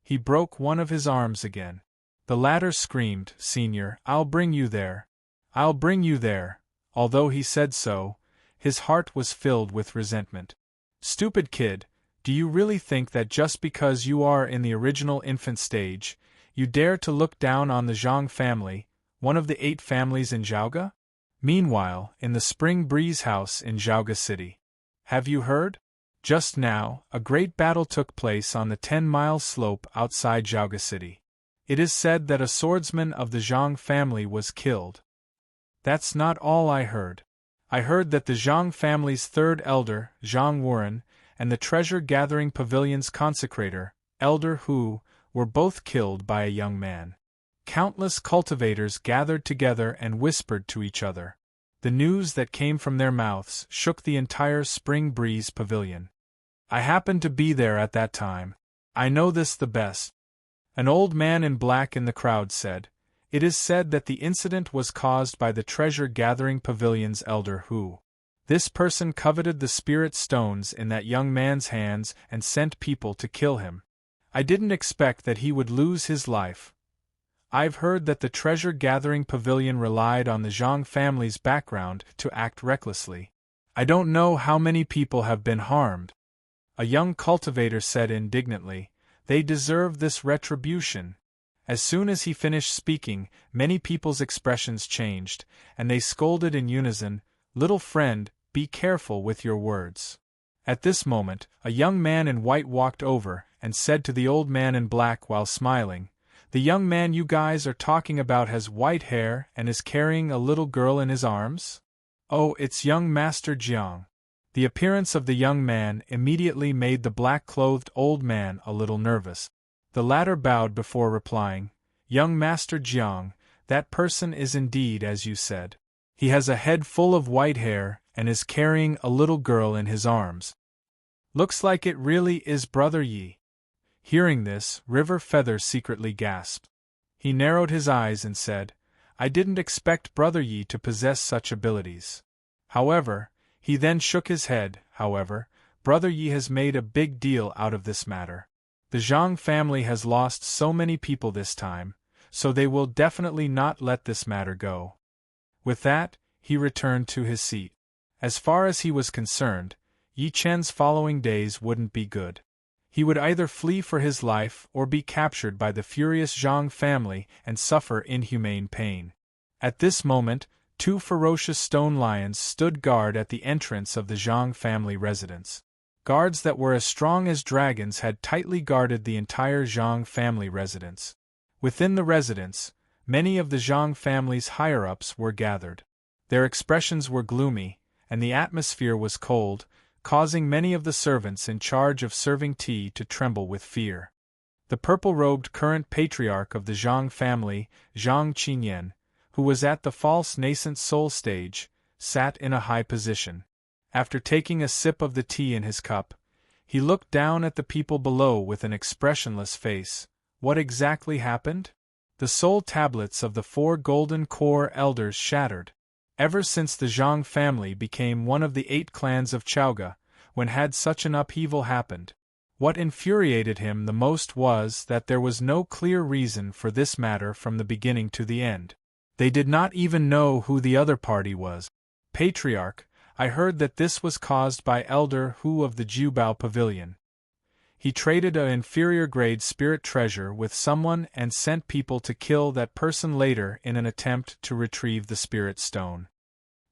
He broke one of his arms again. The latter screamed, Senior, I'll bring you there. I'll bring you there. Although he said so, his heart was filled with resentment. Stupid kid, do you really think that just because you are in the original infant stage, you dare to look down on the Zhang family, one of the 8 families in Zhaoga? Meanwhile, in the Spring Breeze House in Zhaoga City. Have you heard? Just now, a great battle took place on the 10-mile slope outside Zhaoga City. It is said that a swordsman of the Zhang family was killed. That's not all I heard. I heard that the Zhang family's 3rd elder, Zhang Wuren, and the treasure-gathering pavilion's consecrator, Elder Hu, were both killed by a young man. Countless cultivators gathered together and whispered to each other. The news that came from their mouths shook the entire Spring Breeze Pavilion. I happened to be there at that time. I know this the best. An old man in black in the crowd said. It is said that the incident was caused by the treasure-gathering pavilion's Elder Hu. This person coveted the spirit stones in that young man's hands and sent people to kill him. I didn't expect that he would lose his life. I've heard that the treasure-gathering pavilion relied on the Zhang family's background to act recklessly. I don't know how many people have been harmed. A young cultivator said indignantly, They deserve this retribution. As soon as he finished speaking, many people's expressions changed, and they scolded in unison, Little friend, be careful with your words. At this moment, a young man in white walked over and said to the old man in black while smiling, "The young man you guys are talking about has white hair and is carrying a little girl in his arms? Oh, it's young Master Jiang." The appearance of the young man immediately made the black-clothed old man a little nervous. The latter bowed before replying, "Young Master Jiang, that person is indeed as you said. He has a head full of white hair and is carrying a little girl in his arms. Looks like it really is Brother Yi." Hearing this, River Feather secretly gasped. He narrowed his eyes and said, "I didn't expect Brother Yi to possess such abilities." However, he then shook his head. However, Brother Yi has made a big deal out of this matter. The Zhang family has lost so many people this time, so they will definitely not let this matter go. With that, he returned to his seat. As far as he was concerned, Yi Chen's following days wouldn't be good. He would either flee for his life or be captured by the furious Zhang family and suffer inhumane pain. At this moment, 2 ferocious stone lions stood guard at the entrance of the Zhang family residence. Guards that were as strong as dragons had tightly guarded the entire Zhang family residence. Within the residence, many of the Zhang family's higher-ups were gathered. Their expressions were gloomy, and the atmosphere was cold, causing many of the servants in charge of serving tea to tremble with fear. The purple-robed current patriarch of the Zhang family, Zhang Qinyan, who was at the false nascent soul stage, sat in a high position. After taking a sip of the tea in his cup, he looked down at the people below with an expressionless face. What exactly happened? The soul tablets of the 4 golden core elders shattered. Ever since the Zhang family became one of the 8 clans of Chaoga, when had such an upheaval happened? What infuriated him the most was that there was no clear reason for this matter from the beginning to the end. They did not even know who the other party was. "Patriarch, I heard that this was caused by Elder Hu of the Jubao Pavilion. He traded an inferior-grade spirit treasure with someone and sent people to kill that person later in an attempt to retrieve the spirit stone."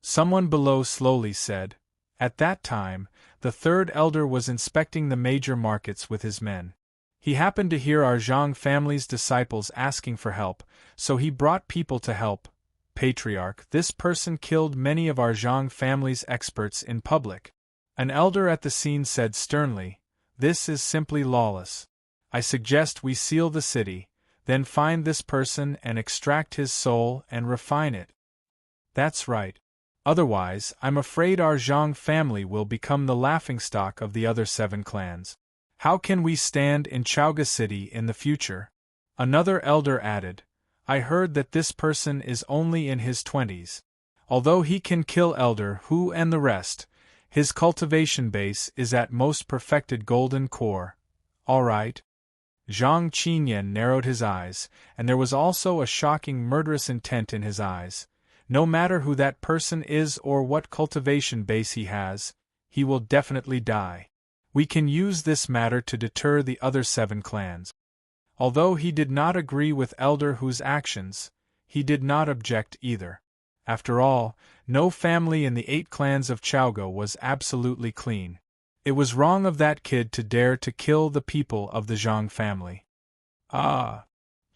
Someone below slowly said. At that time, the 3rd elder was inspecting the major markets with his men. He happened to hear our Zhang family's disciples asking for help, so he brought people to help. "Patriarch, this person killed many of our Zhang family's experts in public." An elder at the scene said sternly, "This is simply lawless. I suggest we seal the city, then find this person and extract his soul and refine it." "That's right. Otherwise, I'm afraid our Zhang family will become the laughingstock of the other 7 clans. How can we stand in Chaoga City in the future?" Another elder added, "I heard that this person is only in his 20s. Although he can kill Elder Hu and the rest, his cultivation base is at most perfected golden core. All right." Zhang Qinyan narrowed his eyes, and there was also a shocking murderous intent in his eyes. No matter who that person is or what cultivation base he has, he will definitely die. We can use this matter to deter the other 7 clans. Although he did not agree with Elder Hu's actions, he did not object either. After all, no family in the 8 clans of Chaoga was absolutely clean. It was wrong of that kid to dare to kill the people of the Zhang family. Ah!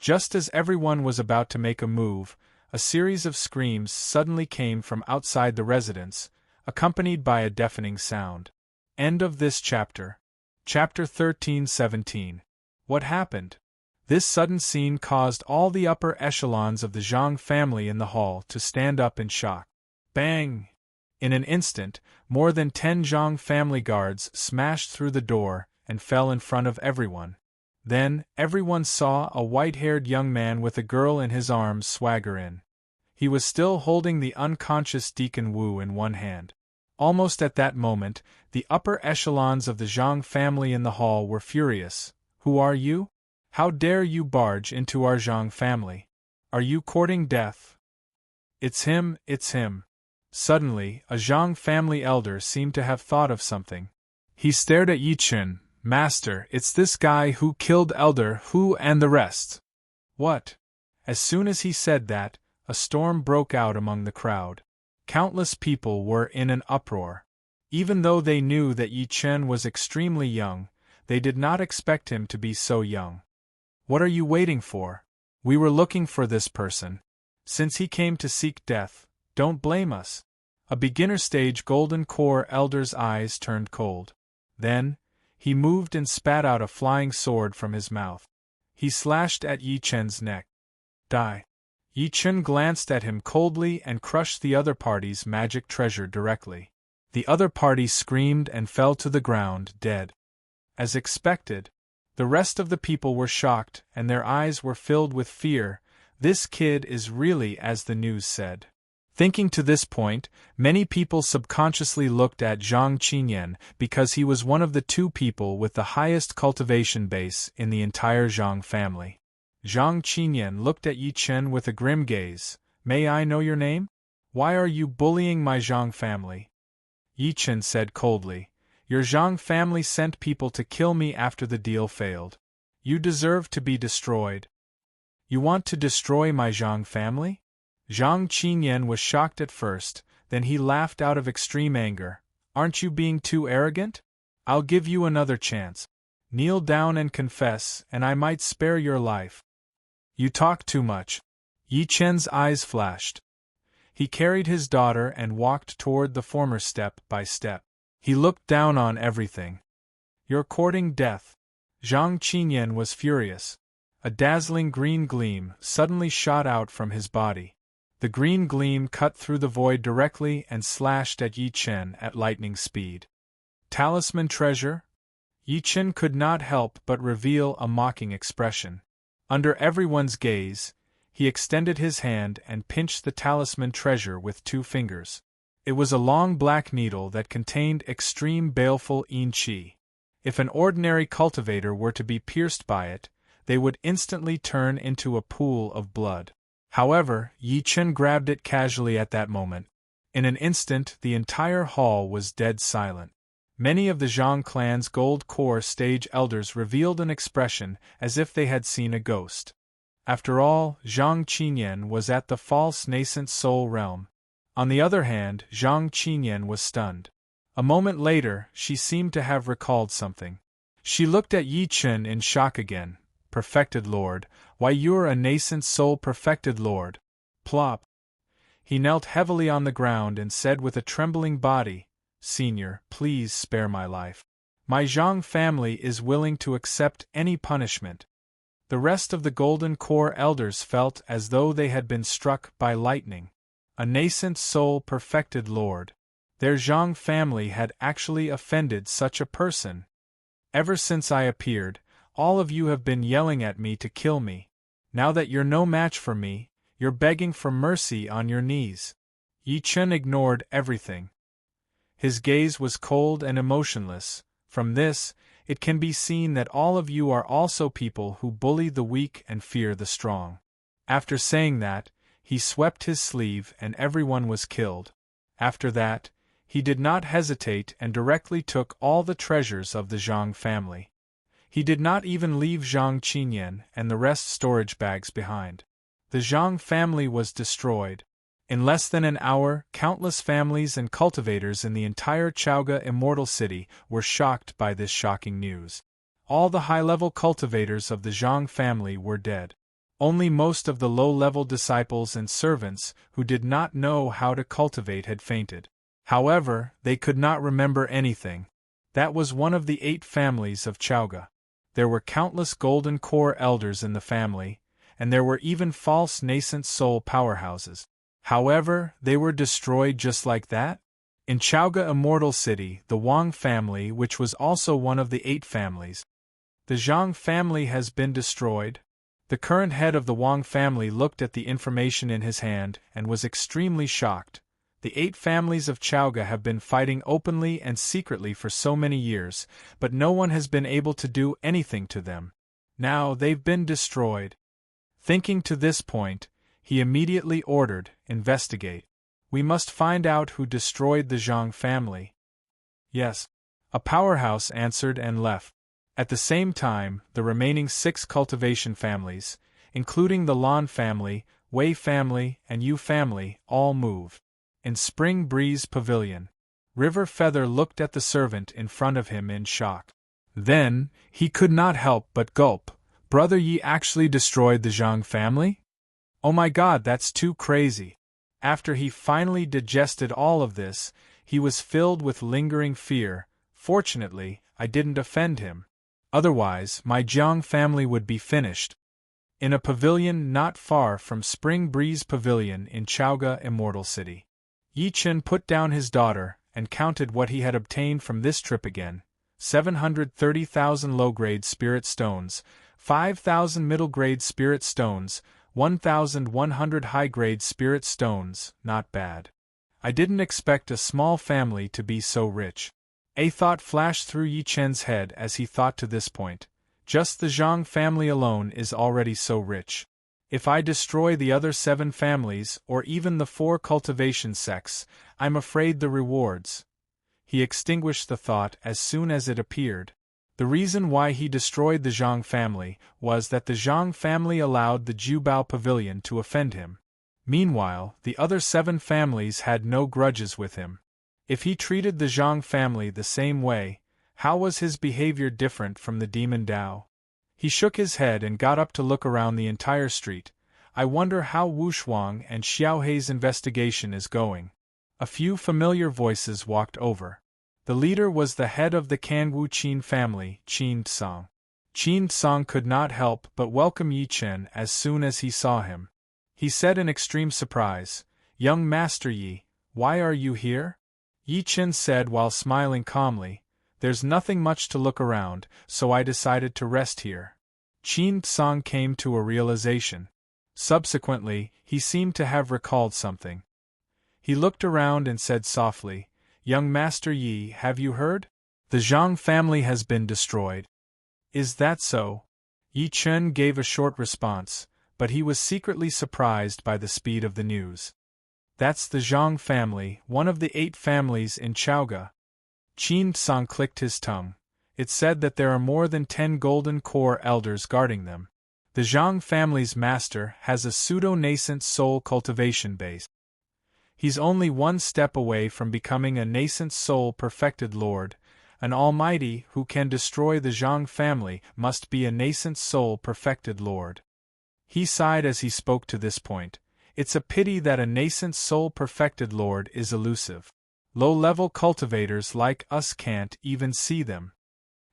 Just as everyone was about to make a move, a series of screams suddenly came from outside the residence, accompanied by a deafening sound. End of this chapter. Chapter 13-17. What happened? This sudden scene caused all the upper echelons of the Zhang family in the hall to stand up in shock. Bang! In an instant, more than 10 Zhang family guards smashed through the door and fell in front of everyone. Then, everyone saw a white-haired young man with a girl in his arms swagger in. He was still holding the unconscious Deacon Wu in one hand. Almost at that moment, the upper echelons of the Zhang family in the hall were furious. "Who are you? How dare you barge into our Zhang family? Are you courting death?" It's him, it's him." Suddenly, a Zhang family elder seemed to have thought of something. He stared at Yi Chen. "Master, it's this guy who killed Elder Hu and the rest." "What?" As soon as he said that, a storm broke out among the crowd. Countless people were in an uproar. Even though they knew that Yi Chen was extremely young, they did not expect him to be so young. What are you waiting for? We were looking for this person. Since he came to seek death, don't blame us. A beginner-stage golden core elder's eyes turned cold. Then, he moved and spat out a flying sword from his mouth. He slashed at Yi Chen's neck. Die. Yi Chen glanced at him coldly and crushed the other party's magic treasure directly. The other party screamed and fell to the ground, dead. As expected, the rest of the people were shocked and their eyes were filled with fear. This kid is really as the news said. Thinking to this point, many people subconsciously looked at Zhang Qinyan because he was one of the two people with the highest cultivation base in the entire Zhang family. Zhang Qinyan looked at Yi Chen with a grim gaze. May I know your name? Why are you bullying my Zhang family? Yi Chen said coldly. Your Zhang family sent people to kill me after the deal failed. You deserve to be destroyed. You want to destroy my Zhang family? Zhang Qinyan was shocked at first, then he laughed out of extreme anger. Aren't you being too arrogant? I'll give you another chance. Kneel down and confess, and I might spare your life. You talk too much. Yi Chen's eyes flashed. He carried his daughter and walked toward the former step by step. He looked down on everything. You're courting death. Zhang Qinyan was furious. A dazzling green gleam suddenly shot out from his body. The green gleam cut through the void directly and slashed at Yi Chen at lightning speed. Talisman treasure? Yi Chen could not help but reveal a mocking expression. Under everyone's gaze, he extended his hand and pinched the talisman treasure with 2 fingers. It was a long black needle that contained extreme baleful yin qi. If an ordinary cultivator were to be pierced by it, they would instantly turn into a pool of blood. However, Yi Chen grabbed it casually at that moment. In an instant, the entire hall was dead silent. Many of the Zhang clan's gold core stage elders revealed an expression as if they had seen a ghost. After all, Zhang Qinyan was at the false nascent soul realm. On the other hand, Zhang Qinyan was stunned. A moment later, she seemed to have recalled something. She looked at Yi Chen in shock again. Perfected Lord, why you're a nascent soul perfected Lord. Plop. He knelt heavily on the ground and said with a trembling body, Senior, please spare my life. My Zhang family is willing to accept any punishment. The rest of the Golden Core elders felt as though they had been struck by lightning. A nascent soul perfected Lord. Their Zhang family had actually offended such a person. Ever since I appeared, all of you have been yelling at me to kill me. Now that you're no match for me, you're begging for mercy on your knees. Yi Chen ignored everything. His gaze was cold and emotionless. From this, it can be seen that all of you are also people who bully the weak and fear the strong. After saying that, he swept his sleeve and everyone was killed. After that, he did not hesitate and directly took all the treasures of the Zhang family. He did not even leave Zhang Qinyan and the rest storage bags behind. The Zhang family was destroyed. In less than an hour, countless families and cultivators in the entire Chaoga Immortal City were shocked by this shocking news. All the high-level cultivators of the Zhang family were dead. Only most of the low-level disciples and servants who did not know how to cultivate had fainted. However, they could not remember anything. That was one of the 8 families of Chaoga. There were countless Golden Core elders in the family, and there were even false nascent soul powerhouses. However, they were destroyed just like that? In Chaoga Immortal City, the Wang family, which was also one of the 8 families, the Zhang family has been destroyed. The current head of the Wang family looked at the information in his hand and was extremely shocked. The 8 families of Chaoga have been fighting openly and secretly for so many years, but no one has been able to do anything to them. Now they've been destroyed. Thinking to this point, he immediately ordered, investigate. We must find out who destroyed the Zhang family. Yes. A powerhouse answered and left. At the same time, the remaining 6 cultivation families, including the Lan family, Wei family, and Yu family, all moved. in Spring Breeze Pavilion. River Feather looked at the servant in front of him in shock. Then, he could not help but gulp. Brother Yi actually destroyed the Zhang family? Oh my god, that's too crazy. After he finally digested all of this, he was filled with lingering fear. Fortunately, I didn't offend him. Otherwise, my Jiang family would be finished. In a pavilion not far from Spring Breeze Pavilion in Chaoga Immortal City, Yi Chen put down his daughter and counted what he had obtained from this trip again. 730,000 low-grade spirit stones, 5,000 middle-grade spirit stones, 1,100 high-grade spirit stones, not bad. I didn't expect a small family to be so rich. A thought flashed through Yi Chen's head as he thought to this point. Just the Zhang family alone is already so rich. If I destroy the other 7 families or even the 4 cultivation sects, I'm afraid the rewards. He extinguished the thought as soon as it appeared. The reason why he destroyed the Zhang family was that the Zhang family allowed the Jubao Pavilion to offend him. Meanwhile, the other 7 families had no grudges with him. If he treated the Zhang family the same way, how was his behavior different from the demon Dao? He shook his head and got up to look around the entire street. I wonder how Wu Shuang and Xiaohei's investigation is going. A few familiar voices walked over. The leader was the head of the Kanwu Qin family, Qin Tsang. Qin Tsang could not help but welcome Yi Chen as soon as he saw him. He said in extreme surprise, "Young Master Yi, why are you here?" Yi Chen said while smiling calmly, "There's nothing much to look around, so I decided to rest here." Qin Tsang came to a realization. Subsequently, he seemed to have recalled something. He looked around and said softly, "Young Master Yi, have you heard? The Zhang family has been destroyed." "Is that so?" Yi Chen gave a short response, but he was secretly surprised by the speed of the news. "That's the Zhang family, one of the 8 families in Chaoga." Qin Tsang clicked his tongue. It said that there are more than 10 golden core elders guarding them. The Zhang family's master has a pseudo-nascent soul cultivation base. He's only one step away from becoming a nascent soul perfected lord. An almighty who can destroy the Zhang family must be a nascent soul perfected lord. He sighed as he spoke to this point. It's a pity that a nascent soul perfected lord is elusive. Low-level cultivators like us can't even see them.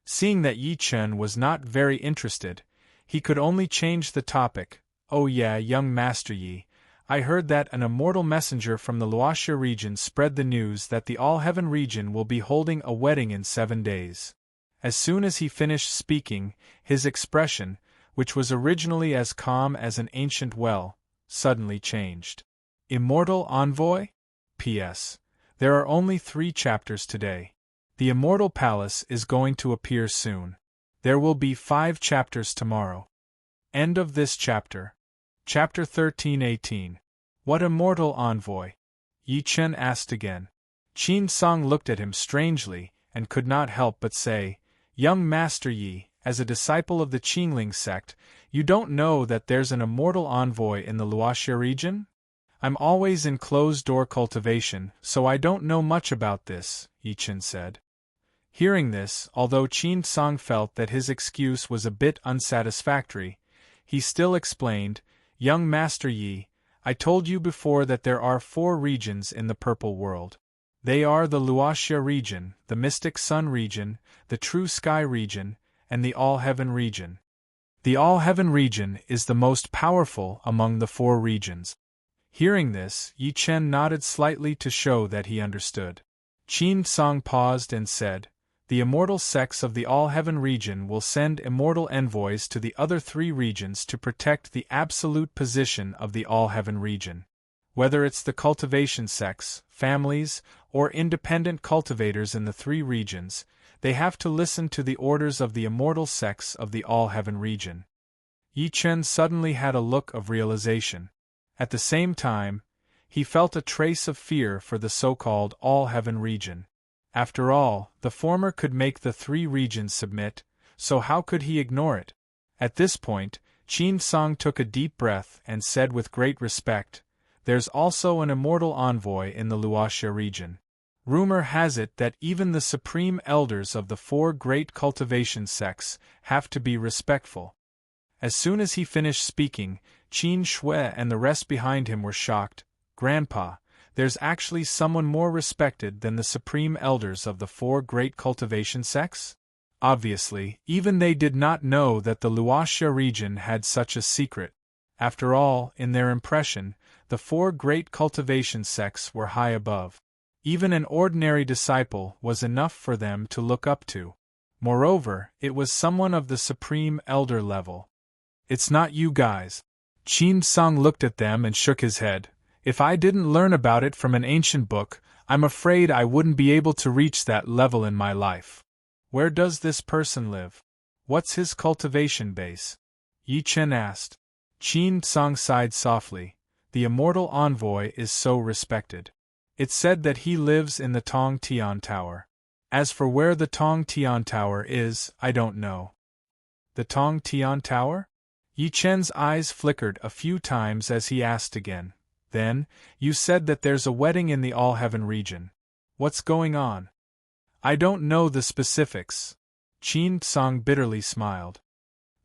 Seeing that Yi Chen was not very interested, he could only change the topic. "Oh yeah, young Master Yi, I heard that an immortal messenger from the Luoxia region spread the news that the All-Heaven region will be holding a wedding in 7 days. As soon as he finished speaking, his expression, which was originally as calm as an ancient well, suddenly changed. Immortal Envoy? P.S. There are only 3 chapters today. The Immortal Palace is going to appear soon. There will be 5 chapters tomorrow. End of this chapter. Chapter 13-18. What Immortal Envoy? Yi Chen asked again. Qin Tsang looked at him strangely, and could not help but say, "Young Master Yi, as a disciple of the Qingling sect, you don't know that there's an immortal envoy in the Luoxia region? I'm always in closed-door cultivation, so I don't know much about this," Yi Chen said. Hearing this, although Qin Tsang felt that his excuse was a bit unsatisfactory, he still explained, "Young Master Yi, I told you before that there are 4 regions in the Purple World. They are the Luoxia region, the Mystic Sun region, the True Sky region, and the All-Heaven region. The All-Heaven region is the most powerful among the 4 regions." Hearing this, Yi Chen nodded slightly to show that he understood. Qin Tsang paused and said, "The immortal sects of the All-Heaven region will send immortal envoys to the other 3 regions to protect the absolute position of the All-Heaven region. Whether it's the cultivation sects, families, or independent cultivators in the 3 regions, they have to listen to the orders of the immortal sects of the All-Heaven region." Yi Chen suddenly had a look of realization. At the same time, he felt a trace of fear for the so-called All-Heaven region. After all, the former could make the 3 regions submit, so how could he ignore it? At this point, Qin Tsang took a deep breath and said with great respect, there's also an immortal envoy in the Luoxia region. Rumor has it that even the supreme elders of the 4 great cultivation sects have to be respectful. As soon as he finished speaking, Qin Shui and the rest behind him were shocked. Grandpa, there's actually someone more respected than the supreme elders of the 4 great cultivation sects? Obviously, even they did not know that the Luoxia region had such a secret. After all, in their impression, the 4 great cultivation sects were high above. Even an ordinary disciple was enough for them to look up to. Moreover, it was someone of the supreme elder level. It's not you guys. Qin Song looked at them and shook his head. If I didn't learn about it from an ancient book, I'm afraid I wouldn't be able to reach that level in my life. Where does this person live? What's his cultivation base? Yi Chen asked. Qin Song sighed softly. The immortal envoy is so respected. It's said that he lives in the Tong Tian Tower. As for where the Tong Tian Tower is, I don't know. The Tong Tian Tower? Yi Chen's eyes flickered a few times as he asked again. Then, you said that there's a wedding in the All-Heaven region. What's going on? I don't know the specifics. Qin Song bitterly smiled.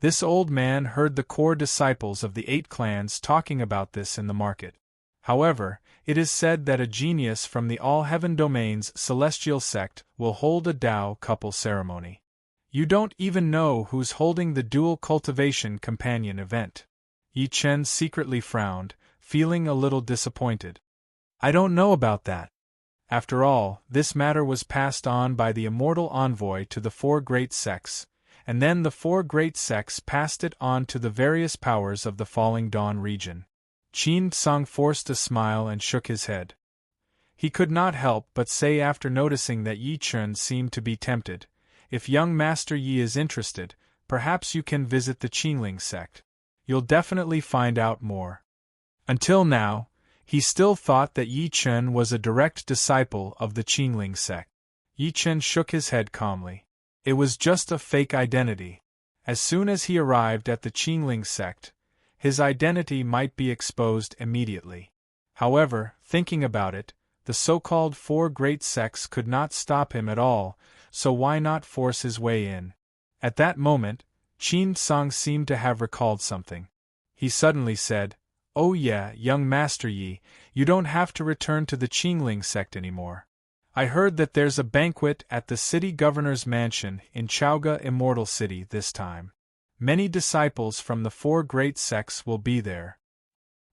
This old man heard the core disciples of the 8 clans talking about this in the market. However, it is said that a genius from the All-Heaven Domain's celestial sect will hold a Dao couple ceremony. You don't even know who's holding the dual cultivation companion event. Yi Chen secretly frowned, feeling a little disappointed. I don't know about that. After all, this matter was passed on by the immortal envoy to the 4 great sects, and then the 4 great sects passed it on to the various powers of the Falling Dawn region. Qin Song forced a smile and shook his head. He could not help but say after noticing that Yi Chen seemed to be tempted, if young Master Yi is interested, perhaps you can visit the Qingling sect. You'll definitely find out more. Until now, he still thought that Yi Chen was a direct disciple of the Qingling sect. Yi Chen shook his head calmly. It was just a fake identity. As soon as he arrived at the Qingling sect, his identity might be exposed immediately. However, thinking about it, the so-called 4 great sects could not stop him at all, so why not force his way in? At that moment, Qin Song seemed to have recalled something. He suddenly said, "Oh yeah, young Master Yi, you don't have to return to the Qingling sect anymore. I heard that there's a banquet at the city governor's mansion in Chaoga Immortal City this time. Many disciples from the 4 great sects will be there."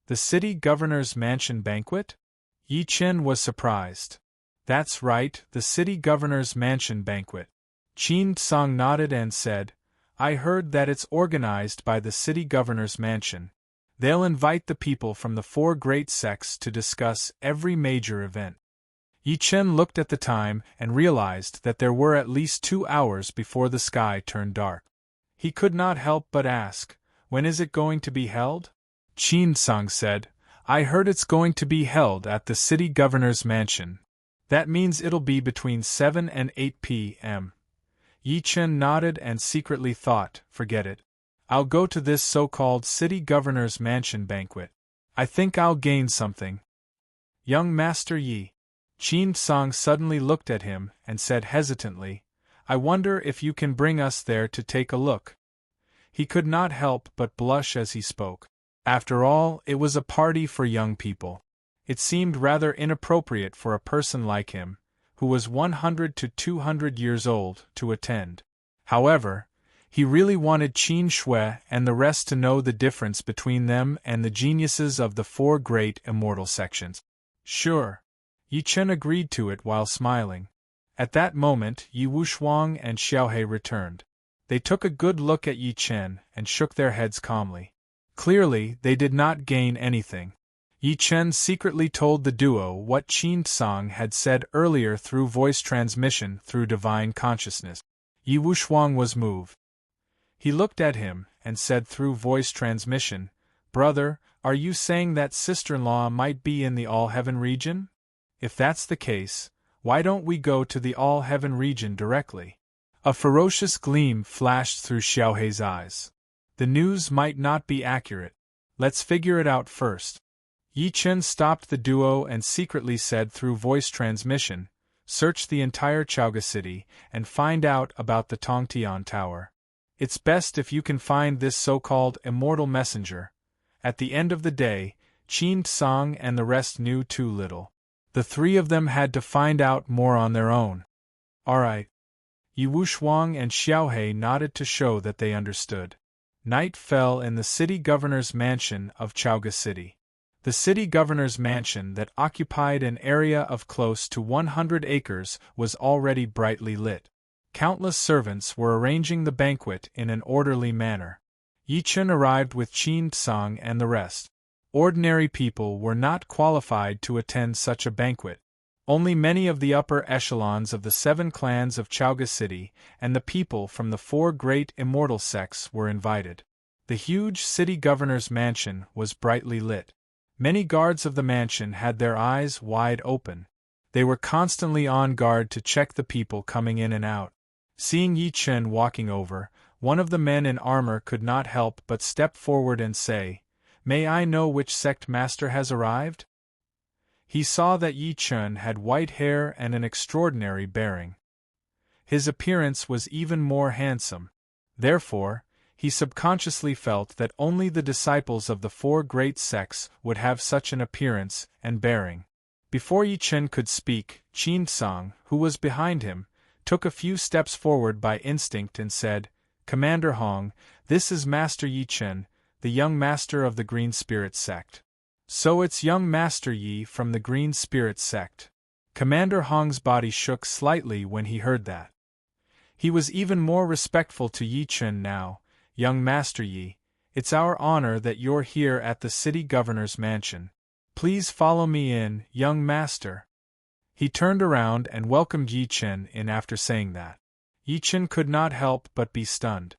The city governor's mansion banquet? Yi Chen was surprised. That's right, the city governor's mansion banquet. Qin Song nodded and said, I heard that it's organized by the city governor's mansion. They'll invite the people from the 4 great sects to discuss every major event. Yi Chen looked at the time and realized that there were at least 2 hours before the sky turned dark. He could not help but ask, when is it going to be held? Qin Song said, I heard it's going to be held at the city governor's mansion. That means it'll be between 7 and 8 p.m. Yi Chen nodded and secretly thought, forget it. I'll go to this so-called city governor's mansion banquet. I think I'll gain something. Young Master Yi. Qin Song suddenly looked at him and said hesitantly, I wonder if you can bring us there to take a look. He could not help but blush as he spoke. After all, it was a party for young people. It seemed rather inappropriate for a person like him, who was 100 to 200 years old, to attend. However, he really wanted Qin Shui and the rest to know the difference between them and the geniuses of the 4 great immortal sections. Sure. Yi Chen agreed to it while smiling. At that moment, Yi Wushuang and Xiaohe returned. They took a good look at Yi Chen and shook their heads calmly. Clearly, they did not gain anything. Yi Chen secretly told the duo what Qin Song had said earlier through voice transmission through divine consciousness. Yi Wushuang was moved. He looked at him and said through voice transmission, Brother, are you saying that sister-in-law might be in the All-Heaven region? If that's the case, why don't we go to the All-Heaven region directly? A ferocious gleam flashed through Xiaohe's eyes. The news might not be accurate. Let's figure it out first. Yi Chen stopped the duo and secretly said through voice transmission, "Search the entire Chaoga city and find out about the Tongtian Tower. It's best if you can find this so-called immortal messenger." At the end of the day, Qin Tsang and the rest knew too little. The three of them had to find out more on their own. "All right." Yi Wushuang and Xiaohe nodded to show that they understood. Night fell in the city governor's mansion of Chaoga City. The city governor's mansion that occupied an area of close to 100 acres was already brightly lit. Countless servants were arranging the banquet in an orderly manner. Yi Chen arrived with Qin Tsang and the rest. Ordinary people were not qualified to attend such a banquet. Only many of the upper echelons of the 7 clans of Chaoga City and the people from the 4 great immortal sects were invited. The huge city governor's mansion was brightly lit. Many guards of the mansion had their eyes wide open. They were constantly on guard to check the people coming in and out. Seeing Yi Chen walking over, one of the men in armor could not help but step forward and say, "May I know which sect master has arrived?" He saw that Yi Chen had white hair and an extraordinary bearing. His appearance was even more handsome. Therefore, he subconsciously felt that only the disciples of the 4 great sects would have such an appearance and bearing. Before Yi Chen could speak, Qin Tsang, who was behind him, took a few steps forward by instinct and said, "Commander Hong, this is Master Yi Chen, the young master of the Green Spirit sect." "So it's young Master Yi from the Green Spirit sect." Commander Hong's body shook slightly when he heard that. He was even more respectful to Yi Chen now. "Young Master Yi, it's our honor that you're here at the city governor's mansion. Please follow me in, young master." He turned around and welcomed Yi Chen in after saying that. Yi Chen could not help but be stunned.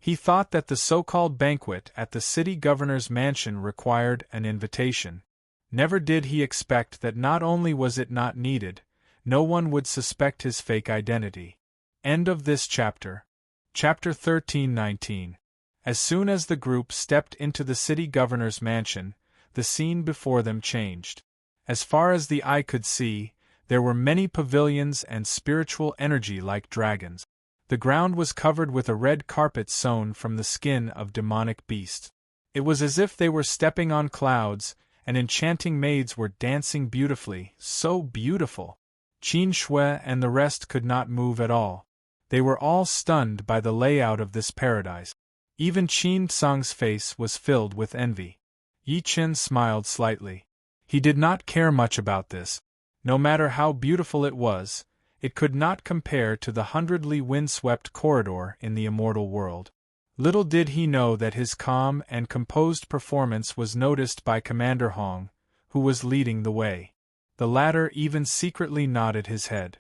He thought that the so-called banquet at the city governor's mansion required an invitation. Never did he expect that not only was it not needed, no one would suspect his fake identity. End of this chapter. Chapter 13-19. As soon as the group stepped into the city governor's mansion, the scene before them changed. As far as the eye could see, there were many pavilions and spiritual energy like dragons. The ground was covered with a red carpet sewn from the skin of demonic beasts. It was as if they were stepping on clouds, and enchanting maids were dancing beautifully, so beautiful. Qin Shui and the rest could not move at all. They were all stunned by the layout of this paradise. Even Qin Tsang's face was filled with envy. Yi Chen smiled slightly. He did not care much about this. No matter how beautiful it was, it could not compare to the 100-li wind-swept corridor in the immortal world. Little did he know that his calm and composed performance was noticed by Commander Hong, who was leading the way. The latter even secretly nodded his head.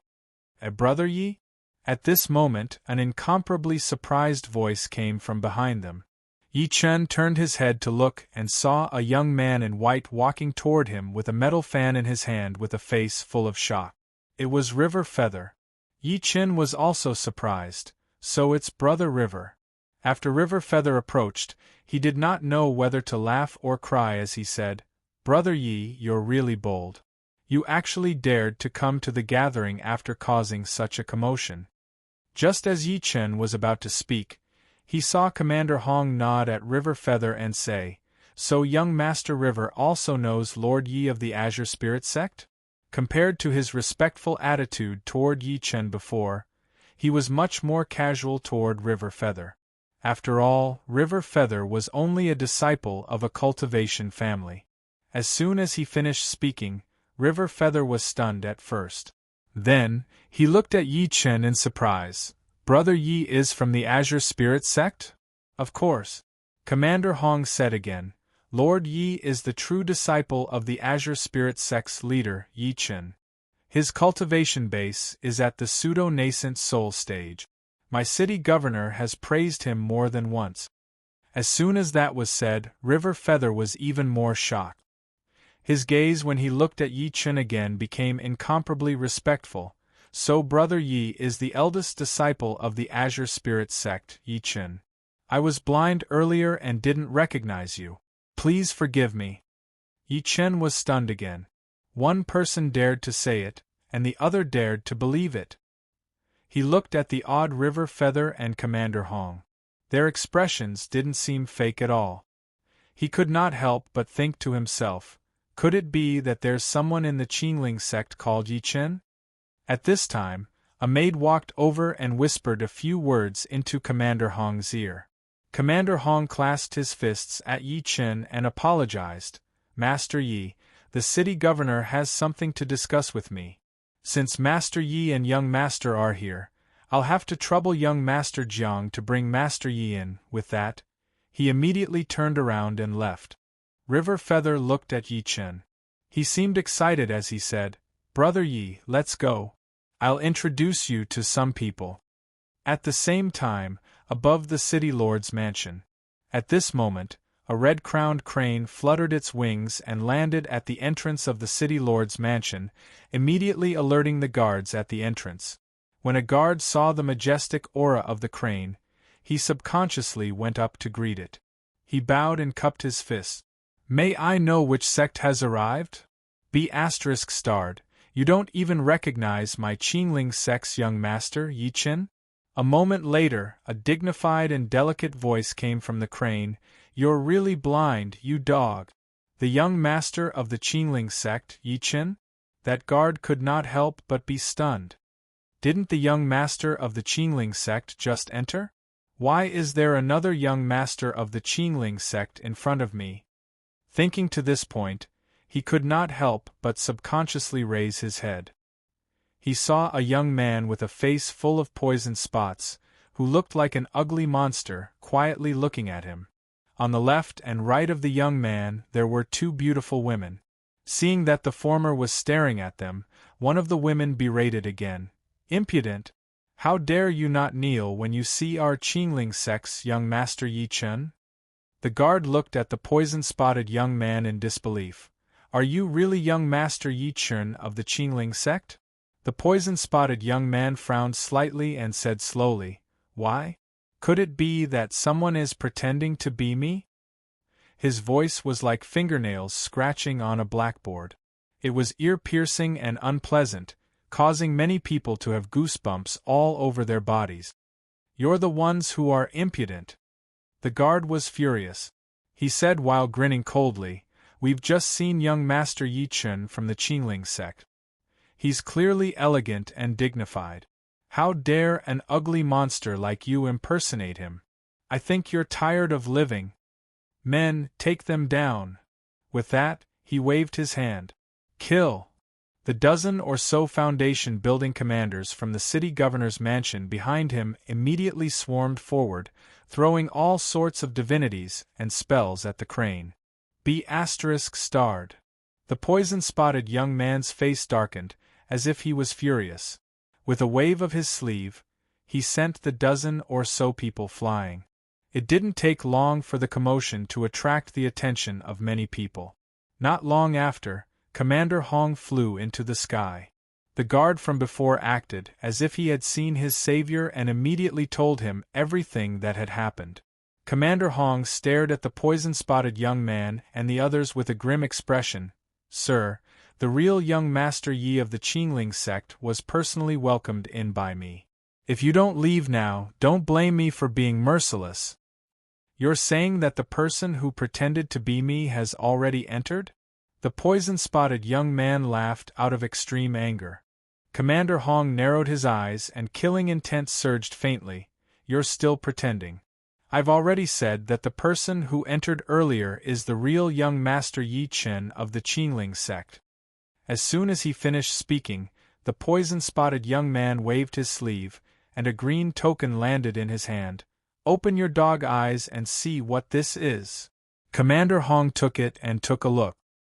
"A brother Yi?" At this moment, an incomparably surprised voice came from behind them. Yi Chen turned his head to look and saw a young man in white walking toward him with a metal fan in his hand with a face full of shock. It was River Feather. Yi Chen was also surprised. "So it's Brother River." After River Feather approached, he did not know whether to laugh or cry as he said, "Brother Yi, you're really bold. You actually dared to come to the gathering after causing such a commotion." Just as Yi Chen was about to speak, he saw Commander Hong nod at River Feather and say, "So young Master River also knows Lord Yi of the Azure Spirit sect?" Compared to his respectful attitude toward Yi Chen before, he was much more casual toward River Feather. After all, River Feather was only a disciple of a cultivation family. As soon as he finished speaking, River Feather was stunned at first. Then, he looked at Yi Chen in surprise. "Brother Yi is from the Azure Spirit sect?" "Of course," Commander Hong said again. "Lord Yi is the true disciple of the Azure Spirit sect's leader, Yi Chen. His cultivation base is at the pseudo-nascent soul stage. My city governor has praised him more than once." As soon as that was said, River Feather was even more shocked. His gaze when he looked at Yi Chen again became incomparably respectful. "So Brother Yi is the eldest disciple of the Azure Spirit sect, Yi Chen. I was blind earlier and didn't recognize you. Please forgive me." Yi Chen was stunned again. One person dared to say it, and the other dared to believe it. He looked at the odd River Feather and Commander Hong. Their expressions didn't seem fake at all. He could not help but think to himself, could it be that there's someone in the Qingling sect called Yi Chen? At this time, a maid walked over and whispered a few words into Commander Hong's ear. Commander Hong clasped his fists at Yi Chen and apologized. Master Yi, the city governor has something to discuss with me. Since Master Yi and young Master are here, I'll have to trouble young Master Jiang to bring Master Yi in. With that, he immediately turned around and left. River Feather looked at Yi Chen. He seemed excited as he said, Brother Yi, let's go. I'll introduce you to some people. At the same time, above the city lord's mansion. At this moment, a red-crowned crane fluttered its wings and landed at the entrance of the city lord's mansion, immediately alerting the guards at the entrance. When a guard saw the majestic aura of the crane, he subconsciously went up to greet it. He bowed and cupped his fists. May I know which sect has arrived? B*****, you don't even recognize my Qingling sect's young master, Yi Chen? A moment later, a dignified and delicate voice came from the crane. You're really blind, you dog. The young master of the Qingling sect, Yi Chen? That guard could not help but be stunned. Didn't the young master of the Qingling sect just enter? Why is there another young master of the Qingling sect in front of me? Thinking to this point, he could not help but subconsciously raise his head. He saw a young man with a face full of poison spots, who looked like an ugly monster, quietly looking at him. On the left and right of the young man there were two beautiful women. Seeing that the former was staring at them, one of the women berated again. Impudent! How dare you not kneel when you see our Qingling sect's young master Yi Chen? The guard looked at the poison-spotted young man in disbelief. Are you really young master Yi Chen of the Qingling sect? The poison-spotted young man frowned slightly and said slowly, Why? Could it be that someone is pretending to be me? His voice was like fingernails scratching on a blackboard. It was ear-piercing and unpleasant, causing many people to have goosebumps all over their bodies. You're the ones who are impudent. The guard was furious. He said while grinning coldly, We've just seen young Master Yi Chen from the Qingling sect. He's clearly elegant and dignified. How dare an ugly monster like you impersonate him? I think you're tired of living. Men, take them down. With that, he waved his hand. Kill! The dozen or so Foundation building commanders from the city governor's mansion behind him immediately swarmed forward, throwing all sorts of divinities and spells at the crane. B*****. The poison-spotted young man's face darkened, as if he was furious. With a wave of his sleeve, he sent the dozen or so people flying. It didn't take long for the commotion to attract the attention of many people. Not long after, Commander Hong flew into the sky. The guard from before acted as if he had seen his savior and immediately told him everything that had happened. Commander Hong stared at the poison-spotted young man and the others with a grim expression. Sir, the real young Master Yi of the Qingling sect was personally welcomed in by me. If you don't leave now, don't blame me for being merciless. You're saying that the person who pretended to be me has already entered? The poison-spotted young man laughed out of extreme anger. Commander Hong narrowed his eyes and killing intent surged faintly. You're still pretending. I've already said that the person who entered earlier is the real young Master Yi Chen of the Qingling sect. As soon as he finished speaking, the poison-spotted young man waved his sleeve, and a green token landed in his hand. Open your dog eyes and see what this is. Commander Hong took it and took a look.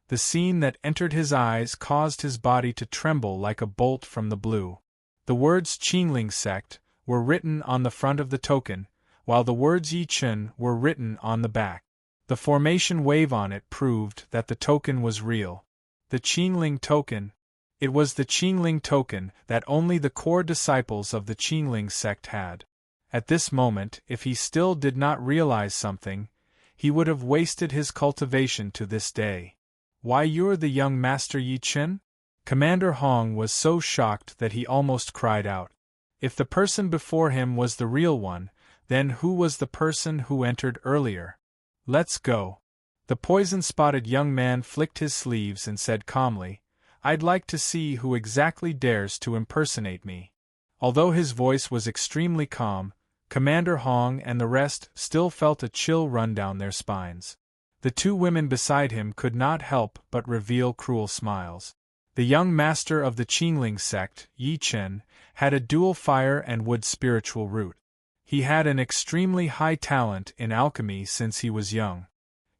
The scene that entered his eyes caused his body to tremble like a bolt from the blue. The words Qingling sect were written on the front of the token, while the words Yi Chen were written on the back. The formation wave on it proved that the token was real. The Qingling token. It was the Qingling token that only the core disciples of the Qingling sect had. At this moment, if he still did not realize something, he would have wasted his cultivation to this day. Why, you're the young Master Yi Chen? Commander Hong was so shocked that he almost cried out. If the person before him was the real one, then who was the person who entered earlier? Let's go. The poison-spotted young man flicked his sleeves and said calmly, I'd like to see who exactly dares to impersonate me. Although his voice was extremely calm, Commander Hong and the rest still felt a chill run down their spines. The two women beside him could not help but reveal cruel smiles. The young master of the Qingling sect, Yi Chen, had a dual fire and wood spiritual root. He had an extremely high talent in alchemy since he was young.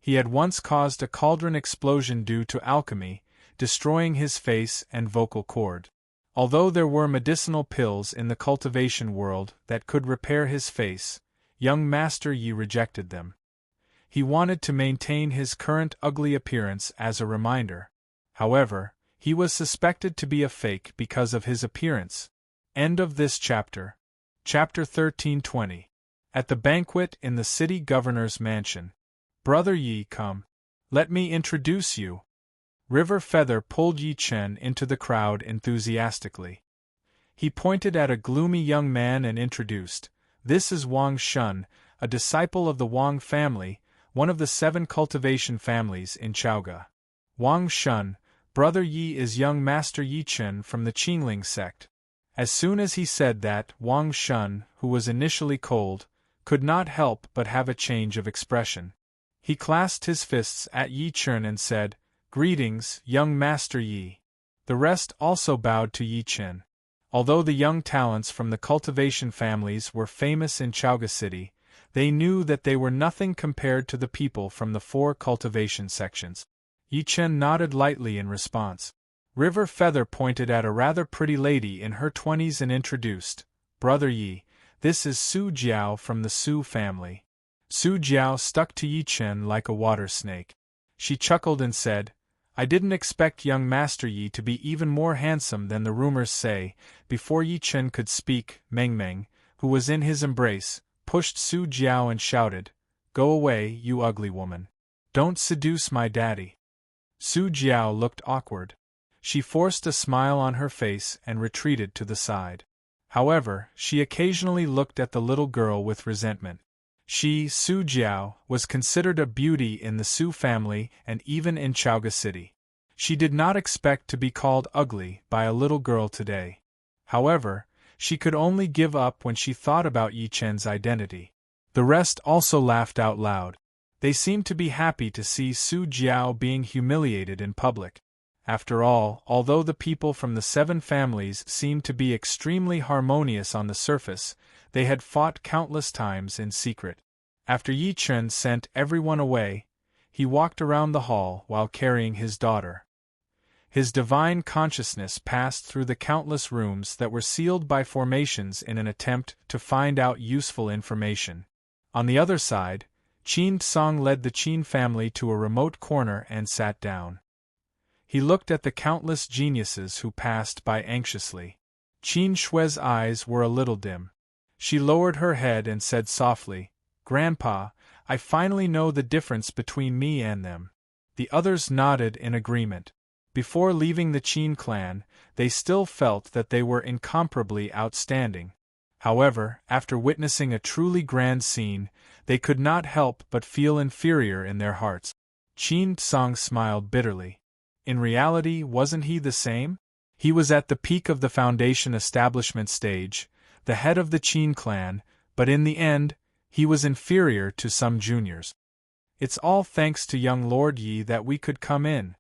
He had once caused a cauldron explosion due to alchemy, destroying his face and vocal cord. Although there were medicinal pills in the cultivation world that could repair his face, young Master Yi rejected them. He wanted to maintain his current ugly appearance as a reminder. However, he was suspected to be a fake because of his appearance. End of this chapter. Chapter 1320. At the banquet in the city governor's mansion. Brother Yi, come. Let me introduce you. River Feather pulled Yi Chen into the crowd enthusiastically. He pointed at a gloomy young man and introduced, This is Wang Shun, a disciple of the Wang family, one of the 7 cultivation families in Chaoga. Wang Shun, Brother Yi is young Master Yi Chen from the Qingling sect. As soon as he said that, Wang Shun, who was initially cold, could not help but have a change of expression. He clasped his fists at Yi Chen and said, Greetings, young Master Yi. The rest also bowed to Yi Chen. Although the young talents from the cultivation families were famous in Chaoga City, they knew that they were nothing compared to the people from the 4 cultivation sections. Yi Chen nodded lightly in response. River Feather pointed at a rather pretty lady in her 20s and introduced, Brother Yi, this is Su Jiao from the Su family. Su Jiao stuck to Yi Chen like a water snake. She chuckled and said, I didn't expect young Master Yi to be even more handsome than the rumors say. Before Yi Chen could speak, Meng Meng, who was in his embrace, pushed Su Jiao and shouted, Go away, you ugly woman. Don't seduce my daddy. Su Jiao looked awkward. She forced a smile on her face and retreated to the side. However, she occasionally looked at the little girl with resentment. She, Su Jiao, was considered a beauty in the Su family and even in Chaoga City. She did not expect to be called ugly by a little girl today. However, she could only give up when she thought about Yi Chen's identity. The rest also laughed out loud. They seemed to be happy to see Su Jiao being humiliated in public. After all, although the people from the 7 families seemed to be extremely harmonious on the surface, they had fought countless times in secret. After Yi Chen sent everyone away, he walked around the hall while carrying his daughter. His divine consciousness passed through the countless rooms that were sealed by formations in an attempt to find out useful information. On the other side, Qin Tsang led the Qin family to a remote corner and sat down. He looked at the countless geniuses who passed by anxiously. Qin Shui's eyes were a little dim. She lowered her head and said softly, Grandpa, I finally know the difference between me and them. The others nodded in agreement. Before leaving the Qin clan, they still felt that they were incomparably outstanding. However, after witnessing a truly grand scene, they could not help but feel inferior in their hearts. Qin Tsang smiled bitterly. In reality, wasn't he the same? He was at the peak of the foundation establishment stage, the head of the Qin clan, but in the end, he was inferior to some juniors. It's all thanks to young Lord Yi that we could come in.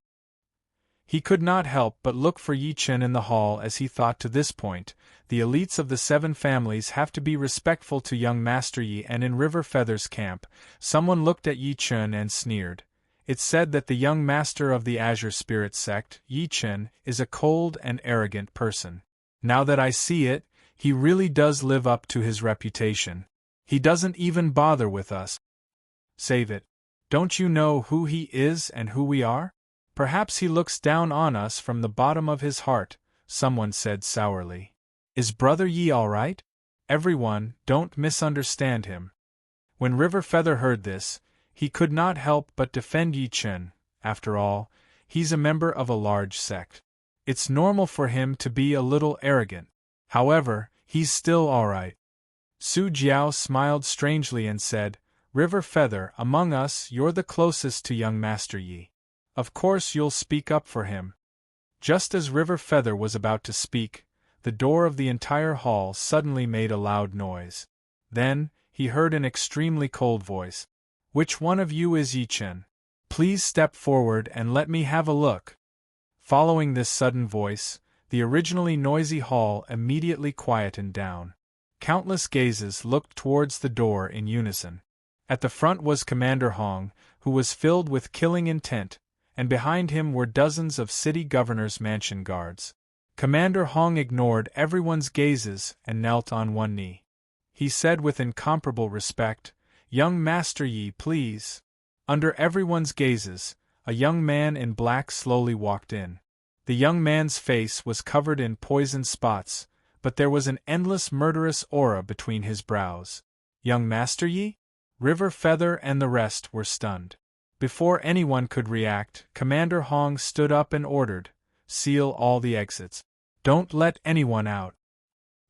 He could not help but look for Yi Chen in the hall as he thought to this point, the elites of the 7 families have to be respectful to young Master Yi, and in River Feather's camp, someone looked at Yi Chen and sneered. It's said that the young master of the Azure Spirit sect, Yi Chen, is a cold and arrogant person. Now that I see it, he really does live up to his reputation. He doesn't even bother with us. Save it. Don't you know who he is and who we are? Perhaps he looks down on us from the bottom of his heart, someone said sourly. Is Brother Yi all right? Everyone, don't misunderstand him. When River Feather heard this, he could not help but defend Yi Chen. After all, He's a member of a large sect. It's normal for him to be a little arrogant. However, he's still alright. Su Jiao smiled strangely and said, River Feather, among us you're the closest to young Master Yi. Of course you'll speak up for him. Just as River Feather was about to speak, the door of the entire hall suddenly made a loud noise. Then, he heard an extremely cold voice. Which one of you is Yi Chen? Please step forward and let me have a look. Following this sudden voice, the originally noisy hall immediately quietened down. Countless gazes looked towards the door in unison. At the front was Commander Hong, who was filled with killing intent, and behind him were dozens of city governor's mansion guards. Commander Hong ignored everyone's gazes and knelt on one knee. He said with incomparable respect, Young Master Yi, please. Under everyone's gazes, a young man in black slowly walked in. The young man's face was covered in poison spots, but there was an endless murderous aura between his brows. Young Master Yi? River Feather and the rest were stunned. Before anyone could react, Commander Hong stood up and ordered, seal all the exits. Don't let anyone out.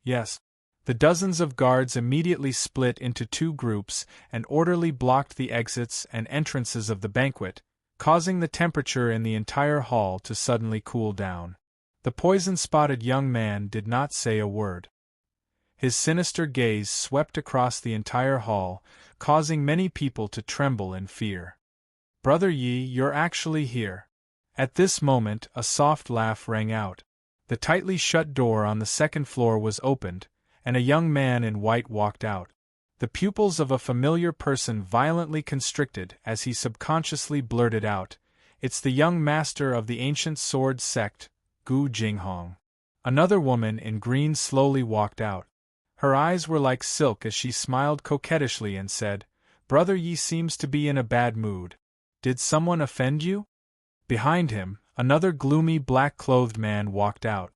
Yes. The dozens of guards immediately split into two groups and orderly blocked the exits and entrances of the banquet, causing the temperature in the entire hall to suddenly cool down. The poison-spotted young man did not say a word. His sinister gaze swept across the entire hall, causing many people to tremble in fear. Brother Yi, you're actually here. At this moment, a soft laugh rang out. The tightly shut door on the second floor was opened, and a young man in white walked out. The pupils of a familiar person violently constricted as he subconsciously blurted out, It's the young master of the ancient sword sect, Gu Jinghong. Another woman in green slowly walked out. Her eyes were like silk as she smiled coquettishly and said, Brother Yi seems to be in a bad mood. Did someone offend you? Behind him, another gloomy black-clothed man walked out.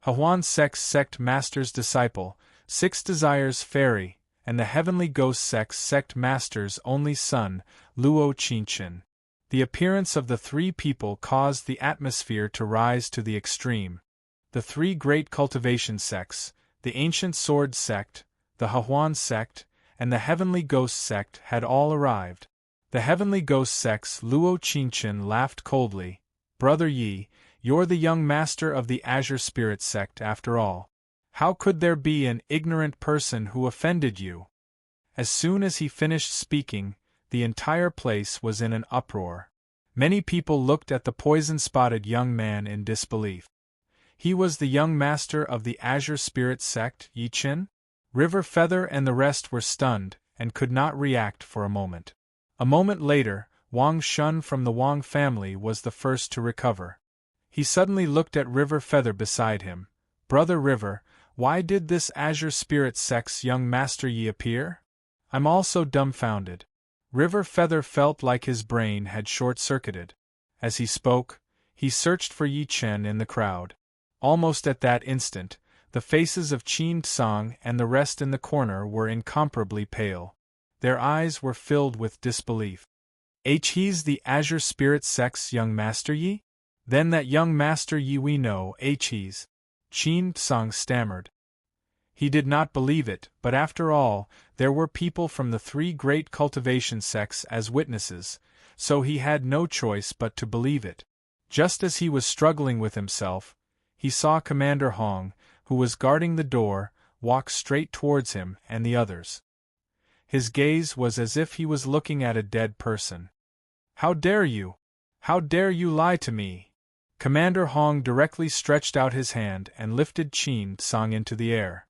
Hahuan Sect's sect master's disciple, Six Desires Fairy, and the Heavenly Ghost Sect's sect master's only son, Luo Qinchin. The appearance of the three people caused the atmosphere to rise to the extreme. The three great cultivation sects, the Ancient Sword Sect, the Hahuan Sect, and the Heavenly Ghost Sect had all arrived. The Heavenly Ghost Sect's Luo Qinchin laughed coldly, Brother Yi, you're the young master of the Azure Spirit Sect after all. How could there be an ignorant person who offended you? As soon as he finished speaking, the entire place was in an uproar. Many people looked at the poison-spotted young man in disbelief. He was the young master of the Azure Spirit Sect, Yi Chen? River Feather and the rest were stunned, and could not react for a moment. A moment later, Wang Shun from the Wang family was the first to recover. He suddenly looked at River Feather beside him. Brother River, why did this Azure Spirit Sect's young Master Yi appear? I'm also dumbfounded. River Feather felt like his brain had short-circuited. As he spoke, he searched for Yi Chen in the crowd. Almost at that instant, the faces of Qin Tsang and the rest in the corner were incomparably pale. Their eyes were filled with disbelief. He's the Azure Spirit Sect's young Master Yi? Then that young Master Yi we know, he's. Qin Tsang stammered. He did not believe it, but after all, there were people from the three great cultivation sects as witnesses, so he had no choice but to believe it. Just as he was struggling with himself, he saw Commander Hong, who was guarding the door, walk straight towards him and the others. His gaze was as if he was looking at a dead person. How dare you? How dare you lie to me? Commander Hong directly stretched out his hand and lifted Qin Tsang into the air.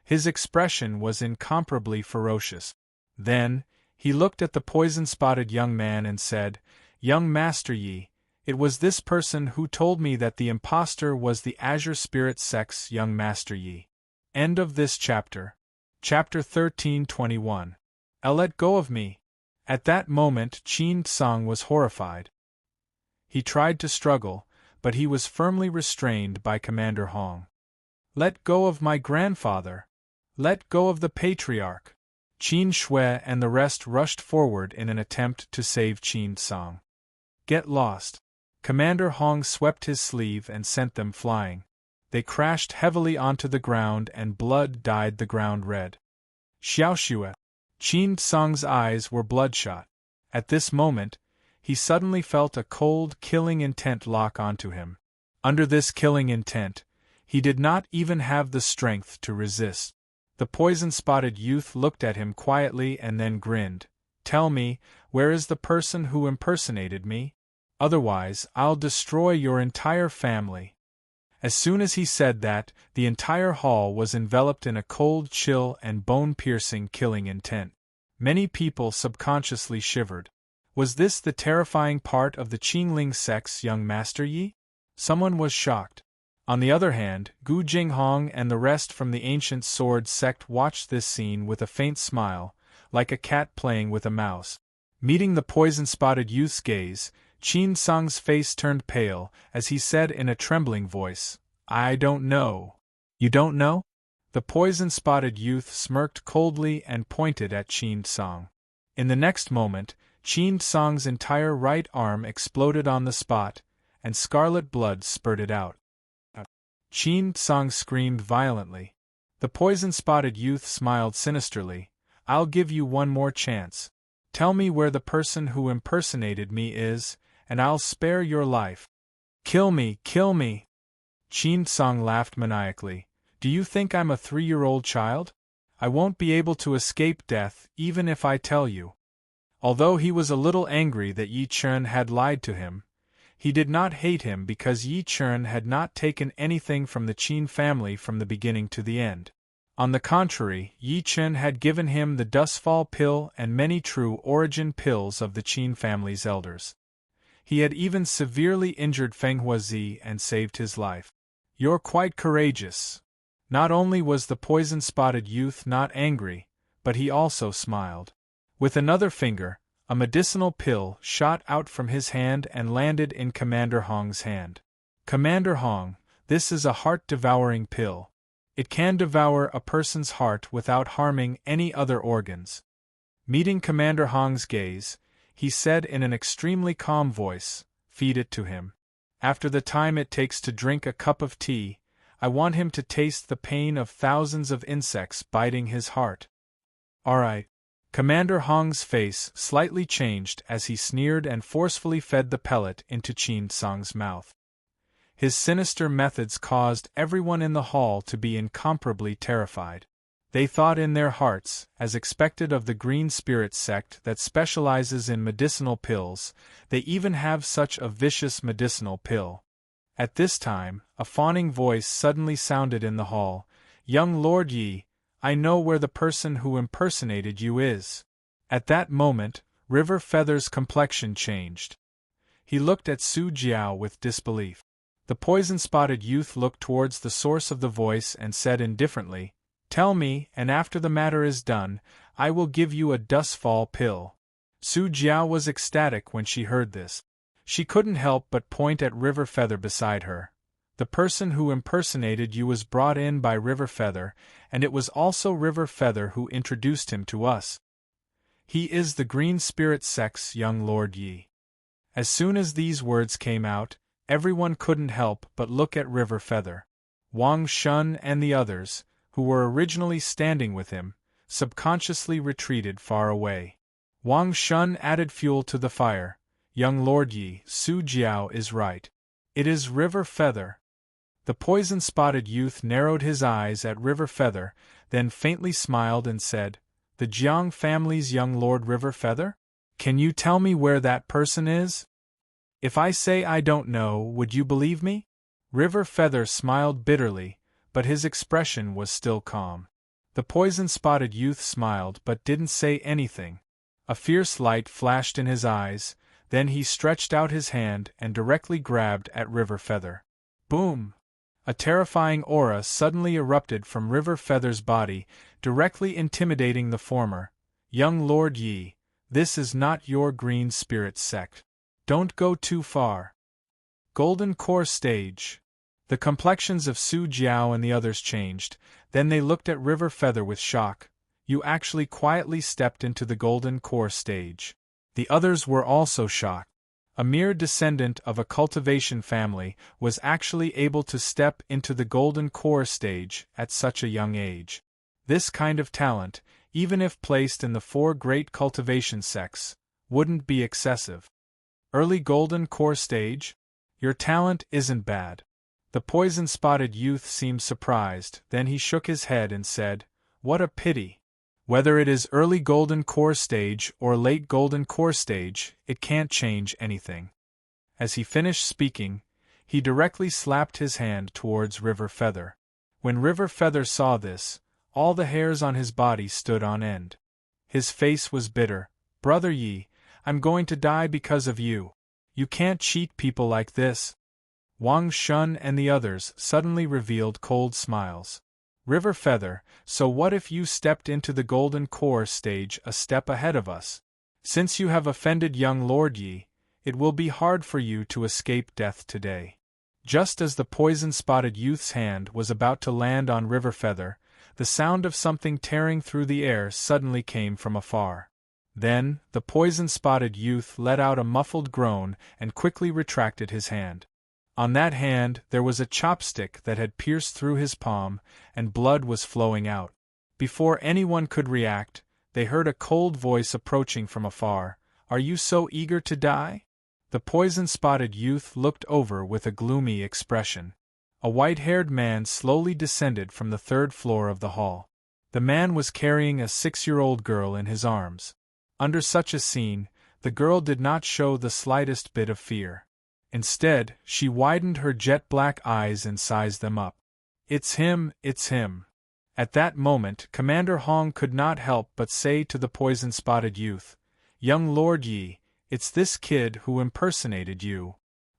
His expression was incomparably ferocious. Then, he looked at the poison-spotted young man and said, Young Master Yi, it was this person who told me that the impostor was the Azure Spirit Sect's young Master Yi. End of this chapter. Chapter 13:21. Let go of me. At that moment Qin Tsang was horrified. He tried to struggle, but he was firmly restrained by Commander Hong. Let go of my grandfather. Let go of the patriarch. Qin Shui and the rest rushed forward in an attempt to save Qin Tsang. Get lost. Commander Hong swept his sleeve and sent them flying. They crashed heavily onto the ground and blood dyed the ground red. Xiaoxue. Qin Song's eyes were bloodshot. At this moment, he suddenly felt a cold, killing intent lock onto him. Under this killing intent, he did not even have the strength to resist. The poison-spotted youth looked at him quietly and then grinned. "Tell me, where is the person who impersonated me? Otherwise, I'll destroy your entire family." As soon as he said that, the entire hall was enveloped in a cold chill and bone-piercing killing intent. Many people subconsciously shivered. Was this the terrifying part of the Qingling sect's young master Yi? Someone was shocked. On the other hand, Gu Jinghong and the rest from the ancient sword sect watched this scene with a faint smile, like a cat playing with a mouse. Meeting the poison-spotted youth's gaze, Qin Song's face turned pale as he said in a trembling voice, "I don't know." "You don't know?" The poison-spotted youth smirked coldly and pointed at Qin Song. In the next moment, Qin Song's entire right arm exploded on the spot, and scarlet blood spurted out. Qin Song screamed violently. The poison-spotted youth smiled sinisterly. "I'll give you one more chance. Tell me where the person who impersonated me is, and I'll spare your life." "Kill me, kill me!" Qin Song laughed maniacally. "Do you think I'm a 3-year-old child? I won't be able to escape death even if I tell you." Although he was a little angry that Yi Chen had lied to him, he did not hate him because Yi Chen had not taken anything from the Qin family from the beginning to the end. On the contrary, Yi Chen had given him the Dustfall pill and many true origin pills of the Qin family's elders. He had even severely injured Feng Huazi and saved his life. "You're quite courageous." Not only was the poison-spotted youth not angry, but he also smiled. With another finger, a medicinal pill shot out from his hand and landed in Commander Hong's hand. "Commander Hong, this is a heart-devouring pill. It can devour a person's heart without harming any other organs." Meeting Commander Hong's gaze, he said in an extremely calm voice, "Feed it to him. After the time it takes to drink a cup of tea, I want him to taste the pain of thousands of insects biting his heart." "All right." Commander Hong's face slightly changed as he sneered and forcefully fed the pellet into Qin Song's mouth. His sinister methods caused everyone in the hall to be incomparably terrified. They thought in their hearts, as expected of the Green Spirit sect that specializes in medicinal pills, they even have such a vicious medicinal pill. At this time, a fawning voice suddenly sounded in the hall. "Young Lord Yi, I know where the person who impersonated you is." At that moment, River Feather's complexion changed. He looked at Su Jiao with disbelief. The poison-spotted youth looked towards the source of the voice and said indifferently, "Tell me, and after the matter is done, I will give you a Dustfall pill." Su Jiao was ecstatic when she heard this. She couldn't help but point at River Feather beside her. "The person who impersonated you was brought in by River Feather, and it was also River Feather who introduced him to us. He is the Green Spirit sect's young Lord Yi." As soon as these words came out, everyone couldn't help but look at River Feather. Wang Shun and the others, who were originally standing with him, subconsciously retreated far away. Wang Shun added fuel to the fire. "Young Lord Yi, Su Jiao is right. It is River Feather." The poison-spotted youth narrowed his eyes at River Feather, then faintly smiled and said, "The Jiang family's young Lord River Feather? Can you tell me where that person is? If I say I don't know, would you believe me?" River Feather smiled bitterly, but his expression was still calm. The poison-spotted youth smiled but didn't say anything. A fierce light flashed in his eyes, then he stretched out his hand and directly grabbed at River Feather. Boom! A terrifying aura suddenly erupted from River Feather's body, directly intimidating the former. "Young Lord Yi, this is not your Green Spirit sect. Don't go too far." Golden Core Stage. The complexions of Su Jiao and the others changed, then they looked at River Feather with shock. "You actually quietly stepped into the Golden Core Stage." The others were also shocked. A mere descendant of a cultivation family was actually able to step into the golden core stage at such a young age. This kind of talent, even if placed in the four great cultivation sects, wouldn't be excessive. Early golden core stage? Your talent isn't bad. The poison-spotted youth seemed surprised, then he shook his head and said, "What a pity. Whether it is early golden core stage or late golden core stage, it can't change anything." As he finished speaking, he directly slapped his hand towards River Feather. When River Feather saw this, all the hairs on his body stood on end. His face was bitter. "Brother Yi, I'm going to die because of you. You can't cheat people like this." Wang Shun and the others suddenly revealed cold smiles. "River Feather, so what if you stepped into the golden core stage a step ahead of us? Since you have offended young Lord Yi, it will be hard for you to escape death today." Just as the poison-spotted youth's hand was about to land on River Feather, the sound of something tearing through the air suddenly came from afar. Then, the poison-spotted youth let out a muffled groan and quickly retracted his hand. On that hand there was a chopstick that had pierced through his palm, and blood was flowing out. Before anyone could react, they heard a cold voice approaching from afar. "Are you so eager to die?" The poison-spotted youth looked over with a gloomy expression. A white-haired man slowly descended from the third floor of the hall. The man was carrying a 6-year-old girl in his arms. Under such a scene, the girl did not show the slightest bit of fear. Instead, she widened her jet-black eyes and sized them up. "It's him, it's him." At that moment, Commander Hong could not help but say to the poison-spotted youth, "Young Lord Yi, it's this kid who impersonated you."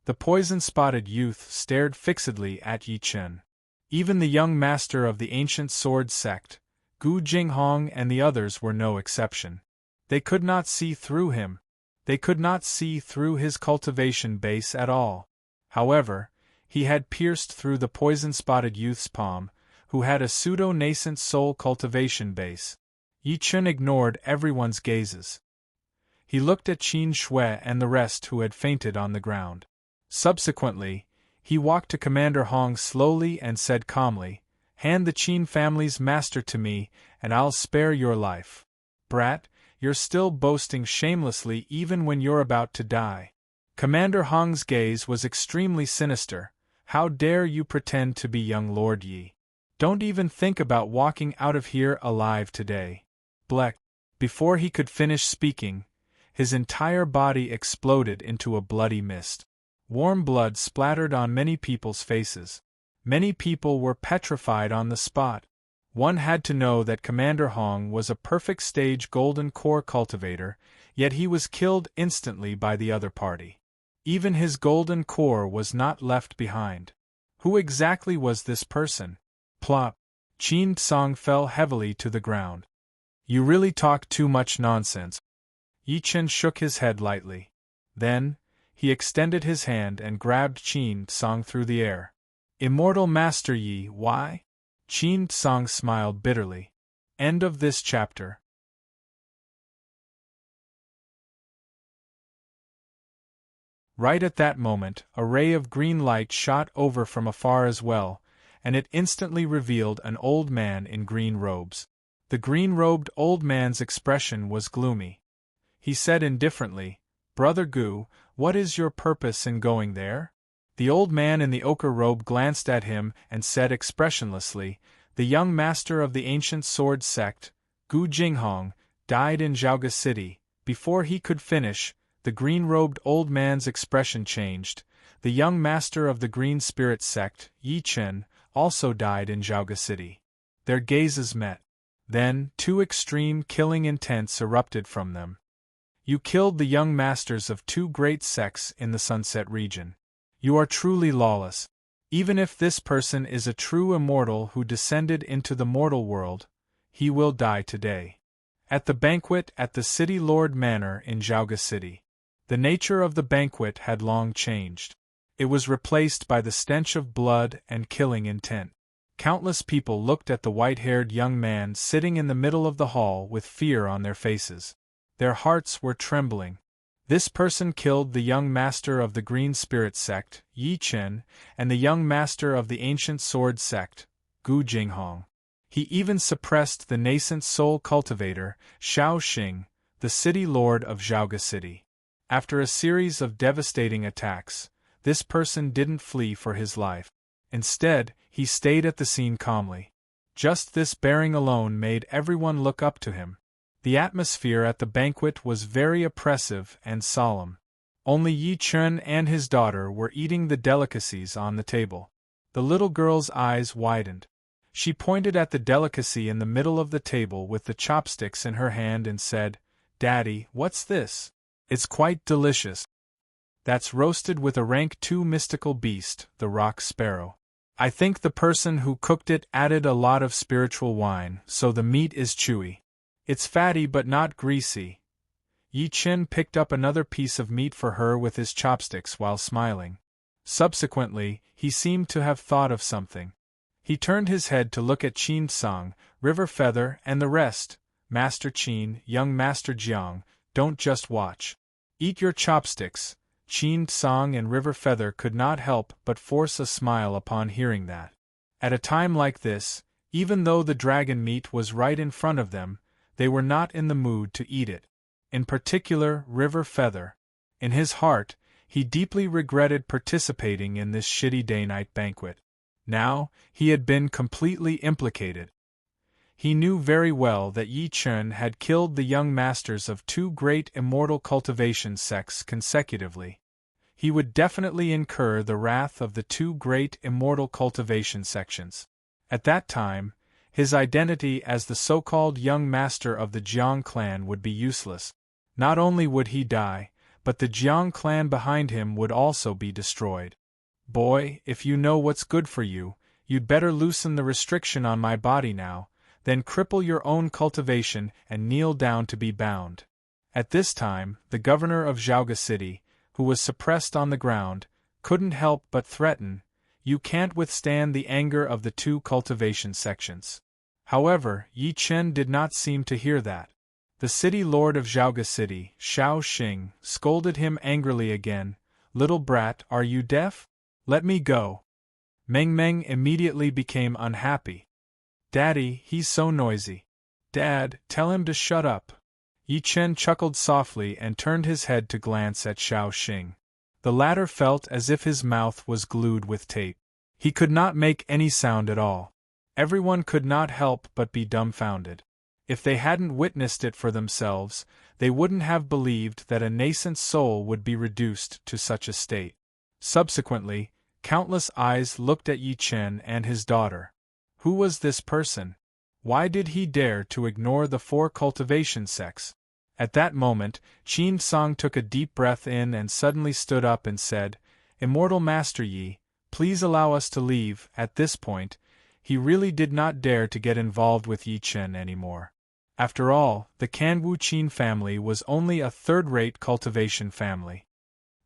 The poison-spotted youth stared fixedly at Yi Chen. Even the young master of the ancient sword sect, Gu Jinghong, and the others were no exception. They could not see through him. They could not see through his cultivation base at all. However, he had pierced through the poison-spotted youth's palm, who had a pseudo-nascent soul cultivation base. Yi Chen ignored everyone's gazes. He looked at Qin Shui and the rest who had fainted on the ground. Subsequently, he walked to Commander Hong slowly and said calmly, "Hand the Qin family's master to me, and I'll spare your life. Brat, you're still boasting shamelessly even when you're about to die." Commander Hong's gaze was extremely sinister. "How dare you pretend to be young Lord Yi? Don't even think about walking out of here alive today." Blech! Before he could finish speaking, his entire body exploded into a bloody mist. Warm blood splattered on many people's faces. Many people were petrified on the spot. One had to know that Commander Hong was a perfect stage golden core cultivator, yet he was killed instantly by the other party. Even his golden core was not left behind. Who exactly was this person? Plop! Qin Tsang fell heavily to the ground. "You really talk too much nonsense." Yi Chen shook his head lightly. Then, he extended his hand and grabbed Qin Tsang through the air. "Immortal Master Yi, why?" Qin Tsang smiled bitterly. End of this chapter. Right at that moment, a ray of green light shot over from afar as well, and it instantly revealed an old man in green robes. The green-robed old man's expression was gloomy. He said indifferently, "Brother Gu, what is your purpose in going there?" The old man in the ochre robe glanced at him and said expressionlessly, "The young master of the ancient sword sect, Gu Jinghong, died in Zhaoga City." Before he could finish, the green-robed old man's expression changed. The young master of the green spirit sect, Yi Chen, also died in Zhaoga City. Their gazes met. Then, two extreme killing intents erupted from them. "You killed the young masters of two great sects in the Sunset region. You are truly lawless. Even if this person is a true immortal who descended into the mortal world, he will die today." At the banquet at the City Lord Manor in Zhaoga City. The nature of the banquet had long changed. It was replaced by the stench of blood and killing intent. Countless people looked at the white-haired young man sitting in the middle of the hall with fear on their faces. Their hearts were trembling. This person killed the young master of the Green Spirit sect, Yi Chen, and the young master of the Ancient Sword sect, Gu Jinghong. He even suppressed the nascent soul cultivator, Xiao Xing, the city lord of Zhaoga City. After a series of devastating attacks, this person didn't flee for his life. Instead, he stayed at the scene calmly. Just this bearing alone made everyone look up to him. The atmosphere at the banquet was very oppressive and solemn. Only Yi Chen and his daughter were eating the delicacies on the table. The little girl's eyes widened. She pointed at the delicacy in the middle of the table with the chopsticks in her hand and said, "Daddy, what's this? It's quite delicious." "That's roasted with a rank 2 mystical beast, the rock sparrow. I think the person who cooked it added a lot of spiritual wine, so the meat is chewy. It's fatty but not greasy." Yi Chen picked up another piece of meat for her with his chopsticks while smiling. Subsequently, he seemed to have thought of something. He turned his head to look at Qin Tsang, River Feather, and the rest. "Master Qin, young Master Jiang, don't just watch. Eat your chopsticks." Qin Tsang and River Feather could not help but force a smile upon hearing that. At a time like this, even though the dragon meat was right in front of them, they were not in the mood to eat it. In particular, River Feather. In his heart, he deeply regretted participating in this shitty day-night banquet. Now, he had been completely implicated. He knew very well that Yi Chen had killed the young masters of 2 great immortal cultivation sects consecutively. He would definitely incur the wrath of the 2 great immortal cultivation sections. At that time, his identity as the so-called young master of the Jiang clan would be useless. Not only would he die, but the Jiang clan behind him would also be destroyed. "Boy, if you know what's good for you, you'd better loosen the restriction on my body now, then cripple your own cultivation and kneel down to be bound." At this time, the governor of Zhaoga City, who was suppressed on the ground, couldn't help but threaten, "You can't withstand the anger of the 2 cultivation sections." However, Yi Chen did not seem to hear that. The city lord of Zhaoga City, Xiao Xing, scolded him angrily again. "Little brat, are you deaf? Let me go." Meng Meng immediately became unhappy. "Daddy, he's so noisy." "Dad, tell him to shut up." Yi Chen chuckled softly and turned his head to glance at Xiao Xing. The latter felt as if his mouth was glued with tape. He could not make any sound at all. Everyone could not help but be dumbfounded. If they hadn't witnessed it for themselves, they wouldn't have believed that a nascent soul would be reduced to such a state. Subsequently, countless eyes looked at Yi Chen and his daughter. Who was this person? Why did he dare to ignore the 4 cultivation sects? At that moment, Qin Tsang took a deep breath in and suddenly stood up and said, "Immortal Master Yi, please allow us to leave." At this point, he really did not dare to get involved with Yi Chen anymore. After all, the Kanwu Qin family was only a third-rate cultivation family.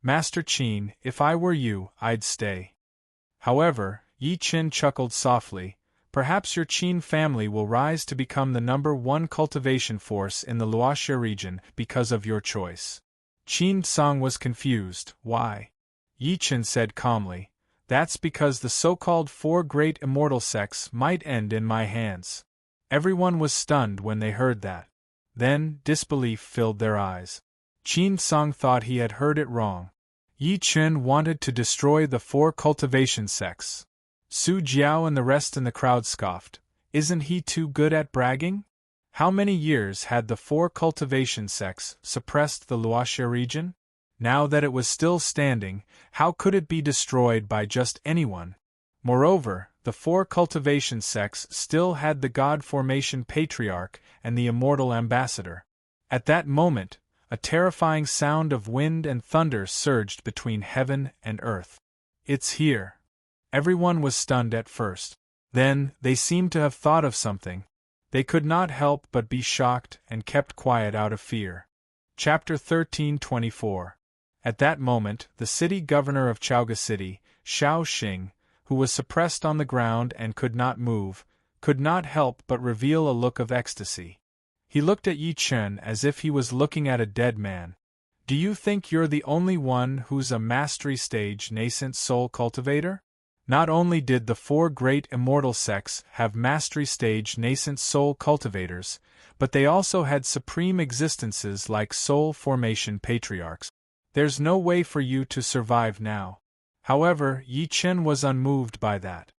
"Master Qin, if I were you, I'd stay." However, Yi Chen chuckled softly, "Perhaps your Qin family will rise to become the #1 cultivation force in the Luoxia region because of your choice." Qin Tsang was confused. "Why?" Yi Chen said calmly, "That's because the so-called 4 great immortal sects might end in my hands." Everyone was stunned when they heard that. Then, disbelief filled their eyes. Qin Tsang thought he had heard it wrong. Yi Chen wanted to destroy the 4 cultivation sects. Su Jiao and the rest in the crowd scoffed. Isn't he too good at bragging? How many years had the 4 cultivation sects suppressed the Luoxia region? Now that it was still standing, how could it be destroyed by just anyone? Moreover, the 4 cultivation sects still had the God Formation Patriarch and the Immortal Ambassador. At that moment, a terrifying sound of wind and thunder surged between heaven and earth. "It's here." Everyone was stunned at first. Then, they seemed to have thought of something. They could not help but be shocked and kept quiet out of fear. Chapter 13:24. At that moment, the city governor of Zhaoga City, Xiao Xing, who was suppressed on the ground and could not move, could not help but reveal a look of ecstasy. He looked at Yi Chen as if he was looking at a dead man. Do you think you're the only one who's a mastery stage nascent soul cultivator? Not only did the four great immortal sects have mastery stage nascent soul cultivators, but they also had supreme existences like soul formation patriarchs. There's no way for you to survive now. However, Yi Chen was unmoved by that.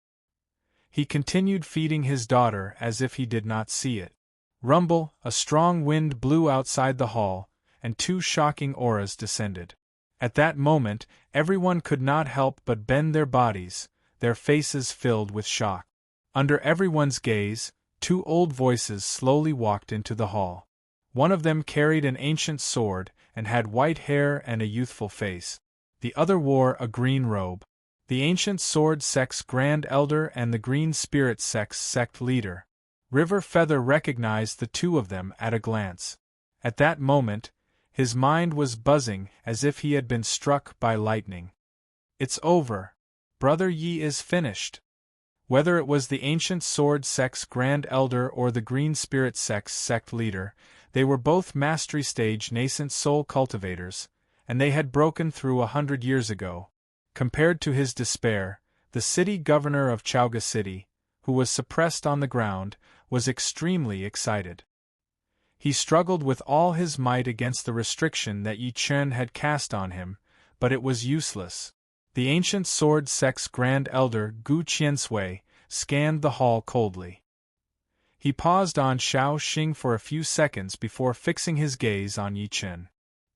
He continued feeding his daughter as if he did not see it. Rumble, a strong wind blew outside the hall, and two shocking auras descended. At that moment, everyone could not help but bend their bodies, their faces filled with shock. Under everyone's gaze, two old voices slowly walked into the hall. One of them carried an ancient sword and had white hair and a youthful face. The other wore a green robe. The ancient sword sect's Grand Elder and the green spirit sect's sect leader. River Feather recognized the two of them at a glance. At that moment, his mind was buzzing as if he had been struck by lightning. It's over. Brother Yi is finished. Whether it was the ancient sword sect's Grand Elder or the green spirit sect's sect leader, they were both mastery stage nascent soul cultivators, and they had broken through 100 years ago. Compared to his despair, the city governor of Chaoga City, who was suppressed on the ground, was extremely excited. He struggled with all his might against the restriction that Yi Chen had cast on him, but it was useless. The ancient sword sect's Grand Elder Gu Qiansui scanned the hall coldly. He paused on Shao Xing for a few seconds before fixing his gaze on Yi Chen.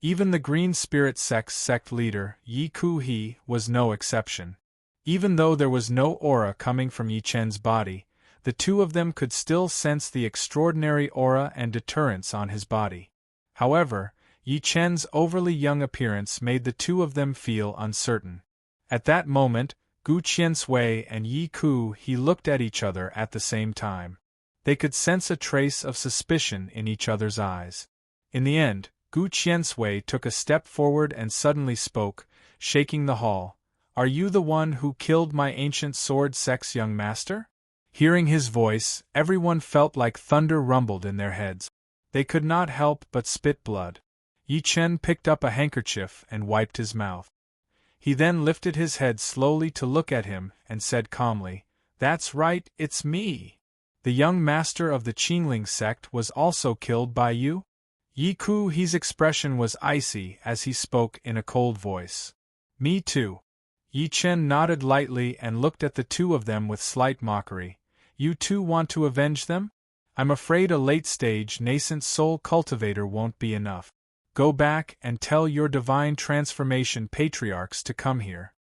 Even the green spirit sect's sect leader, Yi Ku-he, was no exception. Even though there was no aura coming from Yi Chen's body, the two of them could still sense the extraordinary aura and deterrence on his body. However, Yi Chen's overly young appearance made the two of them feel uncertain. At that moment, Gu Qiansui and Yi Ku-he looked at each other at the same time. They could sense a trace of suspicion in each other's eyes. In the end, Gu Qiansui took a step forward and suddenly spoke, shaking the hall. "Are you the one who killed my ancient sword sect's young master?" Hearing his voice, everyone felt like thunder rumbled in their heads. They could not help but spit blood. Yi Chen picked up a handkerchief and wiped his mouth. He then lifted his head slowly to look at him and said calmly, "That's right, it's me. The young master of the Qingling sect was also killed by you?" Yi Ku-he's expression was icy as he spoke in a cold voice. "Me too." Yi Chen nodded lightly and looked at the two of them with slight mockery. "You too want to avenge them? I'm afraid a late-stage nascent soul cultivator won't be enough. Go back and tell your divine transformation patriarchs to come here.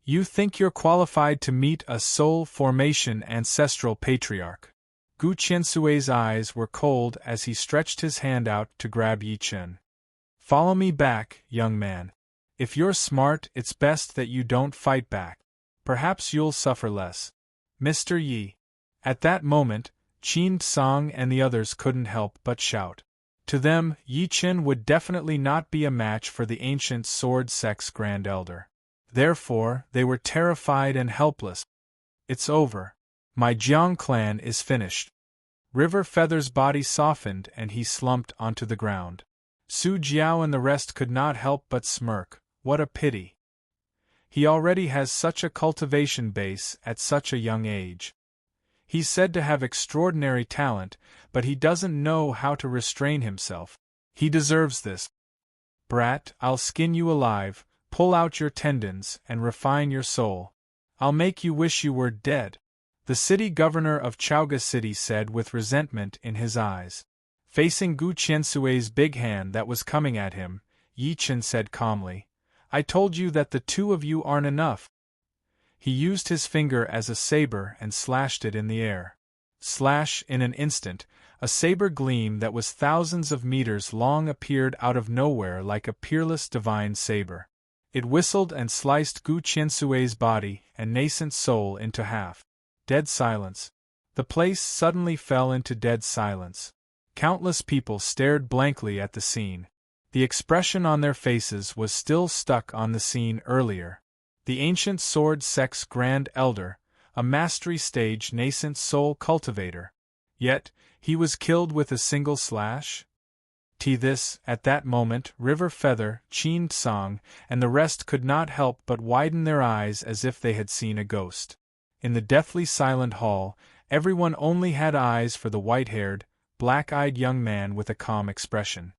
You think you're qualified to meet a soul formation ancestral patriarch." Gu Qiansui's eyes were cold as he stretched his hand out to grab Yi Chen. "Follow me back, young man. If you're smart, it's best that you don't fight back. Perhaps you'll suffer less. Mr. Yi." At that moment, Qin Song and the others couldn't help but shout. To them, Yi Chen would definitely not be a match for the ancient sword sect's Grand Elder. Therefore, they were terrified and helpless. "It's over. My Jiang clan is finished." River Feather's body softened and he slumped onto the ground. Su Jiao and the rest could not help but smirk. What a pity. He already has such a cultivation base at such a young age. He's said to have extraordinary talent, but he doesn't know how to restrain himself. He deserves this. "Brat, I'll skin you alive, pull out your tendons, and refine your soul. I'll make you wish you were dead," the city governor of Chaoga City said with resentment in his eyes. Facing Gu Qiansui's big hand that was coming at him, Yi Chen said calmly, "I told you that the two of you aren't enough." He used his finger as a saber and slashed it in the air. Slash, in an instant, a saber gleam that was thousands of meters long appeared out of nowhere like a peerless divine saber. It whistled and sliced Gu Qiansui's body and nascent soul into half. Dead silence. The place suddenly fell into dead silence. Countless people stared blankly at the scene. The expression on their faces was still stuck on the scene earlier. The ancient sword sect's Grand Elder, a mastery stage nascent soul cultivator. Yet, he was killed with a single slash? At that moment, River Feather, Chin Tsang, and the rest could not help but widen their eyes as if they had seen a ghost. In the deathly silent hall, everyone only had eyes for the white-haired, black-eyed young man with a calm expression.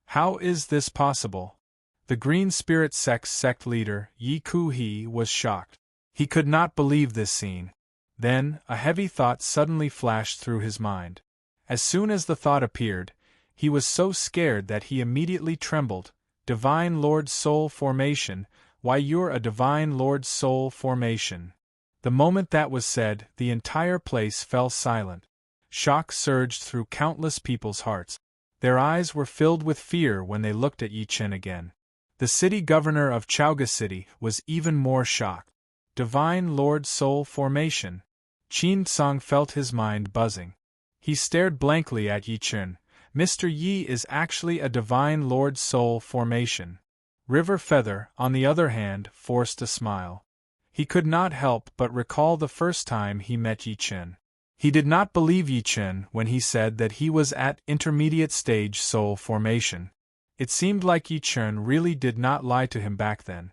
How is this possible? The Green Spirit sect leader, Yi Ku-hee, was shocked. He could not believe this scene. Then, a heavy thought suddenly flashed through his mind. As soon as the thought appeared, he was so scared that he immediately trembled. Divine Lord Soul Formation, why you're a Divine Lord Soul Formation. The moment that was said, the entire place fell silent. Shock surged through countless people's hearts. Their eyes were filled with fear when they looked at Yi Chen again. The city governor of Chaoga City was even more shocked. Divine Lord Soul Formation. Chin Tsang felt his mind buzzing. He stared blankly at Yi Chen. Mr. Yi is actually a Divine Lord Soul Formation. River Feather, on the other hand, forced a smile. He could not help but recall the first time he met Yi Chen. He did not believe Yi Chen when he said that he was at intermediate stage soul formation. It seemed like Yi Chen really did not lie to him back then.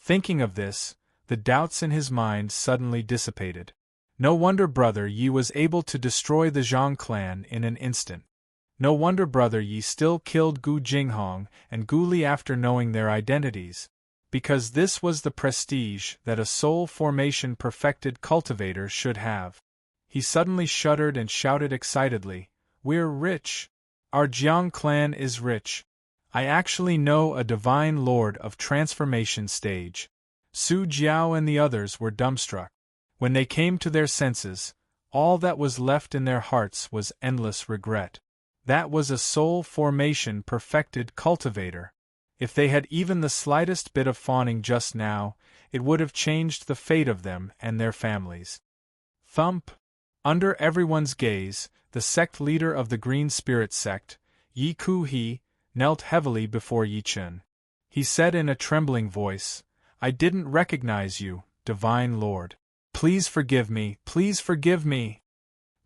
Thinking of this, the doubts in his mind suddenly dissipated. No wonder Brother Yi was able to destroy the Zhang clan in an instant. No wonder Brother Yi still killed Gu Jinghong and Gu Li after knowing their identities. Because this was the prestige that a soul formation perfected cultivator should have. He suddenly shuddered and shouted excitedly, "We're rich! Our Jiang clan is rich! I actually know a divine lord of transformation stage." Su Jiao and the others were dumbstruck. When they came to their senses, all that was left in their hearts was endless regret. That was a soul formation perfected cultivator. If they had even the slightest bit of fawning just now, it would have changed the fate of them and their families. Thump! Under everyone's gaze, the sect leader of the Green Spirit sect, Yi Ku-hee, knelt heavily before Yi Chen. He said in a trembling voice, "I didn't recognize you, Divine Lord. Please forgive me, please forgive me."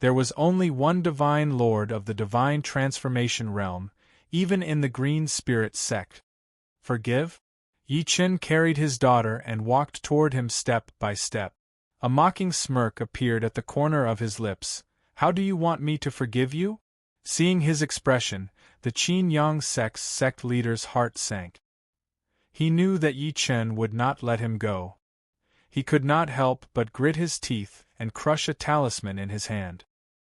There was only one Divine Lord of the Divine Transformation realm, even in the Green Spirit sect. Forgive? Yi Chen carried his daughter and walked toward him step by step. A mocking smirk appeared at the corner of his lips. "How do you want me to forgive you?" Seeing his expression, the Qin Yang sect leader's heart sank. He knew that Yi Chen would not let him go. He could not help but grit his teeth and crush a talisman in his hand.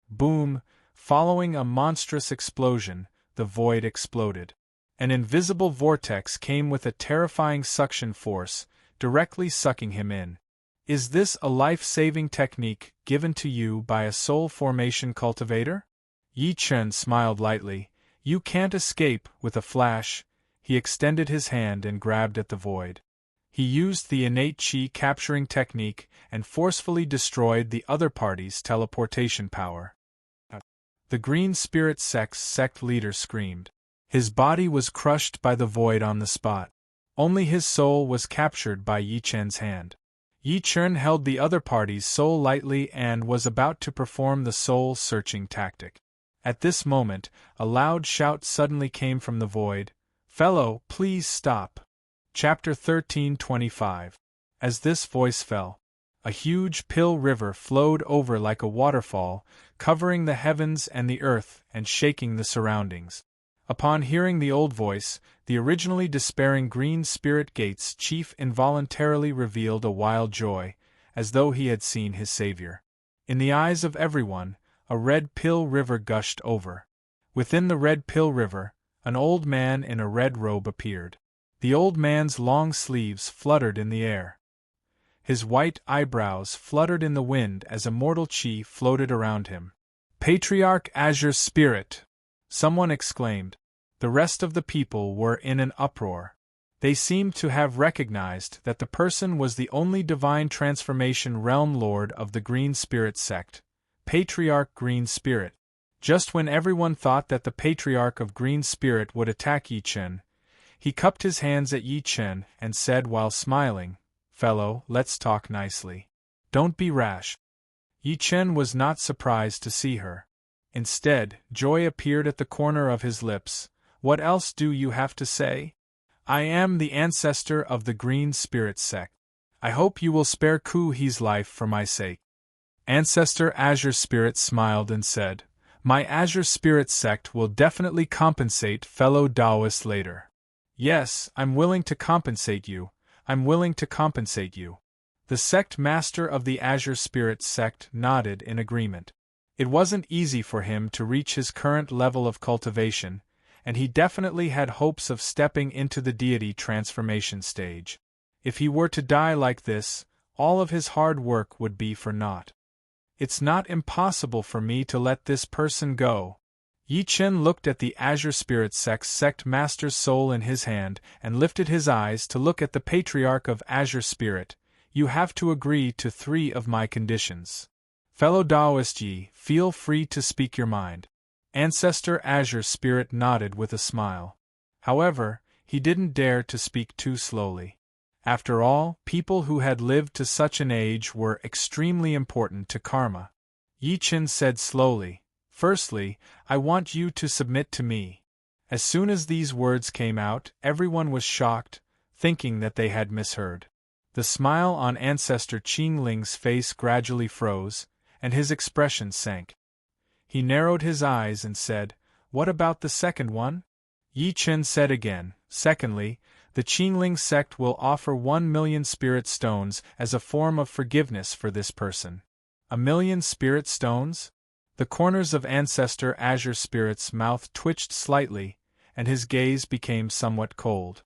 Boom! Following a monstrous explosion, the void exploded. An invisible vortex came with a terrifying suction force, directly sucking him in. Is this a life-saving technique given to you by a soul formation cultivator? Yi Chen smiled lightly. You can't escape. With a flash, he extended his hand and grabbed at the void. He used the innate qi capturing technique and forcefully destroyed the other party's teleportation power. The Green Spirit sect leader screamed. His body was crushed by the void on the spot. Only his soul was captured by Yi Chen's hand. Yi Chen held the other party's soul lightly and was about to perform the soul-searching tactic. At this moment, a loud shout suddenly came from the void. "Fellow, please stop." Chapter 13:25. As this voice fell, a huge pill river flowed over like a waterfall, covering the heavens and the earth and shaking the surroundings. Upon hearing the old voice, the originally despairing Green Spirit Gate's chief involuntarily revealed a wild joy, as though he had seen his savior. In the eyes of everyone, a red pill river gushed over. Within the red pill river, an old man in a red robe appeared. The old man's long sleeves fluttered in the air. His white eyebrows fluttered in the wind as immortal chi floated around him. "Patriarch Azure Spirit!" someone exclaimed. The rest of the people were in an uproar. They seemed to have recognized that the person was the only divine transformation realm lord of the Green Spirit sect, Patriarch Green Spirit. Just when everyone thought that the Patriarch of Green Spirit would attack Yi Chen, he cupped his hands at Yi Chen and said while smiling, "Fellow, let's talk nicely. Don't be rash." Yi Chen was not surprised to see her. Instead, joy appeared at the corner of his lips. What else do you have to say? I am the ancestor of the Green Spirit sect. I hope you will spare Ku He's life for my sake. Ancestor Azure Spirit smiled and said, My Azure Spirit sect will definitely compensate fellow Taoists later. Yes, I'm willing to compensate you. I'm willing to compensate you. The sect master of the Azure Spirit sect nodded in agreement. It wasn't easy for him to reach his current level of cultivation, and he definitely had hopes of stepping into the deity transformation stage. If he were to die like this, all of his hard work would be for naught. It's not impossible for me to let this person go. Yi Chen looked at the Azure Spirit sect's sect master's soul in his hand and lifted his eyes to look at the patriarch of Azure Spirit. You have to agree to 3 of my conditions. Fellow Taoist Yi, feel free to speak your mind. Ancestor Azure Spirit nodded with a smile. However, he didn't dare to speak too slowly. After all, people who had lived to such an age were extremely important to karma. Yi Chen said slowly, Firstly, I want you to submit to me. As soon as these words came out, everyone was shocked, thinking that they had misheard. The smile on Ancestor Qing Ling's face gradually froze, and his expression sank. He narrowed his eyes and said, What about the second one? Yi Chen said again, Secondly, the Qingling sect will offer 1 million spirit stones as a form of forgiveness for this person. 1 million spirit stones? The corners of Ancestor Azure Spirit's mouth twitched slightly, and his gaze became somewhat cold.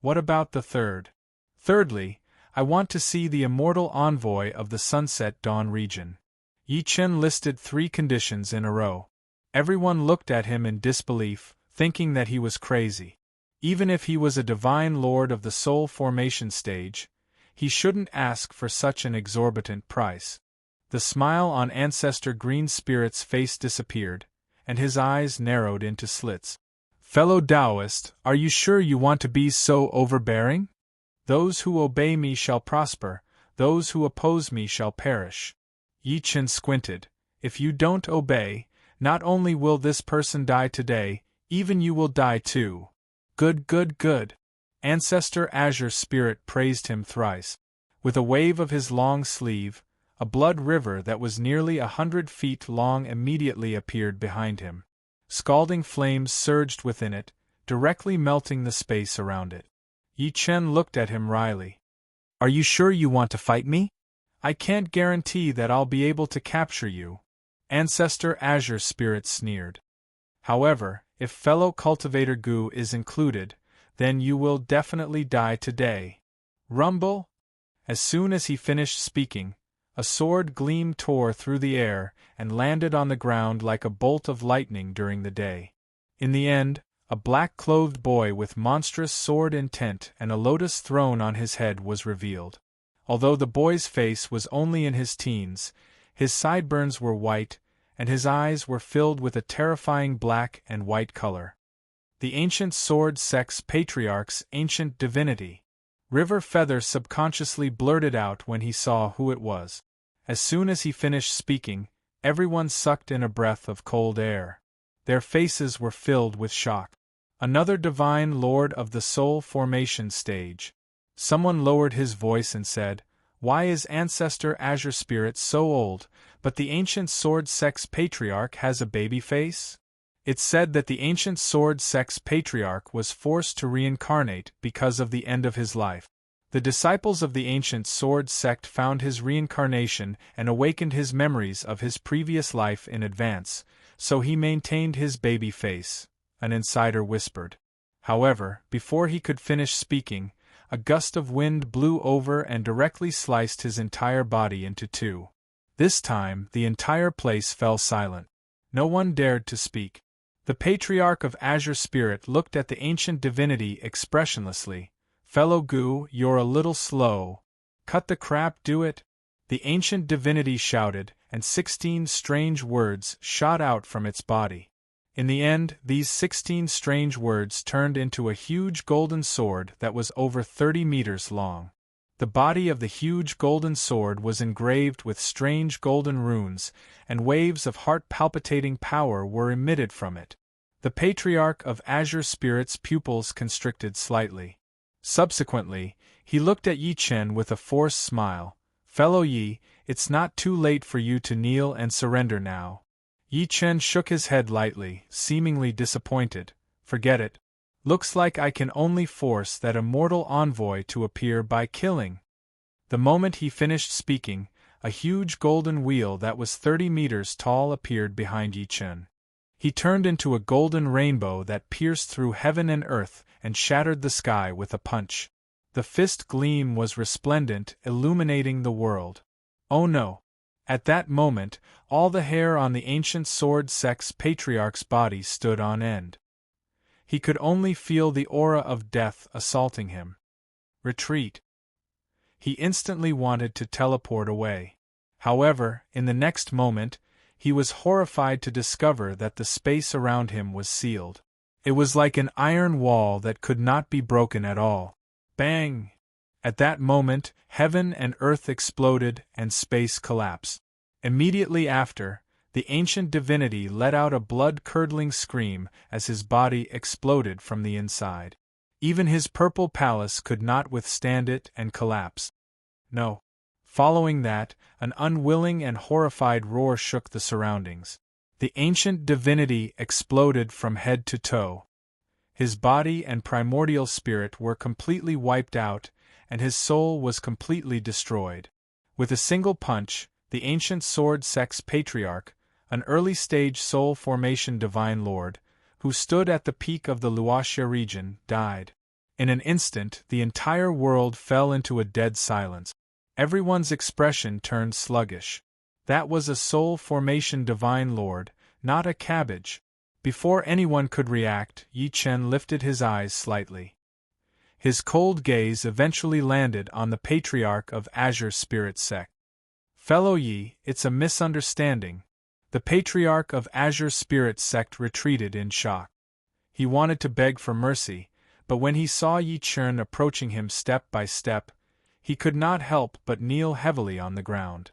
What about the third? Thirdly, I want to see the immortal envoy of the Sunset Dawn region. Yi Chen listed 3 conditions in a row. Everyone looked at him in disbelief, thinking that he was crazy. Even if he was a divine lord of the soul formation stage, he shouldn't ask for such an exorbitant price. The smile on Ancestor Green Spirit's face disappeared, and his eyes narrowed into slits. Fellow Taoist, are you sure you want to be so overbearing? Those who obey me shall prosper, those who oppose me shall perish. Yi Chen squinted. If you don't obey, not only will this person die today, even you will die too. Good, good, good. Ancestor Azure Spirit praised him thrice. With a wave of his long sleeve, a blood river that was nearly 100 feet long immediately appeared behind him. Scalding flames surged within it, directly melting the space around it. Yi Chen looked at him wryly. Are you sure you want to fight me? I can't guarantee that I'll be able to capture you. Ancestor Azure Spirit sneered. However, if fellow cultivator Gu is included, then you will definitely die today. Rumble? As soon as he finished speaking, a sword gleam tore through the air and landed on the ground like a bolt of lightning during the day. In the end, a black-clothed boy with monstrous sword intent and a lotus throne on his head was revealed. Although the boy's face was only in his teens, his sideburns were white, and his eyes were filled with a terrifying black and white color. The ancient sword sect's patriarch's ancient divinity. River Feather subconsciously blurted out when he saw who it was. As soon as he finished speaking, everyone sucked in a breath of cold air. Their faces were filled with shock. Another divine lord of the soul formation stage. Someone lowered his voice and said, Why is Ancestor Azure Spirit so old, but the ancient sword sect's patriarch has a baby face? It's said that the ancient sword sect's patriarch was forced to reincarnate because of the end of his life. The disciples of the ancient sword sect found his reincarnation and awakened his memories of his previous life in advance, so he maintained his baby face, an insider whispered. However, before he could finish speaking, a gust of wind blew over and directly sliced his entire body into 2. This time, the entire place fell silent. No one dared to speak. The Patriarch of Azure Spirit looked at the ancient divinity expressionlessly. Fellow Gu, you're a little slow. Cut the crap, do it. The ancient divinity shouted, and 16 strange words shot out from its body. In the end, these 16 strange words turned into a huge golden sword that was over 30 meters long. The body of the huge golden sword was engraved with strange golden runes, and waves of heart-palpitating power were emitted from it. The Patriarch of Azure Spirit's pupils constricted slightly. Subsequently, he looked at Yi Chen with a forced smile. "Fellow Yi, it's not too late for you to kneel and surrender now." Yi Chen shook his head lightly, seemingly disappointed. "Forget it. Looks like I can only force that immortal envoy to appear by killing." The moment he finished speaking, a huge golden wheel that was 30 meters tall appeared behind Yi Chen. He turned into a golden rainbow that pierced through heaven and earth and shattered the sky with a punch. The fist gleam was resplendent, illuminating the world. Oh no! At that moment, all the hair on the ancient sword sex patriarch's body stood on end. He could only feel the aura of death assaulting him. Retreat. He instantly wanted to teleport away. However, in the next moment, he was horrified to discover that the space around him was sealed. It was like an iron wall that could not be broken at all. Bang! At that moment, heaven and earth exploded and space collapsed. Immediately after, the ancient divinity let out a blood-curdling scream as his body exploded from the inside. Even his purple palace could not withstand it and collapsed. No. Following that, an unwilling and horrified roar shook the surroundings. The ancient divinity exploded from head to toe. His body and primordial spirit were completely wiped out, and his soul was completely destroyed. With a single punch, the ancient sword sex patriarch, an early-stage soul formation divine lord, who stood at the peak of the Luoxia region, died. In an instant, the entire world fell into a dead silence. Everyone's expression turned sluggish. That was a soul formation divine lord, not a cabbage. Before anyone could react, Yi Chen lifted his eyes slightly. His cold gaze eventually landed on the Patriarch of Azure Spirit Sect. "Fellow Yi, it's a misunderstanding." The Patriarch of Azure Spirit Sect retreated in shock. He wanted to beg for mercy, but when he saw Yi Chen approaching him step by step, he could not help but kneel heavily on the ground.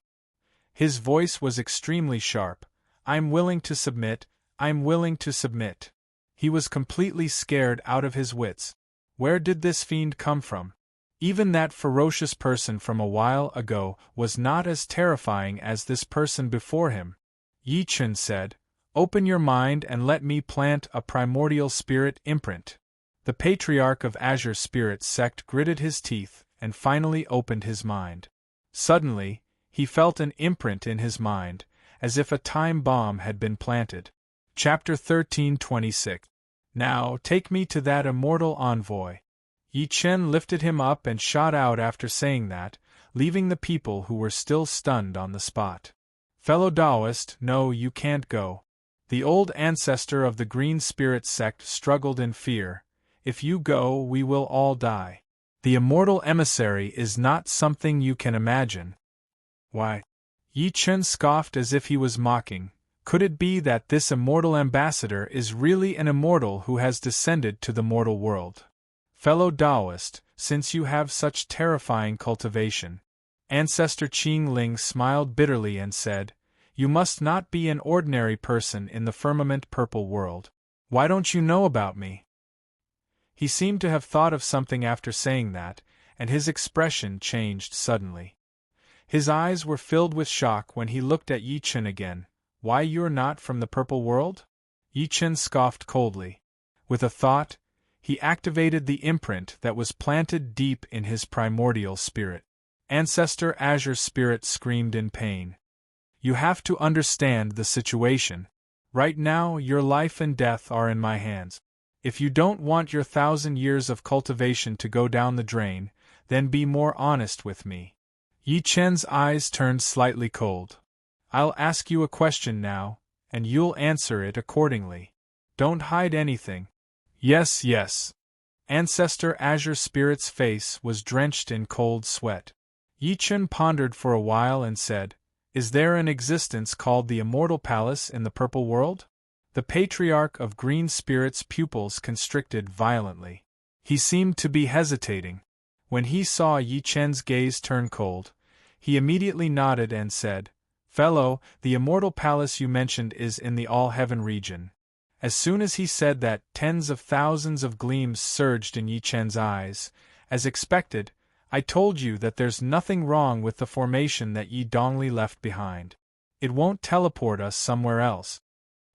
His voice was extremely sharp. "I'm willing to submit, I'm willing to submit." He was completely scared out of his wits. Where did this fiend come from? Even that ferocious person from a while ago was not as terrifying as this person before him. Yi Chen said, "Open your mind and let me plant a primordial spirit imprint." The Patriarch of Azure Spirit Sect gritted his teeth and finally opened his mind. Suddenly, he felt an imprint in his mind, as if a time bomb had been planted. Chapter 13:26. "Now take me to that immortal envoy." Yi Chen lifted him up and shot out after saying that, leaving the people who were still stunned on the spot. "Fellow Taoist, no, you can't go." The old ancestor of the Green Spirit Sect struggled in fear. "If you go, we will all die. The immortal emissary is not something you can imagine." "Why?" Yi Chen scoffed as if he was mocking. "Could it be that this immortal ambassador is really an immortal who has descended to the mortal world? Fellow Taoist, since you have such terrifying cultivation." Ancestor Qing Ling smiled bitterly and said, "You must not be an ordinary person in the firmament purple world. Why don't you know about me?" He seemed to have thought of something after saying that, and his expression changed suddenly. His eyes were filled with shock when he looked at Yi Chen again. "Why, you're not from the purple world?" Yi Chen scoffed coldly. With a thought, he activated the imprint that was planted deep in his primordial spirit. Ancestor Azure Spirit screamed in pain. "You have to understand the situation. Right now, your life and death are in my hands. If you don't want your 1,000 years of cultivation to go down the drain, then be more honest with me." Yi Chen's eyes turned slightly cold. "I'll ask you a question now, and you'll answer it accordingly. Don't hide anything." "Yes, yes." Ancestor Azure Spirit's face was drenched in cold sweat. Yi Chen pondered for a while and said, "Is there an existence called the Immortal Palace in the Purple World?" The Patriarch of Green Spirit's pupils constricted violently. He seemed to be hesitating. When he saw Yi Chen's gaze turn cold, he immediately nodded and said, "Fellow, the Immortal Palace you mentioned is in the All-Heaven region. As soon as he said that, tens of thousands of gleams surged in Yi Chen's eyes. As expected, I told you that there's nothing wrong with the formation that Yi Dongli left behind. It won't teleport us somewhere else.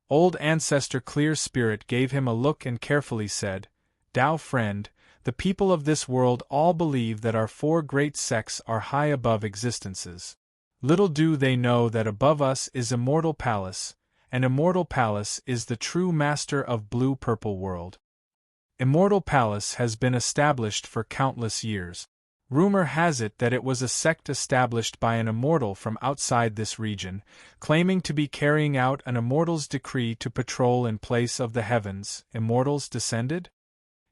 Old Ancestor Clear Spirit gave him a look and carefully said, Tao friend, the people of this world all believe that our four great sects are high above existences. Little do they know that above us is Immortal Palace, and Immortal Palace is the true master of Blue-Purple World. Immortal Palace has been established for countless years. Rumor has it that it was a sect established by an immortal from outside this region, claiming to be carrying out an immortal's decree to patrol in place of the heavens. Immortals descended?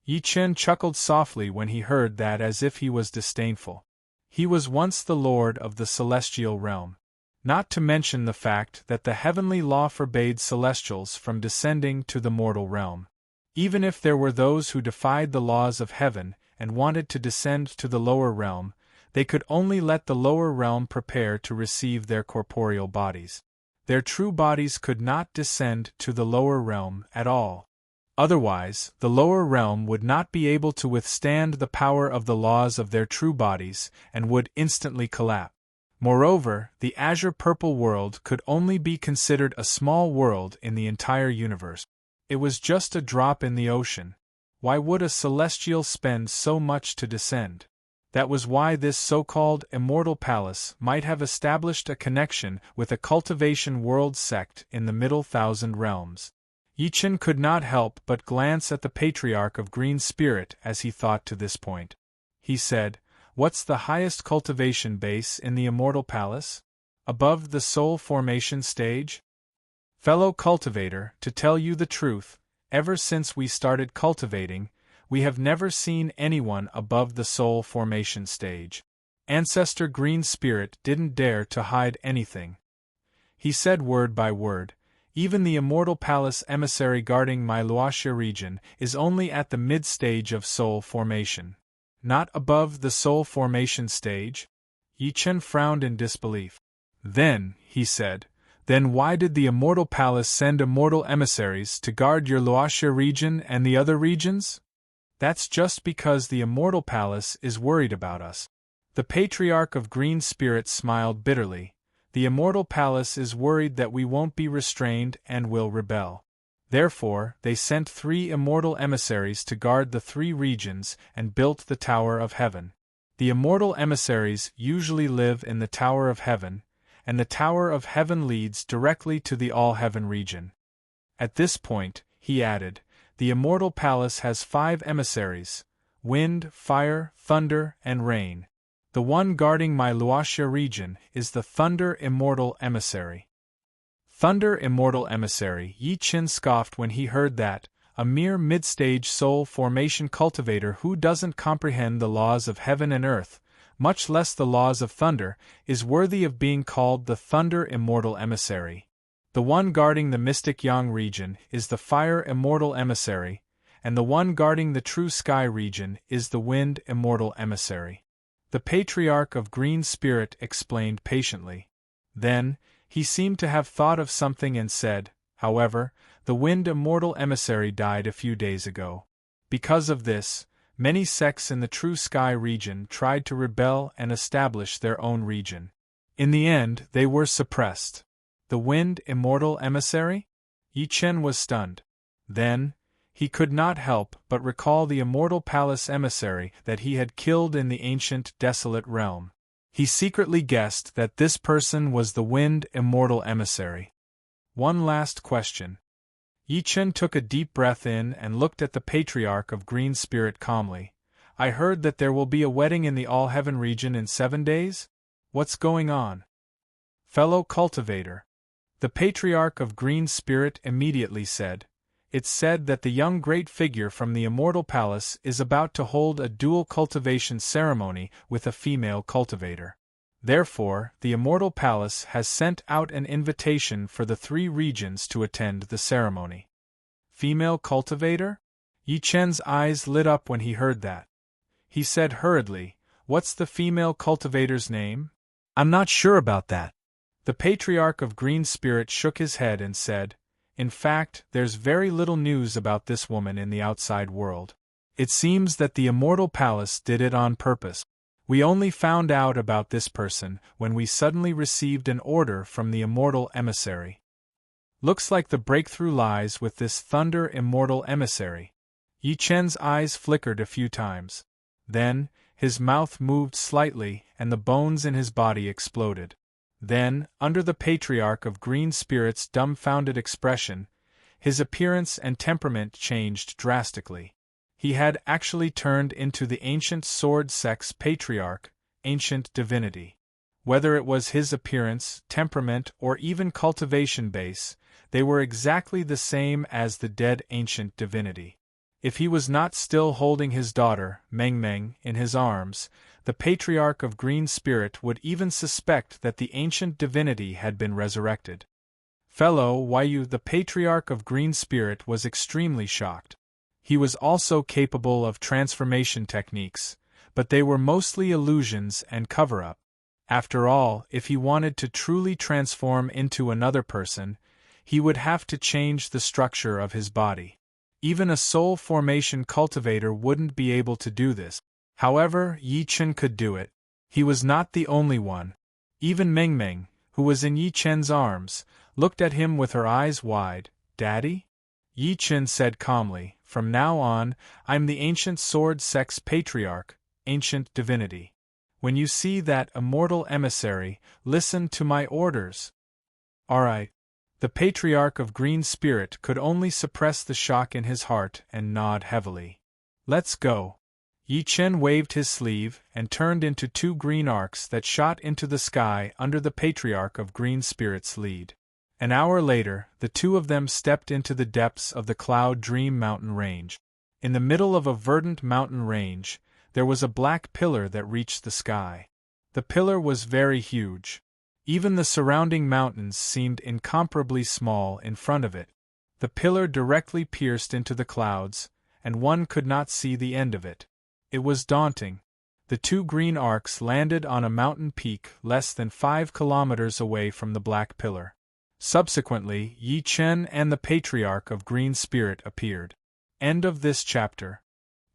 Yi Chen chuckled softly when he heard that, as if he was disdainful. He was once the lord of the celestial realm. Not to mention the fact that the heavenly law forbade celestials from descending to the mortal realm. Even if there were those who defied the laws of heaven and wanted to descend to the lower realm, they could only let the lower realm prepare to receive their corporeal bodies. Their true bodies could not descend to the lower realm at all. Otherwise, the lower realm would not be able to withstand the power of the laws of their true bodies and would instantly collapse. Moreover, the azure purple world could only be considered a small world in the entire universe. It was just a drop in the ocean. Why would a celestial spend so much to descend? That was why this so-called Immortal Palace might have established a connection with a cultivation world sect in the Middle Thousand Realms. Yi Chen could not help but glance at the Patriarch of Green Spirit as he thought to this point. He said, What's the highest cultivation base in the Immortal Palace? Above the soul formation stage? Fellow cultivator, to tell you the truth, ever since we started cultivating, we have never seen anyone above the soul formation stage. Ancestor Green Spirit didn't dare to hide anything. He said word by word, Even the Immortal Palace emissary guarding my Luoxia region is only at the mid-stage of soul formation. Not above the soul formation stage? Yi Chen frowned in disbelief. Then, he said, then why did the Immortal Palace send immortal emissaries to guard your Luoxia region and the other regions? That's just because the Immortal Palace is worried about us. The Patriarch of Green Spirit smiled bitterly. The Immortal Palace is worried that we won't be restrained and will rebel. Therefore, they sent 3 immortal emissaries to guard the 3 regions and built the Tower of Heaven. The immortal emissaries usually live in the Tower of Heaven, and the Tower of Heaven leads directly to the All-Heaven region. At this point, he added, the Immortal Palace has 5 emissaries: wind, fire, thunder, and rain. The one guarding my Luoxia region is the Thunder Immortal Emissary. Thunder Immortal Emissary, Yi Chen scoffed when he heard that. A mere mid-stage soul formation cultivator who doesn't comprehend the laws of heaven and earth, much less the laws of thunder, is worthy of being called the Thunder Immortal Emissary. The one guarding the Mystic Yang region is the Fire Immortal Emissary, and the one guarding the True Sky region is the Wind Immortal Emissary. The Patriarch of Green Spirit explained patiently. Then, he seemed to have thought of something and said, however, the Wind Immortal Emissary died a few days ago. Because of this, many sects in the True Sky region tried to rebel and establish their own region. In the end, they were suppressed. The Wind Immortal Emissary? Yi Chen was stunned. Then, he could not help but recall the Immortal Palace emissary that he had killed in the ancient desolate realm. He secretly guessed that this person was the Wind Immortal Emissary. One last question. Yi Chen took a deep breath in and looked at the Patriarch of Green Spirit calmly. I heard that there will be a wedding in the All-Heaven region in 7 days? What's going on? Fellow cultivator. The Patriarch of Green Spirit immediately said, It's said that the young great figure from the Immortal Palace is about to hold a dual cultivation ceremony with a female cultivator. Therefore, the Immortal Palace has sent out an invitation for the 3 regions to attend the ceremony. Female cultivator? Yi Chen's eyes lit up when he heard that. He said hurriedly, What's the female cultivator's name? I'm not sure about that. The Patriarch of Green Spirit shook his head and said, In fact, there's very little news about this woman in the outside world. It seems that the Immortal Palace did it on purpose. We only found out about this person when we suddenly received an order from the Immortal Emissary. Looks like the breakthrough lies with this Thunder Immortal Emissary. Yi Chen's eyes flickered a few times. Then, his mouth moved slightly and the bones in his body exploded. Then, under the Patriarch of Green Spirit's dumbfounded expression, his appearance and temperament changed drastically. He had actually turned into the ancient sword sex patriarch, ancient divinity. Whether it was his appearance, temperament, or even cultivation base, they were exactly the same as the dead ancient divinity. If he was not still holding his daughter, Meng Meng, in his arms, the Patriarch of Green Spirit would even suspect that the ancient divinity had been resurrected. Fellow Yu, the Patriarch of Green Spirit, was extremely shocked. He was also capable of transformation techniques, but they were mostly illusions and cover-up. After all, if he wanted to truly transform into another person, he would have to change the structure of his body. Even a soul formation cultivator wouldn't be able to do this. However, Yi Chen could do it. He was not the only one. Even Meng Meng, who was in Yi Chen's arms, looked at him with her eyes wide. "Daddy?" Yi Chen said calmly, "From now on, I'm the ancient sword sex patriarch, ancient divinity. When you see that immortal emissary, listen to my orders." "Alright." The Patriarch of Green Spirit could only suppress the shock in his heart and nod heavily. "Let's go." Yi Chen waved his sleeve and turned into two green arcs that shot into the sky under the Patriarch of Green Spirit's lead. An hour later, the two of them stepped into the depths of the Cloud Dream mountain range. In the middle of a verdant mountain range, there was a black pillar that reached the sky. The pillar was very huge. Even the surrounding mountains seemed incomparably small in front of it. The pillar directly pierced into the clouds, and one could not see the end of it. It was daunting. The two green arcs landed on a mountain peak less than 5 kilometers away from the black pillar. Subsequently, Yi Chen and the Patriarch of Green Spirit appeared. End of this chapter.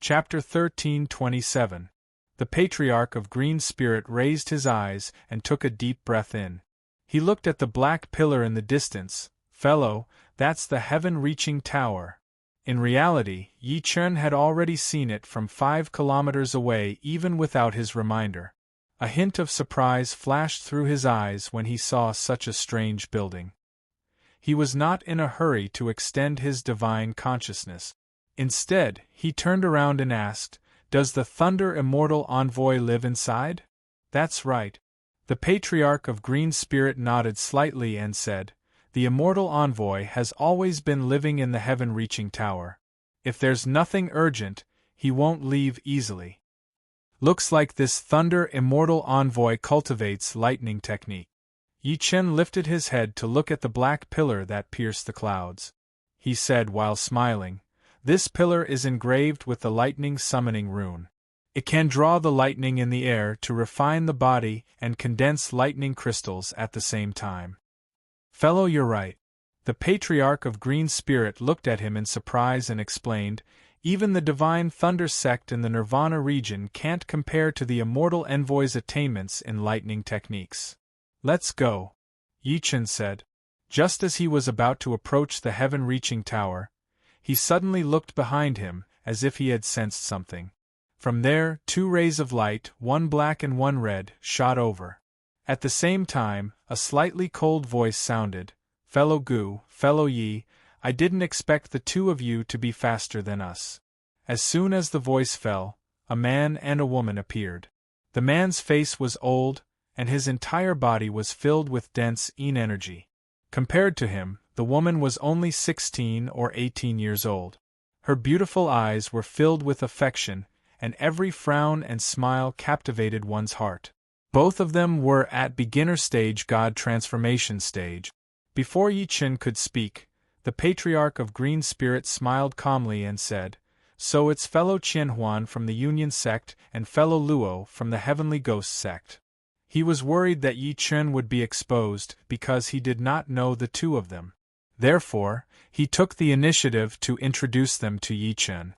Chapter 13:27. The Patriarch of Green Spirit raised his eyes and took a deep breath in. He looked at the black pillar in the distance. "Fellow, that's the heaven-reaching tower." In reality, Yi Chen had already seen it from 5 kilometers away even without his reminder. A hint of surprise flashed through his eyes when he saw such a strange building. He was not in a hurry to extend his divine consciousness. Instead, he turned around and asked, "Does the Thunder Immortal Envoy live inside?" "That's right." The Patriarch of Green Spirit nodded slightly and said, "The Immortal Envoy has always been living in the heaven-reaching tower. If there's nothing urgent, he won't leave easily." Looks like this Thunder Immortal Envoy cultivates lightning technique. Yi Chen lifted his head to look at the black pillar that pierced the clouds. He said while smiling, "This pillar is engraved with the lightning summoning rune. It can draw the lightning in the air to refine the body and condense lightning crystals at the same time." "Fellow, you're right." The Patriarch of Green Spirit looked at him in surprise and explained, "Even the Divine Thunder sect in the Nirvana region can't compare to the Immortal Envoy's attainments in lightning techniques." "Let's go," Yi Chen said. Just as he was about to approach the heaven-reaching tower, he suddenly looked behind him, as if he had sensed something. From there, 2 rays of light, one black and one red, shot over. At the same time, a slightly cold voice sounded, "Fellow Gu, fellow Yi, I didn't expect the two of you to be faster than us." As soon as the voice fell, a man and a woman appeared. The man's face was old, and his entire body was filled with dense energy. Compared to him, the woman was only 16 or 18 years old. Her beautiful eyes were filled with affection, and every frown and smile captivated one's heart. Both of them were at beginner stage God transformation stage. Before Yi Chen could speak, the Patriarch of Green Spirit smiled calmly and said, "So it's fellow Qianhuan from the Union sect and fellow Luo from the Heavenly Ghost sect." He was worried that Yi Chen would be exposed because he did not know the two of them. Therefore, he took the initiative to introduce them to Yi Chen.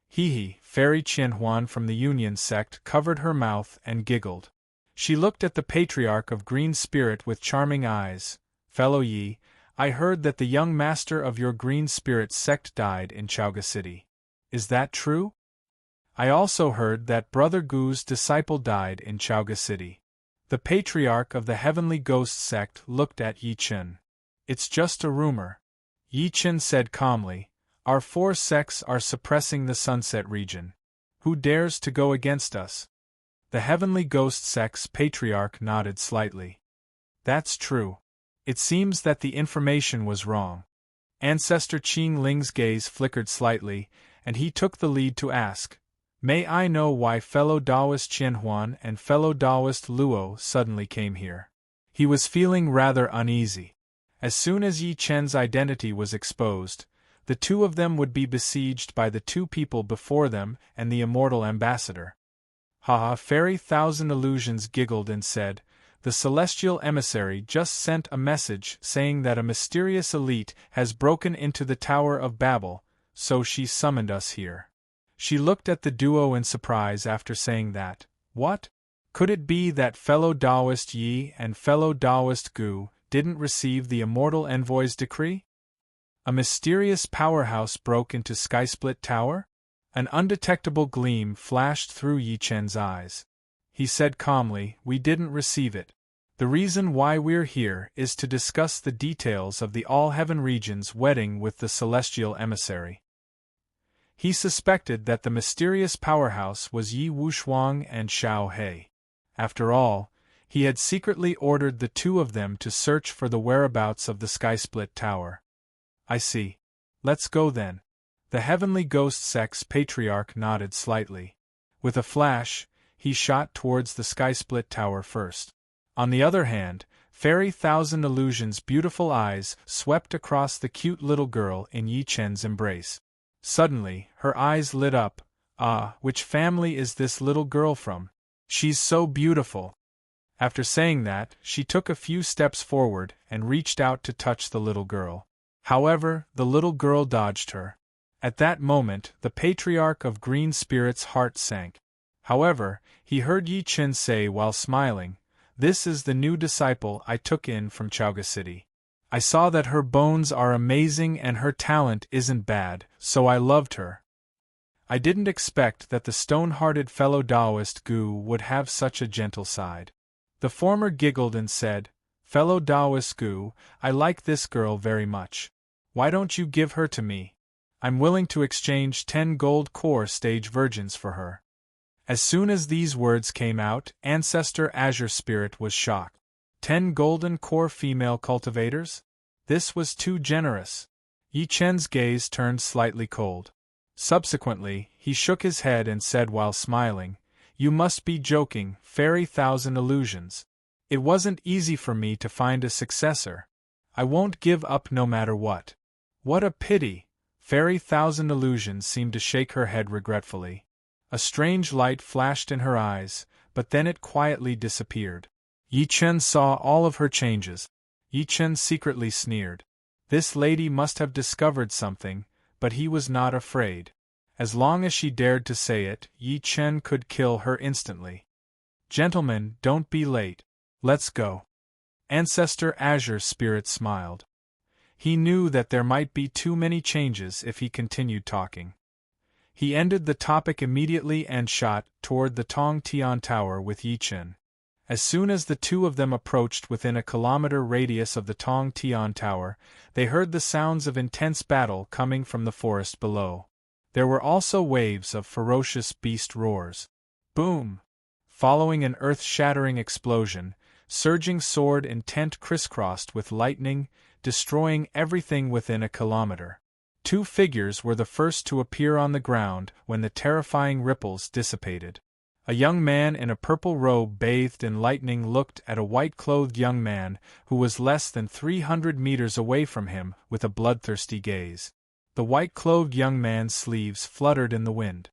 Fairy Qianhuan from the Union sect covered her mouth and giggled. She looked at the patriarch of Green Spirit with charming eyes. Fellow Yi, I heard that the young master of your Green Spirit sect died in Chaoga City. Is that true? I also heard that Brother Gu's disciple died in Chaoga City. The patriarch of the Heavenly Ghost sect looked at Yi Chen. It's just a rumor. Yi Chen said calmly, our 4 sects are suppressing the Sunset region. Who dares to go against us? The Heavenly Ghost sect's patriarch nodded slightly. That's true. It seems that the information was wrong. Ancestor Qing Ling's gaze flickered slightly, and he took the lead to ask, may I know why fellow Taoist Qianhuan and fellow Taoist Luo suddenly came here? He was feeling rather uneasy. As soon as Yi Chen's identity was exposed, the two of them would be besieged by the 2 people before them and the immortal ambassador. Fairy Thousand Illusions giggled and said, the celestial emissary just sent a message saying that a mysterious elite has broken into the Tower of Babel, so she summoned us here. She looked at the duo in surprise after saying that. What? Could it be that fellow Taoist Yi and fellow Taoist Gu didn't receive the immortal envoy's decree? A mysterious powerhouse broke into Skysplit Tower? An undetectable gleam flashed through Yi Chen's eyes. He said calmly, we didn't receive it. The reason why we're here is to discuss the details of the All-Heaven region's wedding with the celestial emissary. He suspected that the mysterious powerhouse was Yi Wushuang and Xiao He. After all, he had secretly ordered the 2 of them to search for the whereabouts of the Skysplit Tower. I see. Let's go then. The Heavenly Ghost sect's patriarch nodded slightly. With a flash, he shot towards the Skysplit Tower first. On the other hand, Fairy Thousand Illusions' beautiful eyes swept across the cute little girl in Yi Chen's embrace. Suddenly, her eyes lit up. Which family is this little girl from? She's so beautiful. After saying that, she took a few steps forward and reached out to touch the little girl. However, the little girl dodged her. At that moment, the patriarch of Green Spirit's heart sank. However, he heard Yi Chen say while smiling, this is the new disciple I took in from Chaoga City. I saw that her bones are amazing and her talent isn't bad, so I loved her. I didn't expect that the stone-hearted fellow Taoist Gu would have such a gentle side. The former giggled and said, fellow Taoist Gu, I like this girl very much. Why don't you give her to me? I'm willing to exchange 10 gold core stage virgins for her. As soon as these words came out, Ancestor Azure Spirit was shocked. 10 golden core female cultivators? This was too generous. Yi Chen's gaze turned slightly cold. Subsequently, he shook his head and said while smiling, you must be joking, Fairy Thousand Illusions. It wasn't easy for me to find a successor. I won't give up no matter what. What a pity! Fairy Thousand Illusions seemed to shake her head regretfully. A strange light flashed in her eyes, but then it quietly disappeared. Yi Chen saw all of her changes. Yi Chen secretly sneered. This lady must have discovered something, but he was not afraid. As long as she dared to say it, Yi Chen could kill her instantly. Gentlemen, don't be late. Let's go. Ancestor Azure Spirit smiled. He knew that there might be too many changes if he continued talking. He ended the topic immediately and shot toward the Tong Tian Tower with Yi Chen. As soon as the 2 of them approached within a kilometer radius of the Tong Tian Tower, they heard the sounds of intense battle coming from the forest below. There were also waves of ferocious beast roars. Boom! Following an earth-shattering explosion, surging sword intent crisscrossed with lightning, destroying everything within a kilometer. 2 figures were the first to appear on the ground when the terrifying ripples dissipated. A young man in a purple robe bathed in lightning looked at a white-clothed young man who was less than 300 meters away from him with a bloodthirsty gaze. The white-clothed young man's sleeves fluttered in the wind.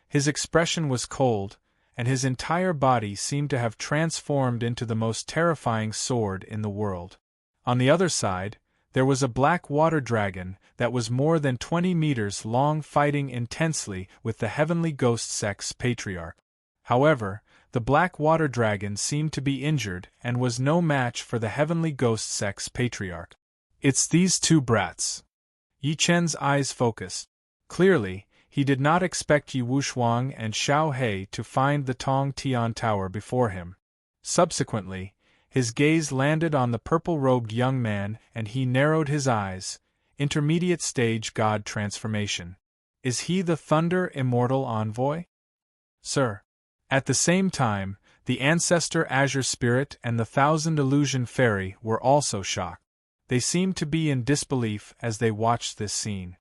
His expression was cold, and his entire body seemed to have transformed into the most terrifying sword in the world. On the other side, There was a black water dragon that was more than 20 meters long fighting intensely with the heavenly ghost sex patriarch. However, the black water dragon seemed to be injured and was no match for the heavenly ghost sex patriarch. It's these two brats. Yi Chen's eyes focused. Clearly, he did not expect Yi Wushuang and Xiao He to find the Tong Tian Tower before him. Subsequently, his gaze landed on the purple-robed young man and he narrowed his eyes. Intermediate stage god transformation. Is he the Thunder Immortal Envoy? Sir. At the same time, the Ancestor Azure Spirit and the Thousand Illusion Fairy were also shocked. They seemed to be in disbelief as they watched this scene.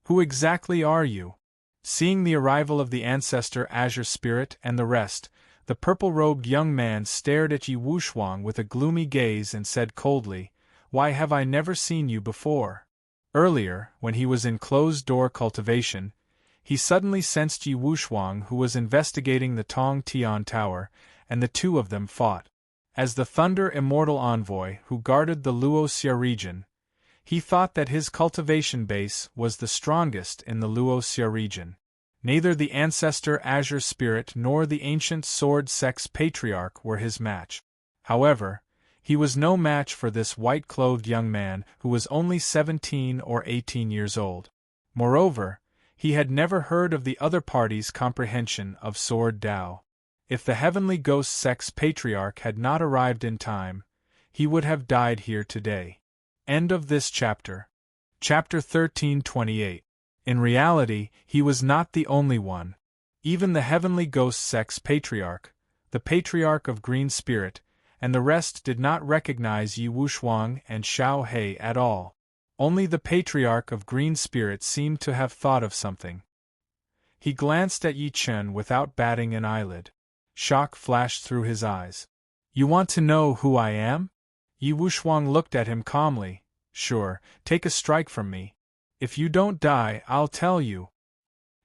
Who exactly are you? Seeing the arrival of the Ancestor Azure Spirit and the rest, the purple-robed young man stared at Yi Wushuang with a gloomy gaze and said coldly, "Why have I never seen you before?" Earlier, when he was in closed-door cultivation, he suddenly sensed Yi Wushuang who was investigating the Tong Tian Tower, and the two of them fought. As the Thunder Immortal Envoy who guarded the Luoxia region, he thought that his cultivation base was the strongest in the Luoxia region. Neither the Ancestor Azure Spirit nor the Ancient Sword Sex Patriarch were his match. However, he was no match for this white-clothed young man who was only 17 or 18 years old. Moreover, he had never heard of the other party's comprehension of Sword Dao. If the Heavenly Ghost Sex Patriarch had not arrived in time, he would have died here today. End of this chapter. Chapter 1328. In reality, he was not the only one. Even the Heavenly Ghost Sex Patriarch, the Patriarch of Green Spirit, and the rest did not recognize Yi Wushuang and Xiao He at all. Only the Patriarch of Green Spirit seemed to have thought of something. He glanced at Yi Chen without batting an eyelid. Shock flashed through his eyes. "You want to know who I am?" Yi Wushuang looked at him calmly. "Sure, take a strike from me. If you don't die, I'll tell you.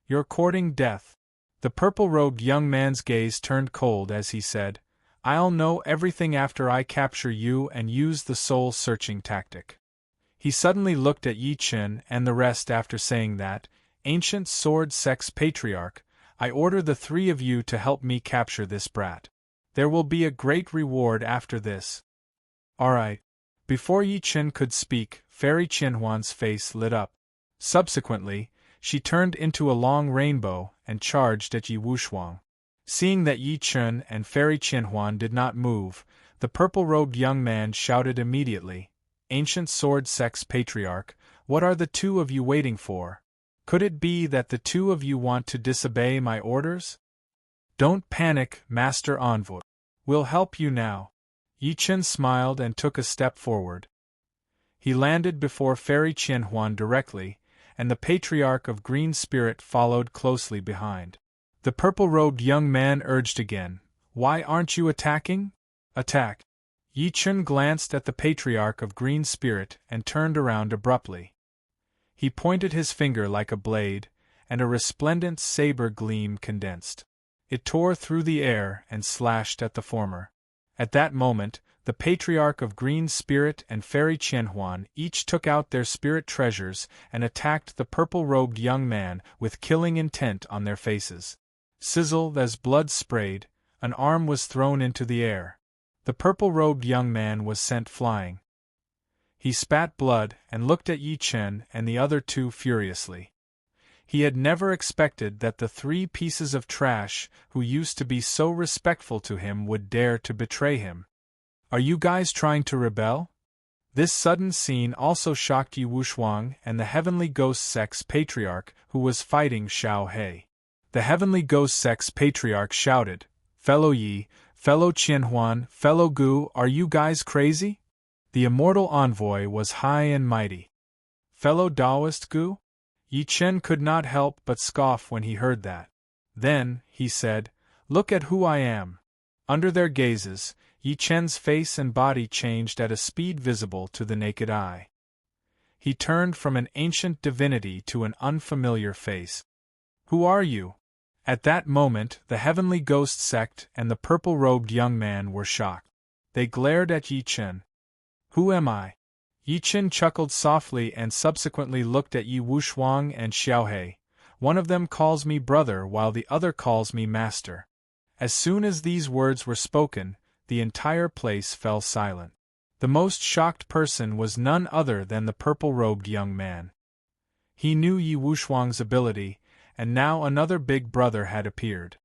You're courting death." The purple-robed young man's gaze turned cold as he said, "I'll know everything after I capture you and use the soul-searching tactic." He suddenly looked at Yi Chen and the rest after saying that, "Ancient Sword Sex Patriarch, I order the three of you to help me capture this brat. There will be a great reward after this." "All right." Before Yi Chen could speak, Fairy Qianhuan's face lit up. Subsequently, she turned into a long rainbow and charged at Yi Wushuang. Seeing that Yi Chen and Fairy Qianhuan did not move, the purple-robed young man shouted immediately, "Ancient Sword Sex Patriarch, what are the two of you waiting for? Could it be that the two of you want to disobey my orders?" "Don't panic, Master Envoy. We'll help you now." Yi Chen smiled and took a step forward. He landed before Fairy Qianhuan directly, and the Patriarch of Green Spirit followed closely behind. The purple-robed young man urged again, "Why aren't you attacking? Attack!" Yi Chen glanced at the Patriarch of Green Spirit and turned around abruptly. He pointed his finger like a blade, and a resplendent saber gleam condensed. It tore through the air and slashed at the former. At that moment, the Patriarch of Green Spirit and Fairy Qianhuan each took out their spirit treasures and attacked the purple-robed young man with killing intent on their faces. Sizzle as blood sprayed, an arm was thrown into the air. The purple-robed young man was sent flying. He spat blood and looked at Yi Chen and the other two furiously. He had never expected that the three pieces of trash who used to be so respectful to him would dare to betray him. "Are you guys trying to rebel?" This sudden scene also shocked Yi Wushuang and the Heavenly Ghost Sex Patriarch who was fighting Xiao He. The Heavenly Ghost Sex Patriarch shouted, "Fellow Yi, fellow Qianhuan, fellow Gu, are you guys crazy?" The Immortal Envoy was high and mighty. "Fellow Taoist Gu?" Yi Chen could not help but scoff when he heard that. Then, he said, "Look at who I am." Under their gazes, Yi Chen's face and body changed at a speed visible to the naked eye. He turned from an ancient divinity to an unfamiliar face. "Who are you?" At that moment, the Heavenly Ghost Sect and the purple-robed young man were shocked. They glared at Yi Chen. "Who am I?" Yi Chen chuckled softly and subsequently looked at Yi Wushuang and Xiaohei. One of them calls me brother while the other calls me master. As soon as these words were spoken, the entire place fell silent. The most shocked person was none other than the purple-robed young man. He knew Yi Wushuang's ability, and now another big brother had appeared.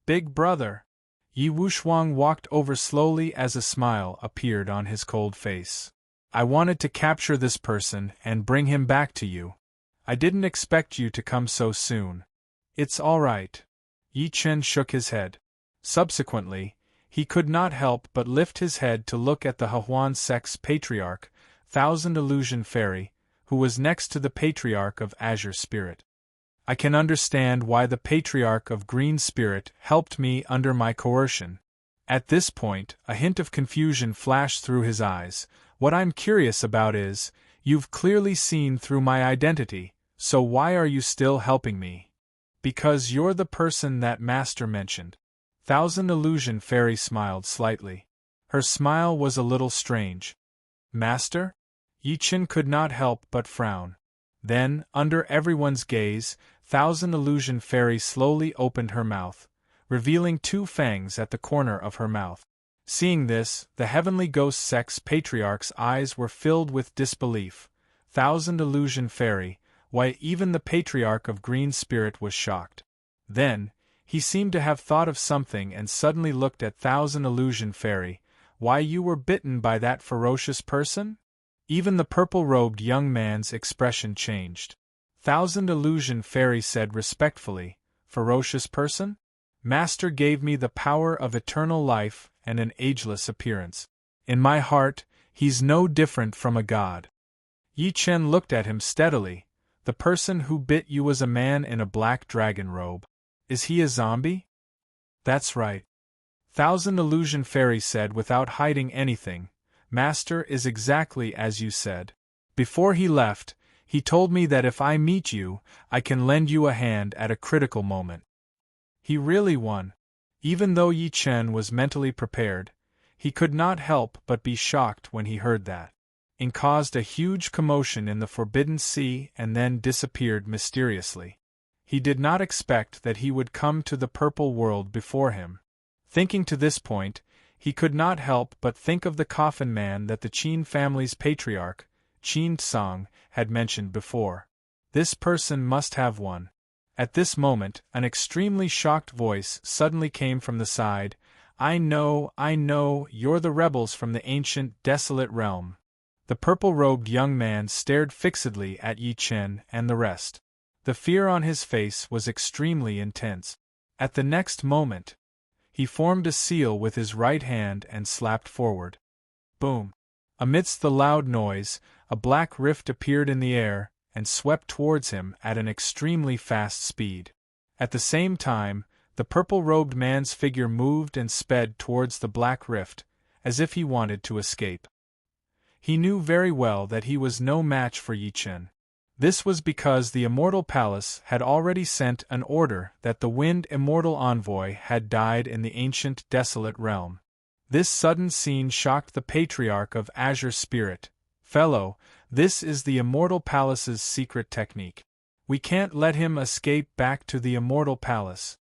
Big brother! Yi Wushuang walked over slowly as a smile appeared on his cold face. I wanted to capture this person and bring him back to you. I didn't expect you to come so soon. It's all right. Yi Chen shook his head. Subsequently, he could not help but lift his head to look at the Hehuan sect's patriarch, Thousand Illusion Fairy, who was next to the patriarch of Azure Spirit. I can understand why the patriarch of Green Spirit helped me under my coercion. At this point, a hint of confusion flashed through his eyes. What I'm curious about is, you've clearly seen through my identity, so why are you still helping me? Because you're the person that Master mentioned. Thousand Illusion Fairy smiled slightly. Her smile was a little strange. Master? Yi Chen could not help but frown. Then, under everyone's gaze, Thousand Illusion Fairy slowly opened her mouth, revealing 2 fangs at the corner of her mouth. Seeing this, the Heavenly Ghost Sect's patriarch's eyes were filled with disbelief. Thousand Illusion Fairy, why even the patriarch of Green Spirit was shocked. Then, he seemed to have thought of something and suddenly looked at Thousand Illusion Fairy. Why, you were bitten by that ferocious person? Even the purple-robed young man's expression changed. Thousand Illusion Fairy said respectfully, ferocious person? Master gave me the power of eternal life and an ageless appearance. In my heart, he's no different from a god. Yi Chen looked at him steadily. The person who bit you was a man in a black dragon robe. Is he a zombie? That's right. Thousand Illusion Fairy said without hiding anything. Master is exactly as you said. Before he left, he told me that if I meet you, I can lend you a hand at a critical moment. He really won. Even though Yi Chen was mentally prepared, he could not help but be shocked when he heard that. It caused a huge commotion in the Forbidden Sea and then disappeared mysteriously. He did not expect that he would come to the purple world before him. Thinking to this point, he could not help but think of the coffin man that the Qin family's patriarch, Qin Tsang, had mentioned before. This person must have won. At this moment, an extremely shocked voice suddenly came from the side. I know, you're the rebels from the ancient, desolate realm. The purple-robed young man stared fixedly at Yi Chen and the rest. The fear on his face was extremely intense. At the next moment, he formed a seal with his right hand and slapped forward. Boom! Amidst the loud noise, a black rift appeared in the air and swept towards him at an extremely fast speed. At the same time, the purple-robed man's figure moved and sped towards the black rift, as if he wanted to escape. He knew very well that he was no match for Yi Chen. This was because the Immortal Palace had already sent an order that the Wind Immortal Envoy had died in the ancient desolate realm. This sudden scene shocked the Patriarch of Azure Spirit. Fellow, this is the Immortal Palace's secret technique. We can't let him escape back to the Immortal Palace.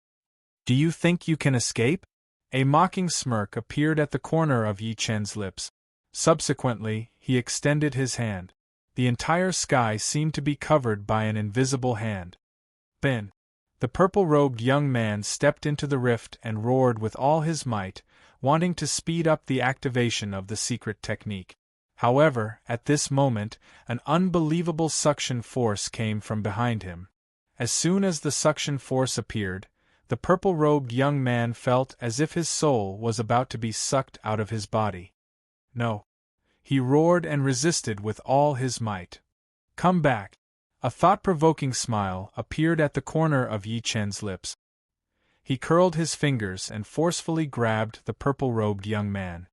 Do you think you can escape? A mocking smirk appeared at the corner of Yi Chen's lips. Subsequently, he extended his hand. The entire sky seemed to be covered by an invisible hand. Then, the purple-robed young man stepped into the rift and roared with all his might, wanting to speed up the activation of the secret technique. However, at this moment, an unbelievable suction force came from behind him. As soon as the suction force appeared, the purple-robed young man felt as if his soul was about to be sucked out of his body. No. He roared and resisted with all his might. Come back. A thought-provoking smile appeared at the corner of Yi Chen's lips. He curled his fingers and forcefully grabbed the purple-robed young man.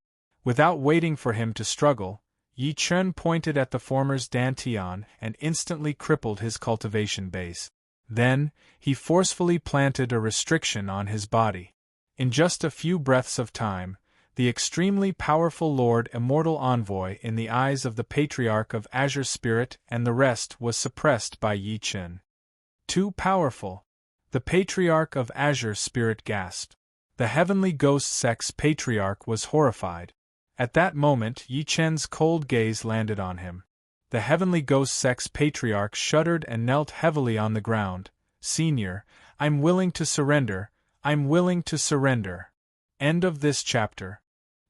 Without waiting for him to struggle, Yi Chen pointed at the former's dantian and instantly crippled his cultivation base. Then, he forcefully planted a restriction on his body. In just a few breaths of time, the extremely powerful Lord Immortal Envoy in the eyes of the Patriarch of Azure Spirit, and the rest was suppressed by Yi Chen. Too powerful. The Patriarch of Azure Spirit gasped. The Heavenly Ghost Sex Patriarch was horrified. At that moment Yi Chen's cold gaze landed on him. The Heavenly Ghost Sex Patriarch shuddered and knelt heavily on the ground. Senior, I'm willing to surrender, I'm willing to surrender. End of this chapter.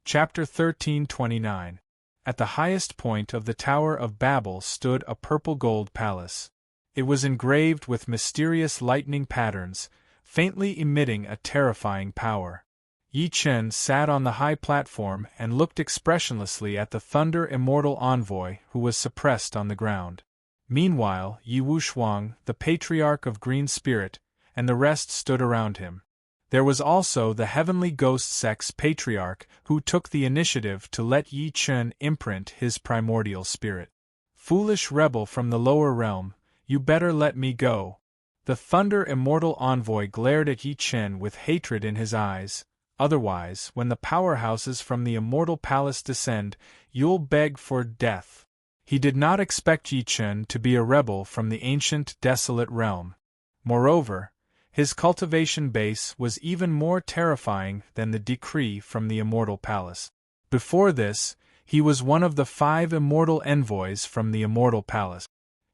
Chapter 1329. At the highest point of the Tower of Babel stood a purple-gold palace. It was engraved with mysterious lightning patterns, faintly emitting a terrifying power. Yi Chen sat on the high platform and looked expressionlessly at the Thunder Immortal Envoy who was suppressed on the ground. Meanwhile, Yi Wushuang, the Patriarch of Green Spirit, and the rest stood around him. There was also the Heavenly Ghost Sex Patriarch who took the initiative to let Yi Chen imprint his primordial spirit. Foolish rebel from the lower realm, you better let me go. The Thunder Immortal Envoy glared at Yi Chen with hatred in his eyes. Otherwise, when the powerhouses from the Immortal Palace descend, you'll beg for death. He did not expect Yi Chen to be a rebel from the ancient desolate realm. Moreover, his cultivation base was even more terrifying than the decree from the Immortal Palace. Before this, he was one of the 5 immortal envoys from the Immortal Palace.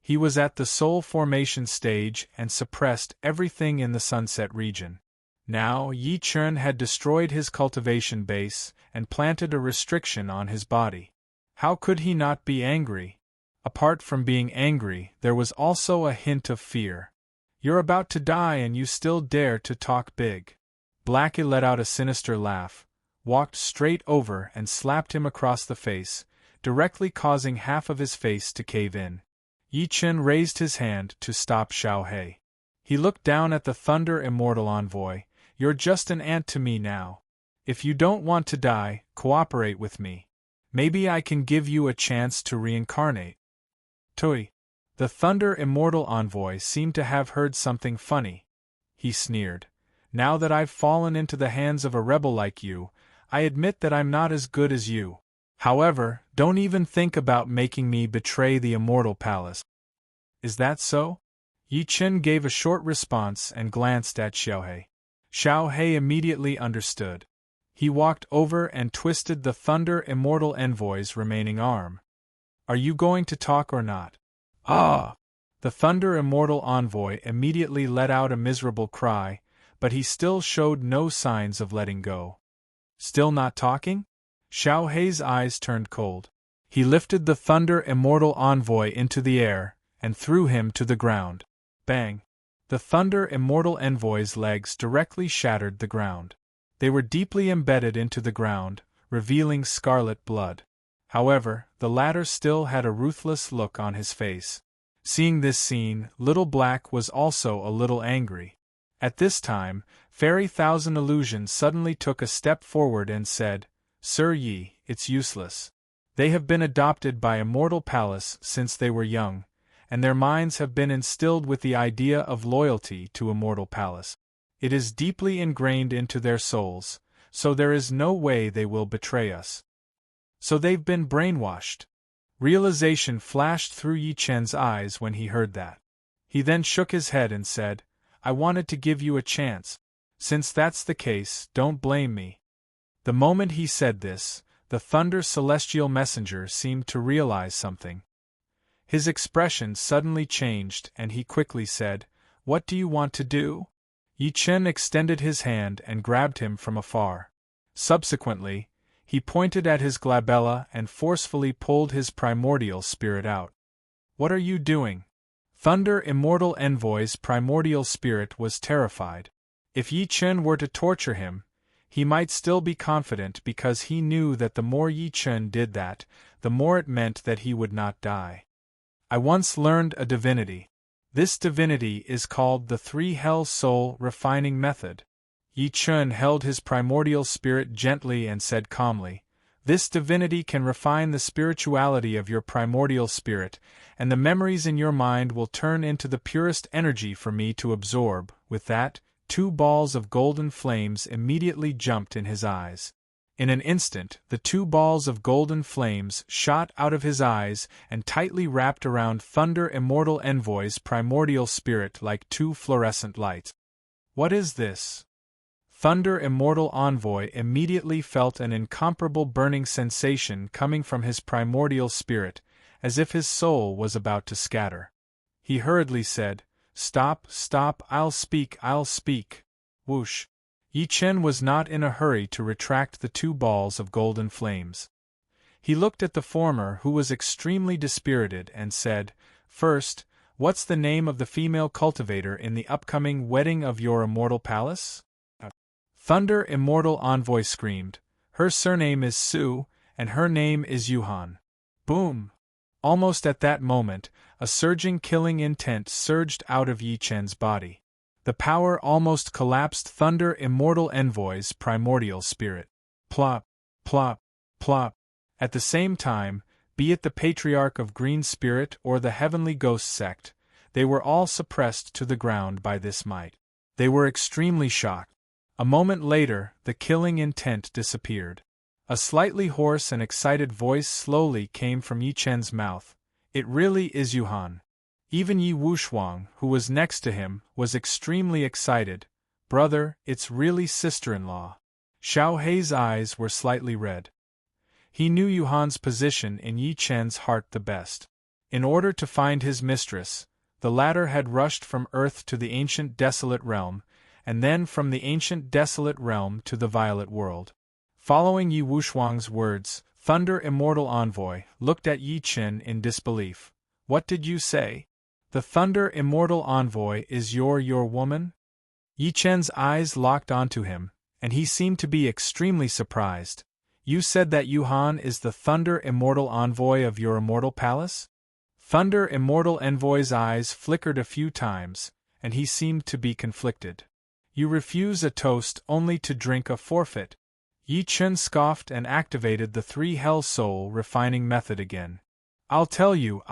He was at the soul formation stage and suppressed everything in the Sunset region. Now, Yi Chen had destroyed his cultivation base and planted a restriction on his body. How could he not be angry? Apart from being angry, there was also a hint of fear. You're about to die and you still dare to talk big. Blackie let out a sinister laugh, walked straight over and slapped him across the face, directly causing half of his face to cave in. Yi Chen raised his hand to stop Xiao He. He looked down at the Thunder Immortal Envoy. You're just an ant to me now. If you don't want to die, cooperate with me. Maybe I can give you a chance to reincarnate. Tui. The Thunder Immortal Envoy seemed to have heard something funny. He sneered. Now that I've fallen into the hands of a rebel like you, I admit that I'm not as good as you. However, don't even think about making me betray the Immortal Palace. Is that so? Yi Chen gave a short response and glanced at Xiao He. Xiao He immediately understood. He walked over and twisted the Thunder Immortal Envoy's remaining arm. Are you going to talk or not? Ah! The Thunder Immortal Envoy immediately let out a miserable cry, but he still showed no signs of letting go. Still not talking? Xiao He's eyes turned cold. He lifted the Thunder Immortal Envoy into the air and threw him to the ground. Bang! The Thunder Immortal Envoy's legs directly shattered the ground. They were deeply embedded into the ground, revealing scarlet blood. However, the latter still had a ruthless look on his face. Seeing this scene, Little Black was also a little angry. At this time, Fairy Thousand Illusion suddenly took a step forward and said, Sir Yi, it's useless. They have been adopted by Immortal Palace since they were young, and their minds have been instilled with the idea of loyalty to Immortal Palace. It is deeply ingrained into their souls, so there is no way they will betray us. So they've been brainwashed. Realization flashed through Yi Chen's eyes when he heard that. He then shook his head and said, I wanted to give you a chance. Since that's the case, don't blame me. The moment he said this, the Thunder Celestial Messenger seemed to realize something. His expression suddenly changed and he quickly said, What do you want to do? Yi Chen extended his hand and grabbed him from afar. Subsequently, he pointed at his glabella and forcefully pulled his primordial spirit out. What are you doing? Thunder Immortal Envoy's primordial spirit was terrified. If Yi Chen were to torture him, he might still be confident because he knew that the more Yi Chen did that, the more it meant that he would not die. I once learned a divinity. This divinity is called the 3 Hell Soul Refining Method. Yi Chen held his primordial spirit gently and said calmly, This divinity can refine the spirituality of your primordial spirit, and the memories in your mind will turn into the purest energy for me to absorb. With that, 2 balls of golden flames immediately jumped in his eyes. In an instant, the two balls of golden flames shot out of his eyes and tightly wrapped around Thunder Immortal Envoy's primordial spirit like two fluorescent lights. What is this? Thunder Immortal Envoy immediately felt an incomparable burning sensation coming from his primordial spirit, as if his soul was about to scatter. He hurriedly said, "Stop, stop, I'll speak, I'll speak." Whoosh! Yi Chen was not in a hurry to retract the two balls of golden flames. He looked at the former, who was extremely dispirited, and said, "First, what's the name of the female cultivator in the upcoming wedding of your immortal palace?" Thunder Immortal Envoy screamed, "Her surname is Su, and her name is Yuhan." Boom! Almost at that moment, a surging killing intent surged out of Yi Chen's body. The power almost collapsed Thunder Immortal Envoy's primordial spirit. Plop, plop, plop. At the same time, be it the Patriarch of Green Spirit or the Heavenly Ghost Sect, they were all suppressed to the ground by this might. They were extremely shocked. A moment later, the killing intent disappeared. A slightly hoarse and excited voice slowly came from Yi Chen's mouth. "It really is Yuhan." Even Yi Wushuang, who was next to him, was extremely excited. "Brother, it's really sister-in-law." Xiao Hei's eyes were slightly red. He knew Yuhan's position in Yi Chen's heart the best. In order to find his mistress, the latter had rushed from Earth to the ancient desolate realm, and then from the ancient desolate realm to the violet world. Following Yi Wushuang's words, Thunder Immortal Envoy looked at Yi Chen in disbelief. "What did you say? The Thunder Immortal Envoy is your woman?" Yi Chen's eyes locked onto him, and he seemed to be extremely surprised. "You said that Yuhan is the Thunder Immortal Envoy of your immortal palace?" Thunder Immortal Envoy's eyes flickered a few times, and he seemed to be conflicted. "You refuse a toast only to drink a forfeit." Yi Chen scoffed and activated the three hell soul refining method again. I'll tell you.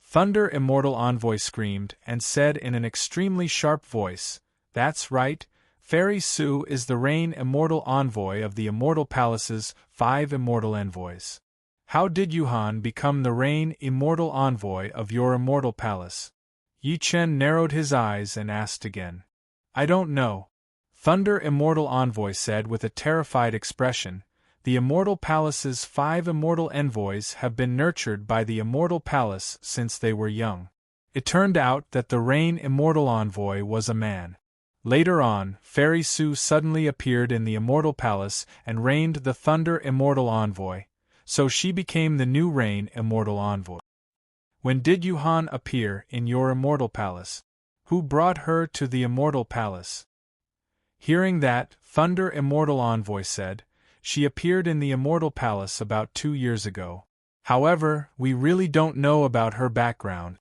Thunder Immortal Envoy screamed and said in an extremely sharp voice, "That's right, Fairy Su is the Rain Immortal Envoy of the Immortal Palace's 5 Immortal Envoys. How did Yuhan become the Rain Immortal Envoy of your Immortal Palace?" Yi Chen narrowed his eyes and asked again. "I don't know." Thunder Immortal Envoy said with a terrified expression, "The Immortal Palace's 5 Immortal Envoys have been nurtured by the Immortal Palace since they were young. It turned out that the Rain Immortal Envoy was a man. Later on, Fairy Su suddenly appeared in the Immortal Palace and reigned the Thunder Immortal Envoy, so she became the new Rain Immortal Envoy." "When did Yuhan appear in your Immortal Palace? Who brought her to the Immortal Palace?" Hearing that, Thunder Immortal Envoy said, "She appeared in the Immortal Palace about 2 years ago. However, we really don't know about her background."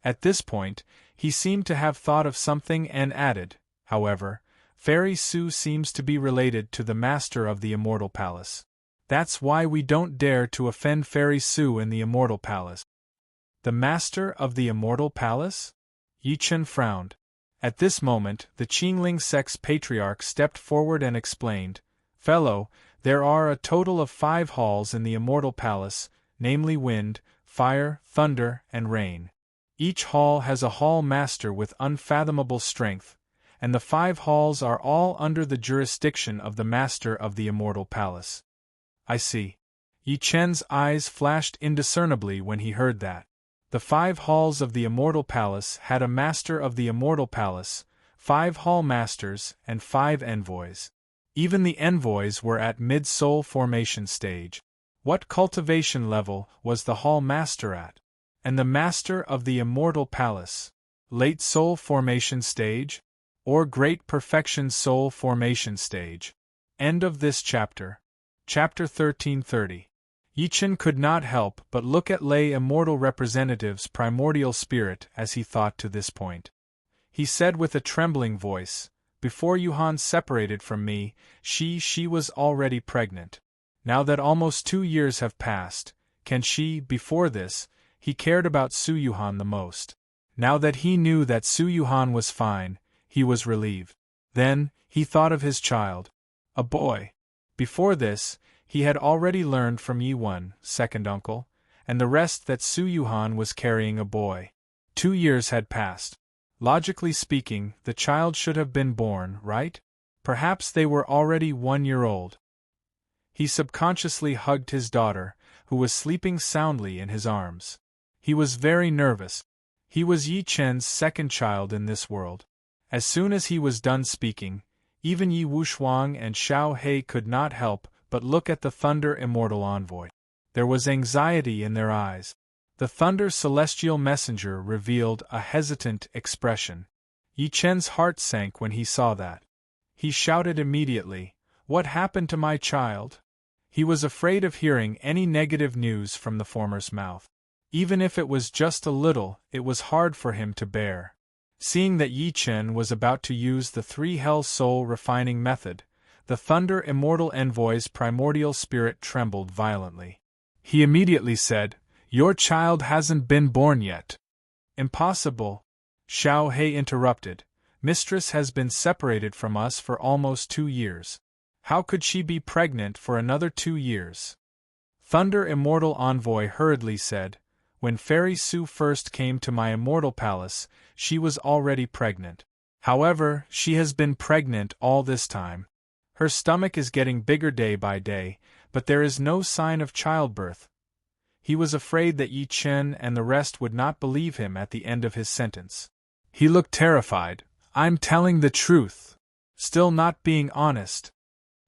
At this point, he seemed to have thought of something and added, "However, Fairy Su seems to be related to the Master of the Immortal Palace. That's why we don't dare to offend Fairy Su in the Immortal Palace." "The Master of the Immortal Palace?" Yi Chen frowned. At this moment, the Qingling sect's patriarch stepped forward and explained, "Fellow, there are a total of 5 halls in the Immortal Palace, namely Wind, Fire, Thunder, and Rain. Each hall has a hall master with unfathomable strength, and the 5 halls are all under the jurisdiction of the Master of the Immortal Palace." "I see." Yi Chen's eyes flashed indiscernibly when he heard that. The 5 halls of the Immortal Palace had a Master of the Immortal Palace, 5 hall masters, and 5 envoys. Even the envoys were at mid-soul formation stage. What cultivation level was the hall master at? And the Master of the Immortal Palace? Late soul formation stage? Or great perfection soul formation stage? End of this chapter. Chapter 1330. Yi Chen could not help but look at lay immortal representative's primordial spirit as he thought to this point. He said with a trembling voice, "Before Yuhan separated from me, she was already pregnant. Now that almost 2 years have passed, can she, before this, he cared about Su Yuhan the most. Now that he knew that Su Yuhan was fine, he was relieved. Then, he thought of his child. A boy. Before this, he had already learned from Yi-Wen, second uncle, and the rest that Su-Yuhan was carrying a boy. 2 years had passed. Logically speaking, the child should have been born, right? Perhaps they were already 1 year old. He subconsciously hugged his daughter, who was sleeping soundly in his arms. He was very nervous. He was Yi Chen's second child in this world. As soon as he was done speaking, even Yi Wushuang and Xiao He could not help but look at the Thunder Immortal Envoy. There was anxiety in their eyes. The Thunder Celestial Messenger revealed a hesitant expression. Yi Chen's heart sank when he saw that. He shouted immediately, "What happened to my child?" He was afraid of hearing any negative news from the former's mouth. Even if it was just a little, it was hard for him to bear. Seeing that Yi Chen was about to use the 3 Hell Soul refining method, the Thunder Immortal Envoy's primordial spirit trembled violently. He immediately said, "Your child hasn't been born yet." "Impossible," Xiao He interrupted. "Mistress has been separated from us for almost 2 years. How could she be pregnant for another 2 years?" Thunder Immortal Envoy hurriedly said, "When Fairy Su first came to my immortal palace, she was already pregnant. However, she has been pregnant all this time. Her stomach is getting bigger day by day, but there is no sign of childbirth." He was afraid that Yi Chen and the rest would not believe him at the end of his sentence. He looked terrified. "I'm telling the truth. Still not being honest."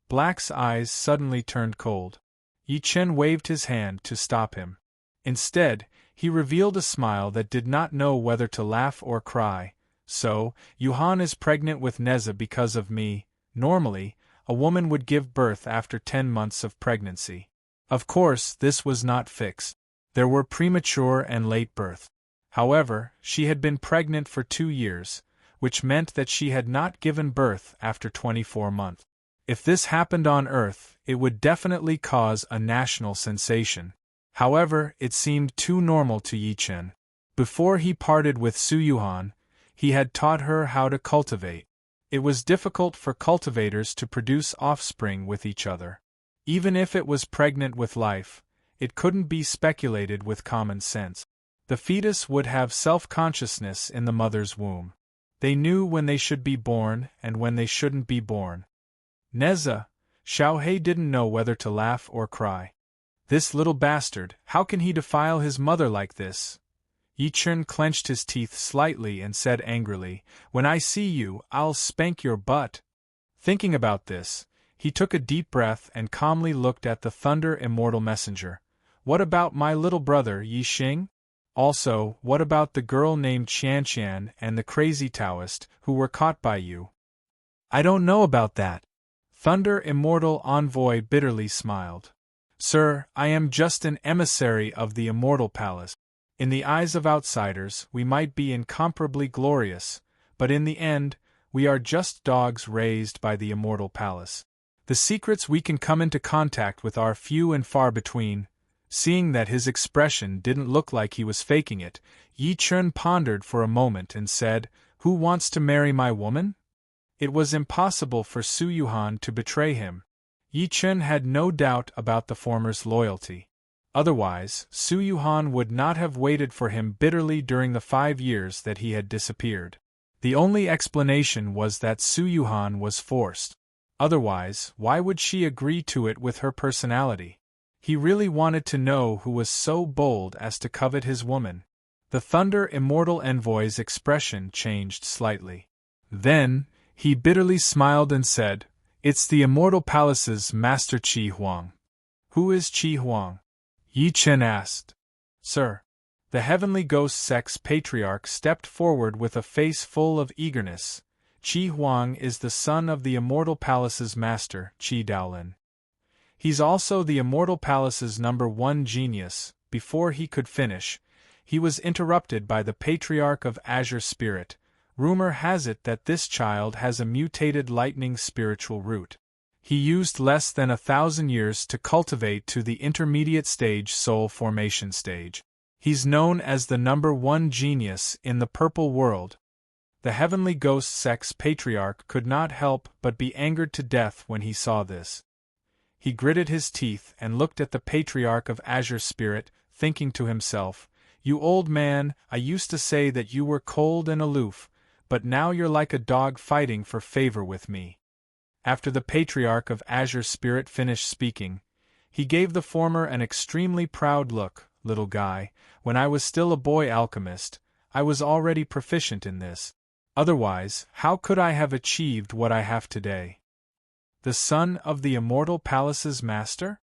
Black's eyes suddenly turned cold. Yi Chen waved his hand to stop him. Instead, he revealed a smile that did not know whether to laugh or cry. "So, Yuhan is pregnant with Neza because of me. Normally, a woman would give birth after 10 months of pregnancy. Of course, this was not fixed. There were premature and late birth. However, she had been pregnant for 2 years, which meant that she had not given birth after 24 months. If this happened on Earth, it would definitely cause a national sensation. However, it seemed too normal to Yi Chen. Before he parted with Su-Yuhan, he had taught her how to cultivate. It was difficult for cultivators to produce offspring with each other. Even if it was pregnant with life, it couldn't be speculated with common sense. The fetus would have self-consciousness in the mother's womb. They knew when they should be born and when they shouldn't be born. Neza, Xiao He didn't know whether to laugh or cry. "This little bastard, how can he defile his mother like this?" Yi Chen clenched his teeth slightly and said angrily, "When I see you, I'll spank your butt." Thinking about this, he took a deep breath and calmly looked at the Thunder Immortal Messenger. "What about my little brother Yi Xing? Also, what about the girl named Qianqian and the crazy Taoist who were caught by you?" "I don't know about that." Thunder Immortal Envoy bitterly smiled. "Sir, I am just an emissary of the Immortal Palace. In the eyes of outsiders, we might be incomparably glorious, but in the end, we are just dogs raised by the Immortal Palace. The secrets we can come into contact with are few and far between." Seeing that his expression didn't look like he was faking it, Yi Chen pondered for a moment and said, "Who wants to marry my woman?" It was impossible for Su-Yuhan to betray him. Yi Chen had no doubt about the former's loyalty. Otherwise, Su-Yuhan would not have waited for him bitterly during the 5 years that he had disappeared. The only explanation was that Su-Yuhan was forced. Otherwise, why would she agree to it with her personality? He really wanted to know who was so bold as to covet his woman. The Thunder Immortal Envoy's expression changed slightly. Then, he bitterly smiled and said, "It's the Immortal Palace's Master Qi Huang." "Who is Qi Huang?" Yi Chen asked. "Sir." The Heavenly Ghost Sex Patriarch stepped forward with a face full of eagerness. "Qi Huang is the son of the Immortal Palace's master, Qi Daolin. He's also the Immortal Palace's #1 genius." Before he could finish, he was interrupted by the Patriarch of Azure Spirit. "Rumor has it that this child has a mutated lightning spiritual root. He used less than 1,000 years to cultivate to the intermediate stage soul formation stage. He's known as the #1 genius in the purple world." The Heavenly Ghost Sex Patriarch could not help but be angered to death when he saw this. He gritted his teeth and looked at the Patriarch of Azure Spirit, thinking to himself, "You old man, I used to say that you were cold and aloof, but now you're like a dog fighting for favor with me." After the Patriarch of Azure Spirit finished speaking, he gave the former an extremely proud look. "Little guy, when I was still a boy alchemist, I was already proficient in this. Otherwise, how could I have achieved what I have today?" The son of the immortal palace's master?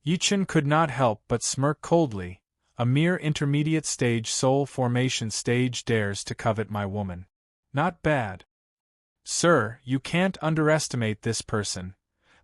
Yi Chen could not help but smirk coldly. A mere intermediate stage soul formation stage dares to covet my woman. Not bad. Sir, you can't underestimate this person.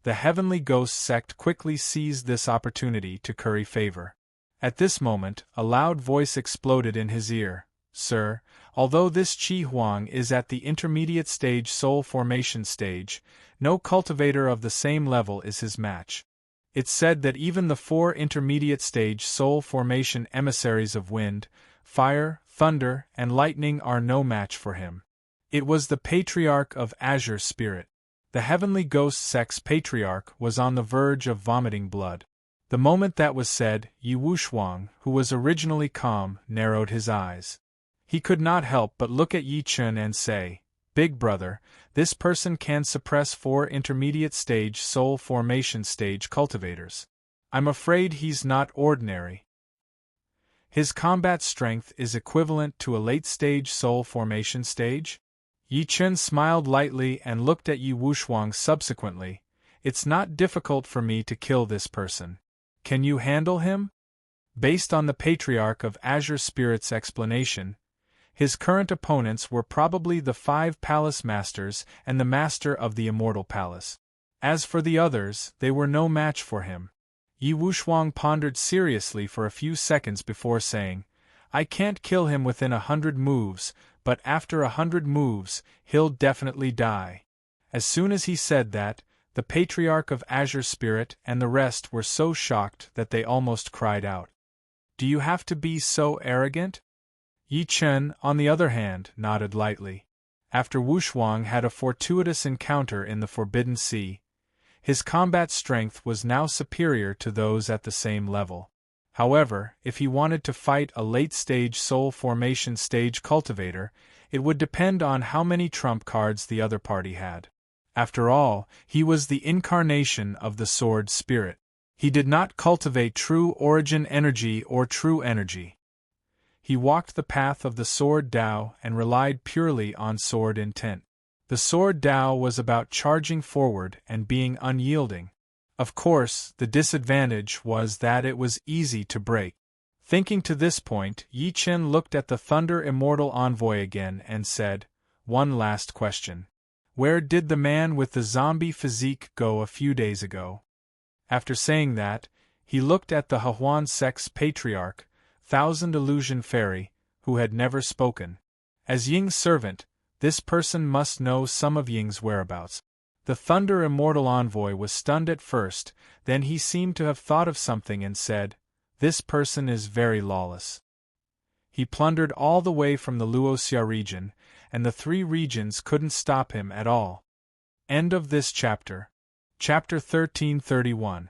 The Heavenly Ghost sect quickly seized this opportunity to curry favor. At this moment, a loud voice exploded in his ear. "Sir, although this Qi Huang is at the intermediate stage soul formation stage, no cultivator of the same level is his match. It's said that even the 4 intermediate stage soul formation emissaries of wind, fire, thunder, and lightning are no match for him." It was the Patriarch of Azure Spirit. The Heavenly Ghost sect's Patriarch was on the verge of vomiting blood. The moment that was said, Yi Wushuang, who was originally calm, narrowed his eyes. He could not help but look at Yi Chen and say, "Big brother, this person can suppress 4 intermediate stage soul formation stage cultivators. I'm afraid he's not ordinary. His combat strength is equivalent to a late stage soul formation stage?" Yi Chen smiled lightly and looked at Yi Wushuang subsequently. "It's not difficult for me to kill this person. Can you handle him?" Based on the Patriarch of Azure Spirit's explanation, his current opponents were probably the 5 Palace Masters and the Master of the Immortal Palace. As for the others, they were no match for him. Yi Wushuang pondered seriously for a few seconds before saying, "I can't kill him within 100 moves, but after 100 moves, he'll definitely die." As soon as he said that, the Patriarch of Azure Spirit and the rest were so shocked that they almost cried out. "Do you have to be so arrogant?" Yi Chen, on the other hand, nodded lightly. After Wushuang had a fortuitous encounter in the Forbidden Sea, his combat strength was now superior to those at the same level. However, if he wanted to fight a late-stage soul formation stage cultivator, it would depend on how many trump cards the other party had. After all, he was the incarnation of the Sword Spirit. He did not cultivate true origin energy or true energy. He walked the path of the Sword Tao and relied purely on sword intent. The Sword Tao was about charging forward and being unyielding. Of course, the disadvantage was that it was easy to break. Thinking to this point, Yi Chen looked at the Thunder Immortal Envoy again and said, "One last question. Where did the man with the zombie physique go a few days ago?" After saying that, he looked at the Hehuan sect's Patriarch, Thousand Illusion Fairy, who had never spoken. As Ying's servant, this person must know some of Ying's whereabouts. The Thunder Immortal Envoy was stunned at first, then he seemed to have thought of something and said, "This person is very lawless. He plundered all the way from the Luoxia region, and the 3 regions couldn't stop him at all." End of this chapter. Chapter 1331.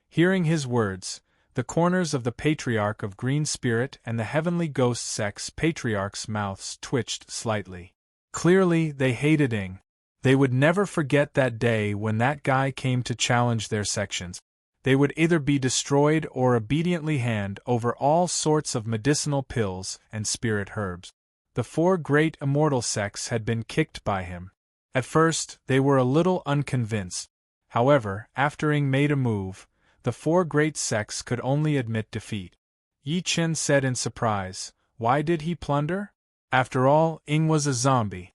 Hearing his words, the corners of the Patriarch of Green Spirit and the Heavenly Ghost sect's Patriarch's mouths twitched slightly. Clearly, they hated Ying. They would never forget that day when that guy came to challenge their sections. They would either be destroyed or obediently hand over all sorts of medicinal pills and spirit herbs. The 4 great immortal sects had been kicked by him. At first, they were a little unconvinced. However, after Ying made a move, the 4 great sects could only admit defeat. Yi Chen said in surprise, "Why did he plunder?" After all, Ying was a zombie.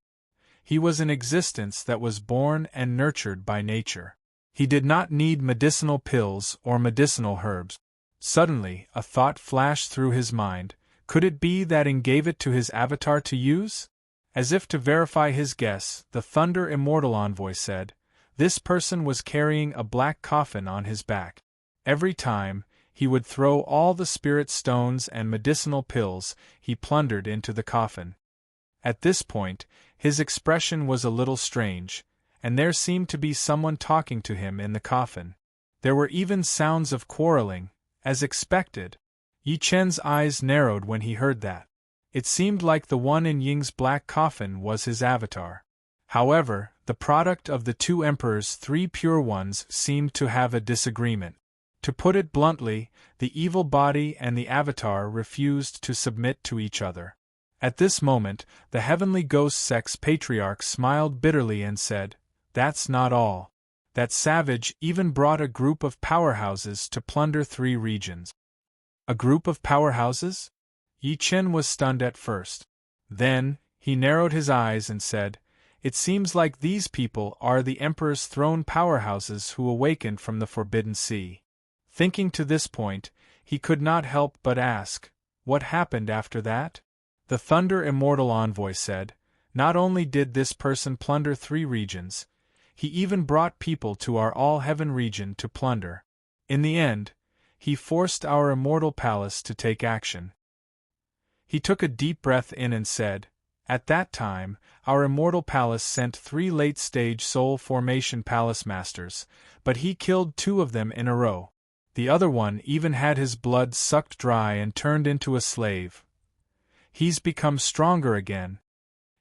He was an existence that was born and nurtured by nature. He did not need medicinal pills or medicinal herbs. Suddenly, a thought flashed through his mind. Could it be that Ying gave it to his avatar to use? As if to verify his guess, the Thunder Immortal Envoy said, "This person was carrying a black coffin on his back. Every time, he would throw all the spirit stones and medicinal pills he plundered into the coffin." At this point, his expression was a little strange, and there seemed to be someone talking to him in the coffin. There were even sounds of quarreling, as expected. Yi Chen's eyes narrowed when he heard that. It seemed like the one in Ying's black coffin was his avatar. However, the product of the two emperors' three pure ones seemed to have a disagreement. To put it bluntly, the evil body and the avatar refused to submit to each other. At this moment, the heavenly ghost sex patriarch smiled bitterly and said, "That's not all. That savage even brought a group of powerhouses to plunder 3 regions." A group of powerhouses? Yi Chen was stunned at first. Then, he narrowed his eyes and said, "It seems like these people are the Emperor's throne powerhouses who awakened from the Forbidden Sea." Thinking to this point, he could not help but ask, "What happened after that?" The Thunder Immortal Envoy said, "Not only did this person plunder 3 regions, he even brought people to our All-Heaven region to plunder. In the end, he forced our Immortal Palace to take action." He took a deep breath in and said, "At that time, our Immortal Palace sent 3 late-stage Soul Formation Palace Masters, but he killed 2 of them in a row. The other one even had his blood sucked dry and turned into a slave. He's become stronger again."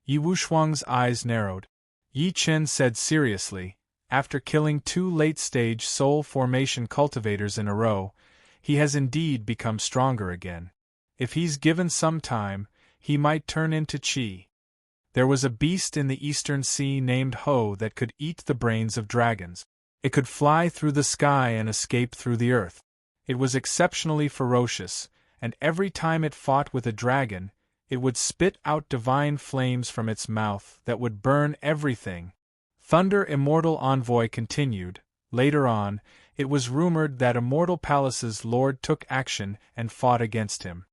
Yi Wushuang's eyes narrowed. Yi Chen said seriously, "After killing 2 late-stage Soul Formation cultivators in a row, he has indeed become stronger again. If he's given some time, he might turn into Qi." There was a beast in the Eastern Sea named Ho that could eat the brains of dragons. It could fly through the sky and escape through the earth. It was exceptionally ferocious, and every time it fought with a dragon, it would spit out divine flames from its mouth that would burn everything. Thunder Immortal Envoy continued, "Later on, it was rumored that Immortal Palace's lord took action and fought against him.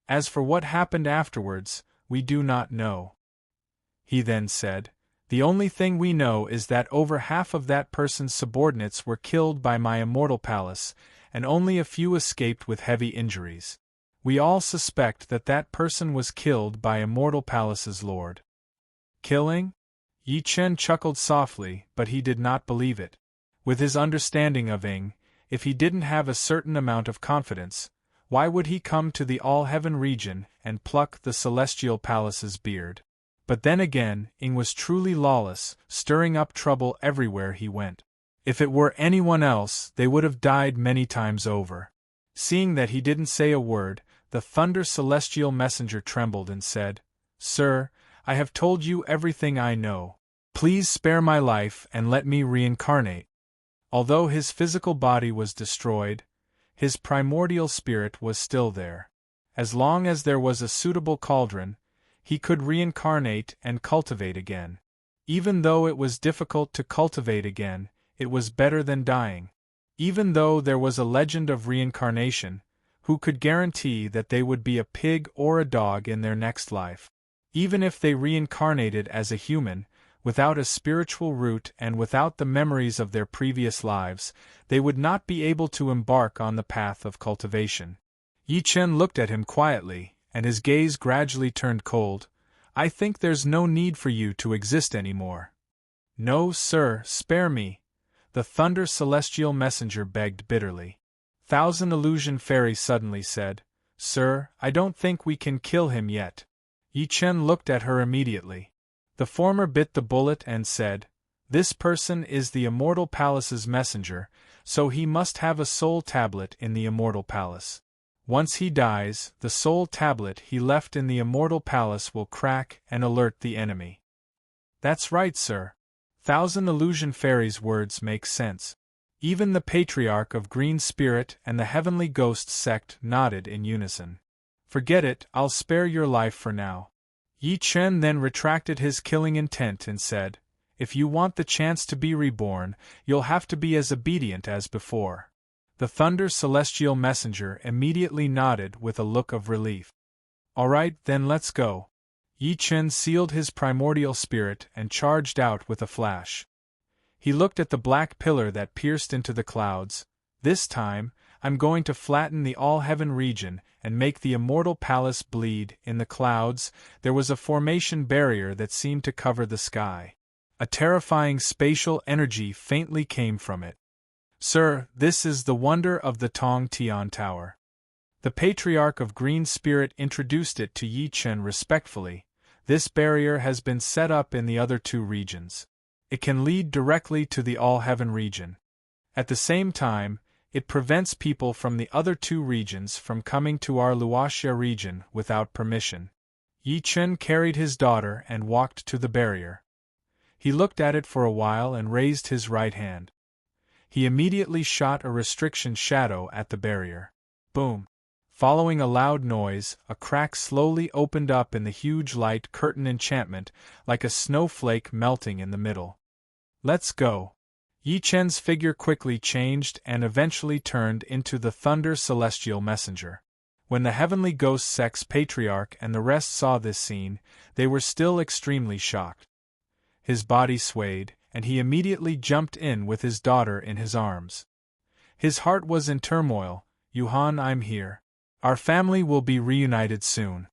As for what happened afterwards, we do not know." He then said, "The only thing we know is that over half of that person's subordinates were killed by my Immortal Palace, and only a few escaped with heavy injuries. We all suspect that that person was killed by Immortal Palace's lord." Killing? Yi Chen chuckled softly, but he did not believe it. With his understanding of Ying, if he didn't have a certain amount of confidence, why would he come to the All-Heaven region and pluck the Celestial Palace's beard? But then again, Ying was truly lawless, stirring up trouble everywhere he went. If it were anyone else, they would have died many times over. Seeing that he didn't say a word, the Thunder Celestial Messenger trembled and said, "Sir, I have told you everything I know. Please spare my life and let me reincarnate." Although his physical body was destroyed, his primordial spirit was still there. As long as there was a suitable cauldron, he could reincarnate and cultivate again. Even though it was difficult to cultivate again, it was better than dying. Even though there was a legend of reincarnation, who could guarantee that they would be a pig or a dog in their next life? Even if they reincarnated as a human, without a spiritual root and without the memories of their previous lives, they would not be able to embark on the path of cultivation. Yi Chen looked at him quietly, and his gaze gradually turned cold. "I think there's no need for you to exist anymore." "No, sir, spare me," the Thunder Celestial Messenger begged bitterly. Thousand Illusion Fairy suddenly said, "Sir, I don't think we can kill him yet." Yi Chen looked at her immediately. The former bit the bullet and said, "This person is the Immortal Palace's messenger, so he must have a soul tablet in the Immortal Palace. Once he dies, the soul tablet he left in the Immortal Palace will crack and alert the enemy." "That's right, sir." Thousand Illusion Fairy's words make sense. Even the Patriarch of Green Spirit and the Heavenly Ghost sect nodded in unison. "Forget it, I'll spare your life for now." Yi Chen then retracted his killing intent and said, "If you want the chance to be reborn, you'll have to be as obedient as before." The Thunder Celestial Messenger immediately nodded with a look of relief. "All right, then let's go." Yi Chen sealed his primordial spirit and charged out with a flash. He looked at the black pillar that pierced into the clouds. "This time, I'm going to flatten the All-Heaven region and make the Immortal Palace bleed." In the clouds, there was a formation barrier that seemed to cover the sky. A terrifying spatial energy faintly came from it. Sir, this is the wonder of the Tong Tian Tower. The Patriarch of Green Spirit introduced it to Yi Chen respectfully. This barrier has been set up in the other two regions. It can lead directly to the All-Heaven region. At the same time, it prevents people from the other two regions from coming to our Luoxia region without permission. Yi Chen carried his daughter and walked to the barrier. He looked at it for a while and raised his right hand. He immediately shot a restriction shadow at the barrier. Boom! Following a loud noise, a crack slowly opened up in the huge light curtain enchantment, like a snowflake melting in the middle. Let's go! Yi Chen's figure quickly changed and eventually turned into the Thunder Celestial Messenger. When the Heavenly Ghost Sex Patriarch and the rest saw this scene, they were still extremely shocked. His body swayed, and he immediately jumped in with his daughter in his arms. His heart was in turmoil. Yuhan, I'm here. Our family will be reunited soon.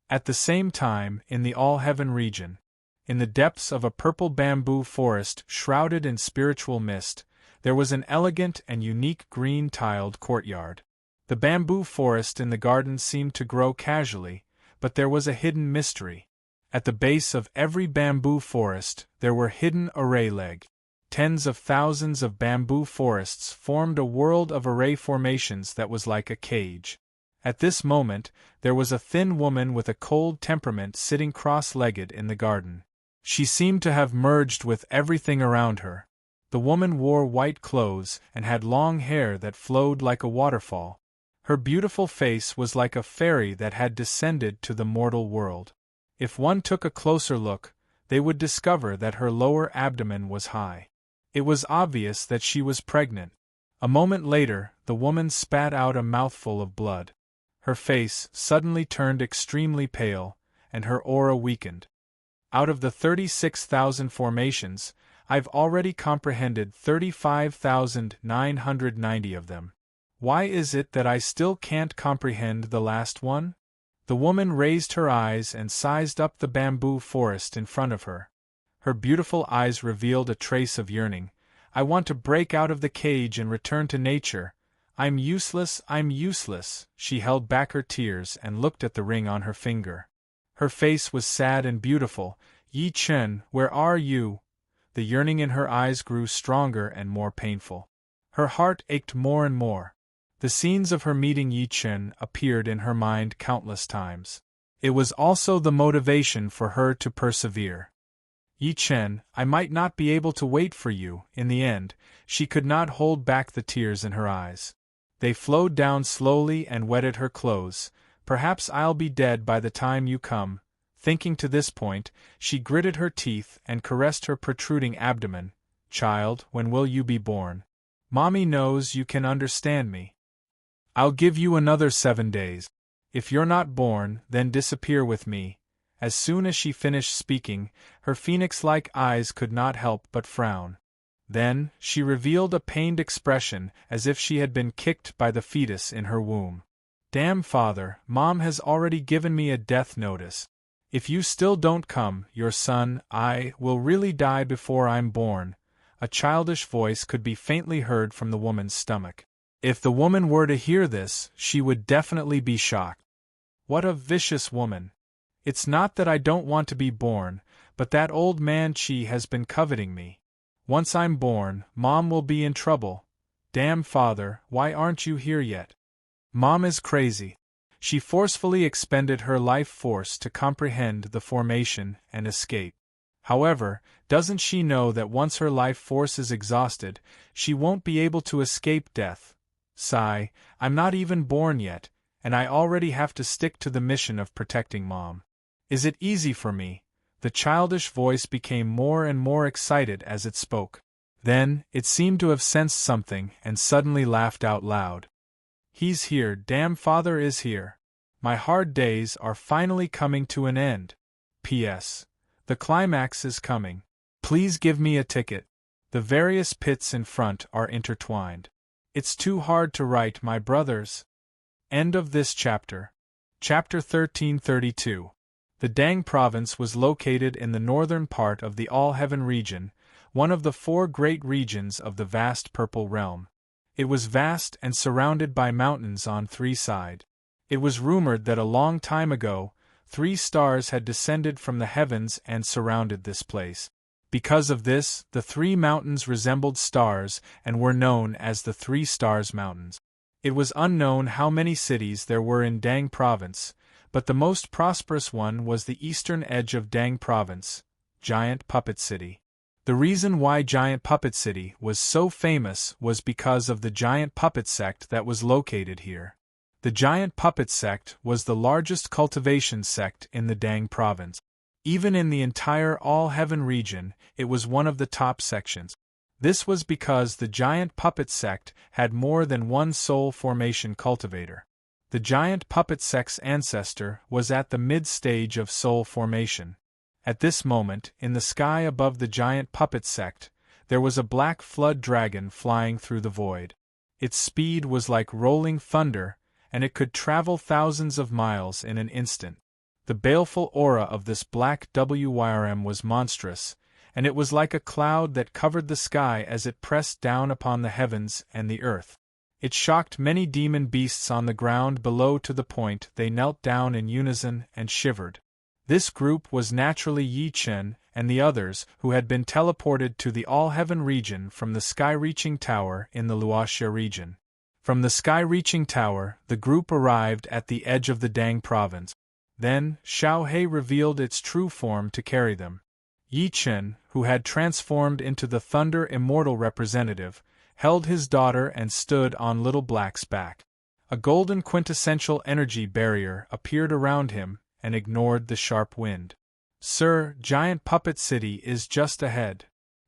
At the same time, in the All-Heaven region, in the depths of a purple bamboo forest shrouded in spiritual mist, there was an elegant and unique green-tiled courtyard. The bamboo forest in the garden seemed to grow casually, but there was a hidden mystery. At the base of every bamboo forest, there were hidden array legs. Tens of thousands of bamboo forests formed a world of array formations that was like a cage. At this moment, there was a thin woman with a cold temperament sitting cross-legged in the garden. She seemed to have merged with everything around her. The woman wore white clothes and had long hair that flowed like a waterfall. Her beautiful face was like a fairy that had descended to the mortal world. If one took a closer look, they would discover that her lower abdomen was high. It was obvious that she was pregnant. A moment later, the woman spat out a mouthful of blood. Her face suddenly turned extremely pale, and her aura weakened. Out of the 36,000 formations, I've already comprehended 35,990 of them. Why is it that I still can't comprehend the last one? The woman raised her eyes and sized up the bamboo forest in front of her. Her beautiful eyes revealed a trace of yearning. I want to break out of the cage and return to nature. I'm useless, I'm useless. She held back her tears and looked at the ring on her finger. Her face was sad and beautiful. Yi Chen, where are you? The yearning in her eyes grew stronger and more painful. Her heart ached more and more. The scenes of her meeting Yi Chen appeared in her mind countless times. It was also the motivation for her to persevere. Yi Chen, I might not be able to wait for you. In the end, she could not hold back the tears in her eyes. They flowed down slowly and wetted her clothes. Perhaps I'll be dead by the time you come. Thinking to this point, she gritted her teeth and caressed her protruding abdomen. Child, when will you be born? Mommy knows you can understand me. I'll give you another 7 days. If you're not born, then disappear with me. As soon as she finished speaking, her phoenix-like eyes could not help but frown. Then, she revealed a pained expression as if she had been kicked by the fetus in her womb. Damn, father, Mom has already given me a death notice. If you still don't come, your son, I, will really die before I'm born. A childish voice could be faintly heard from the woman's stomach. If the woman were to hear this, she would definitely be shocked. What a vicious woman. It's not that I don't want to be born, but that old man Chi has been coveting me. Once I'm born, Mom will be in trouble. Damn, father, why aren't you here yet? Mom is crazy. She forcefully expended her life force to comprehend the formation and escape. However, doesn't she know that once her life force is exhausted, she won't be able to escape death? Sigh, I'm not even born yet, and I already have to stick to the mission of protecting Mom. Is it easy for me? The childish voice became more and more excited as it spoke. Then, it seemed to have sensed something and suddenly laughed out loud. He's here, damn, father is here. My hard days are finally coming to an end. P.S. The climax is coming. Please give me a ticket. The various pits in front are intertwined. It's too hard to write, my brothers. End of this chapter. Chapter 1332. The Dang province was located in the northern part of the All-Heaven region, one of the 4 great regions of the vast purple realm. It was vast and surrounded by mountains on 3 sides. It was rumored that a long time ago, 3 stars had descended from the heavens and surrounded this place. Because of this, the 3 mountains resembled stars and were known as the 3 Stars Mountains. It was unknown how many cities there were in Dang Province, but the most prosperous one was the eastern edge of Dang Province, Giant Puppet City. The reason why Giant Puppet City was so famous was because of the Giant Puppet sect that was located here. The Giant Puppet sect was the largest cultivation sect in the Dang Province. Even in the entire All-Heaven region, it was one of the top sections. This was because the Giant Puppet sect had more than one soul formation cultivator. The Giant Puppet sect's ancestor was at the mid-stage of soul formation. At this moment, in the sky above the Giant Puppet sect, there was a black flood dragon flying through the void. Its speed was like rolling thunder, and it could travel thousands of miles in an instant. The baleful aura of this black WYRM was monstrous, and it was like a cloud that covered the sky as it pressed down upon the heavens and the earth. It shocked many demon beasts on the ground below to the point they knelt down in unison and shivered. This group was naturally Yi Chen and the others who had been teleported to the All-Heaven region from the Sky-Reaching Tower in the Luoxia region. From the Sky-Reaching Tower, the group arrived at the edge of the Dang Province. Then, Xiao He revealed its true form to carry them. Yi Chen, who had transformed into the Thunder Immortal representative, held his daughter and stood on Little Black's back. A golden quintessential energy barrier appeared around him and ignored the sharp wind. "Sir, Giant Puppet City is just ahead."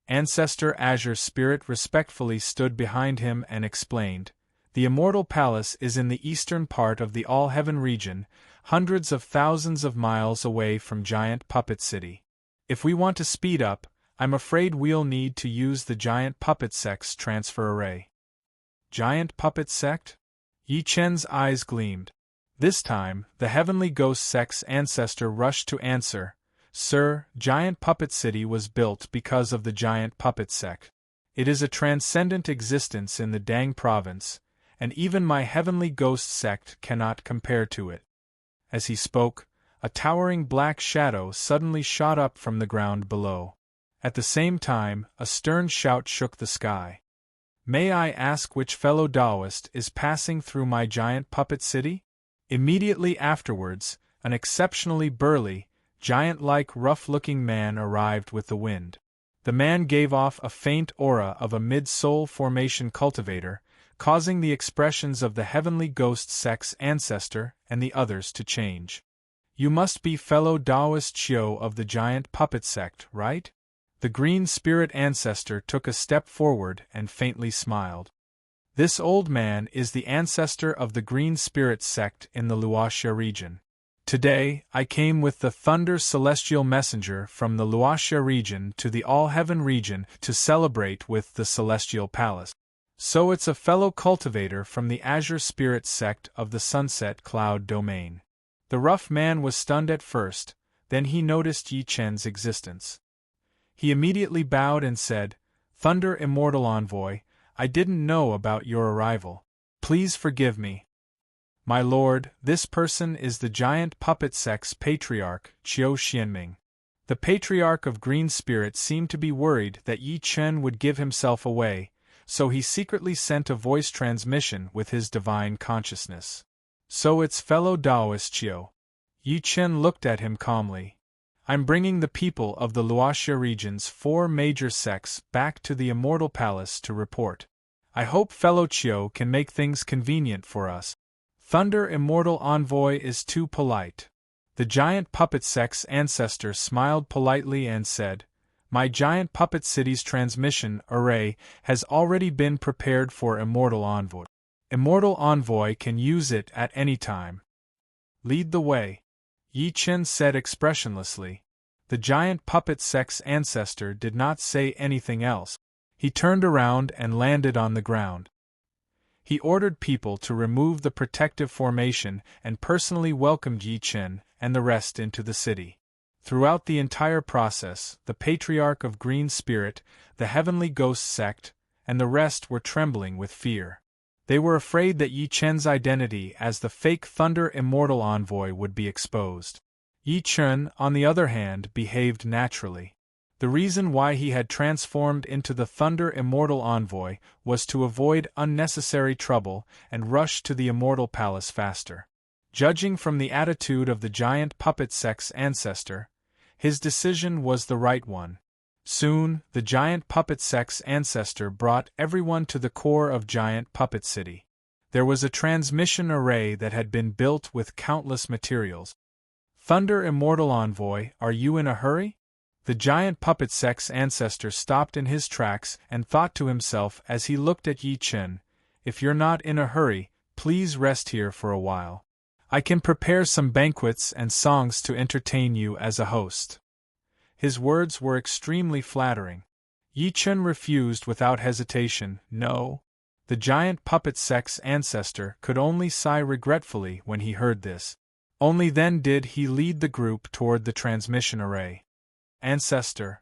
Ancestor Azure Spirit respectfully stood behind him and explained, "The Immortal Palace is in the eastern part of the All-Heaven region, hundreds of thousands of miles away from Giant Puppet City. If we want to speed up, I'm afraid we'll need to use the Giant Puppet Sect's transfer array." Giant Puppet Sect? Yi Chen's eyes gleamed. This time, the Heavenly Ghost Sect's ancestor rushed to answer, "Sir, Giant Puppet City was built because of the Giant Puppet Sect. It is a transcendent existence in the Dang Province, and even my Heavenly Ghost Sect cannot compare to it." As he spoke, a towering black shadow suddenly shot up from the ground below. At the same time, a stern shout shook the sky. "May I ask which fellow Taoist is passing through my Giant Puppet City?" Immediately afterwards, an exceptionally burly, giant-like rough-looking man arrived with the wind. The man gave off a faint aura of a mid-soul formation cultivator, causing the expressions of the Heavenly Ghost Sect's ancestor and the others to change. "You must be fellow Taoist Chiu of the Giant Puppet Sect, right?" The Green Spirit ancestor took a step forward and faintly smiled. "This old man is the ancestor of the Green Spirit sect in the Luoxia region. Today, I came with the Thunder Celestial Messenger from the Luoxia region to the All-Heaven region to celebrate with the Celestial Palace. So it's a fellow cultivator from the Azure Spirit sect of the Sunset Cloud domain." The rough man was stunned at first, then he noticed Yi Chen's existence. He immediately bowed and said, "Thunder Immortal Envoy, I didn't know about your arrival. Please forgive me." "My lord, this person is the Giant Puppet Sect's Patriarch, Qiu Xianming." The Patriarch of Green Spirit seemed to be worried that Yi Chen would give himself away, so he secretly sent a voice transmission with his divine consciousness. "So it's fellow Taoist Qiu." Yi Chen looked at him calmly. "I'm bringing the people of the Luoxia region's 4 major sects back to the Immortal Palace to report. I hope fellow Qiu can make things convenient for us." "Thunder Immortal Envoy is too polite." The Giant Puppet Sect's ancestor smiled politely and said, "My Giant Puppet City's transmission array has already been prepared for Immortal Envoy. Immortal Envoy can use it at any time." "Lead the way," Yi Chen said expressionlessly. The Giant Puppet Sect's ancestor did not say anything else. He turned around and landed on the ground. He ordered people to remove the protective formation and personally welcomed Yi Chen and the rest into the city. Throughout the entire process, the Patriarch of Green Spirit, the Heavenly Ghost Sect, and the rest were trembling with fear. They were afraid that Yi Chen's identity as the fake Thunder Immortal Envoy would be exposed. Yi Chen, on the other hand, behaved naturally. The reason why he had transformed into the Thunder Immortal Envoy was to avoid unnecessary trouble and rush to the Immortal Palace faster. Judging from the attitude of the giant puppet sect's ancestor, his decision was the right one. Soon, the giant puppet sect's ancestor brought everyone to the core of Giant Puppet City. There was a transmission array that had been built with countless materials. Thunder Immortal Envoy, are you in a hurry? The giant puppet sect's ancestor stopped in his tracks and thought to himself as he looked at Yi Chen, if you're not in a hurry, please rest here for a while. I can prepare some banquets and songs to entertain you as a host. His words were extremely flattering. Yi Chen refused without hesitation, no. The giant puppet sect's ancestor could only sigh regretfully when he heard this. Only then did he lead the group toward the transmission array. Ancestor.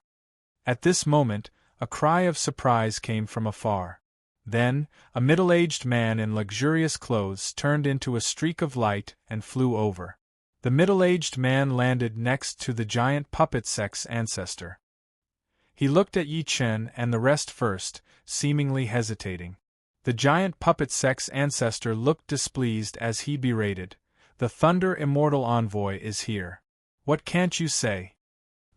At this moment, a cry of surprise came from afar. Then, a middle-aged man in luxurious clothes turned into a streak of light and flew over. The middle-aged man landed next to the giant puppet sect's ancestor. He looked at Yi Chen and the rest first, seemingly hesitating. The giant puppet sect's ancestor looked displeased as he berated, "The Thunder Immortal Envoy is here. What can't you say?"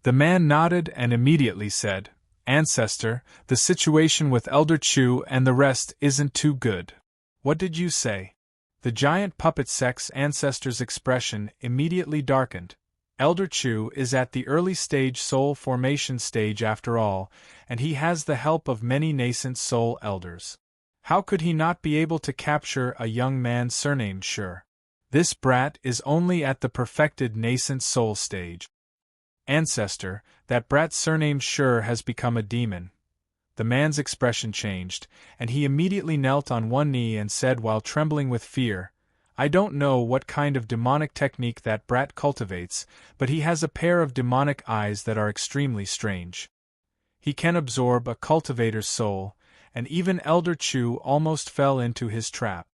The man nodded and immediately said, "Ancestor, the situation with Elder Chu and the rest isn't too good." "What did you say?" The giant puppet sect's ancestor's expression immediately darkened. Elder Chu is at the early stage soul formation stage after all, and he has the help of many nascent soul elders. How could he not be able to capture a young man surnamed Sure? This brat is only at the perfected nascent soul stage. Ancestor, that brat surnamed Sure has become a demon. The man's expression changed, and he immediately knelt on one knee and said while trembling with fear, "I don't know what kind of demonic technique that brat cultivates, but he has a pair of demonic eyes that are extremely strange. He can absorb a cultivator's soul, and even Elder Chu almost fell into his trap."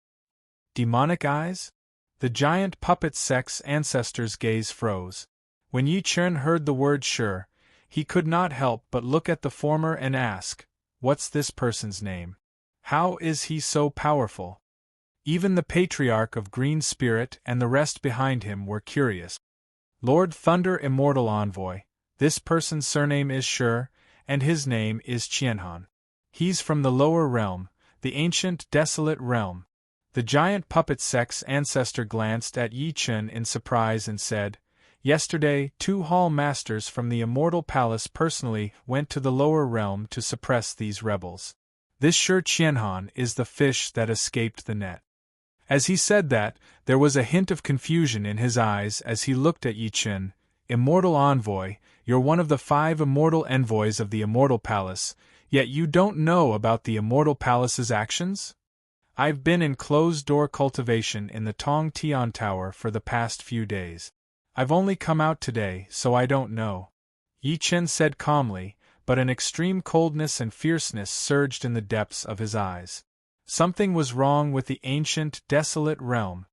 Demonic eyes? The giant puppet sect's ancestor's gaze froze. When Yi Chen heard the word Sure, he could not help but look at the former and ask, "What's this person's name? How is he so powerful?" Even the Patriarch of Green Spirit and the rest behind him were curious. "Lord Thunder Immortal Envoy, this person's surname is Sure, and his name is Qianhan. He's from the lower realm, the ancient desolate realm." The giant puppet sect's ancestor glanced at Yi Chen in surprise and said, "Yesterday, 2 hall masters from the Immortal Palace personally went to the lower realm to suppress these rebels. This Sure Qianhan is the fish that escaped the net." As he said that, there was a hint of confusion in his eyes as he looked at Yi Chen. "Immortal Envoy, you're one of the 5 immortal envoys of the Immortal Palace, yet you don't know about the Immortal Palace's actions?" "I've been in closed-door cultivation in the Tong Tian Tower for the past few days. I've only come out today, so I don't know," Yi Chen said calmly, but an extreme coldness and fierceness surged in the depths of his eyes. Something was wrong with the ancient, desolate realm.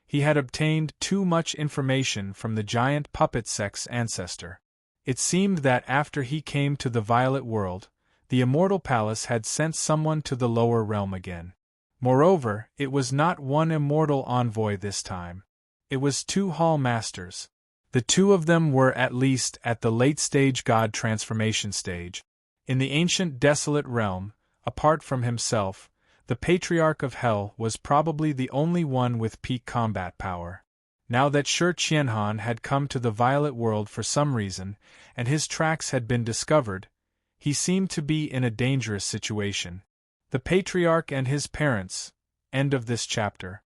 He had obtained too much information from the giant puppet sect's ancestor. It seemed that after he came to the Violet World, the Immortal Palace had sent someone to the lower realm again. Moreover, it was not one immortal envoy this time. It was 2 hall masters. The 2 of them were at least at the late-stage god transformation stage. In the ancient desolate realm, apart from himself, the Patriarch of Hell was probably the only one with peak combat power. Now that Sure Qianhan had come to the Violet World for some reason, and his tracks had been discovered, he seemed to be in a dangerous situation. The Patriarch and his parents. End of this chapter.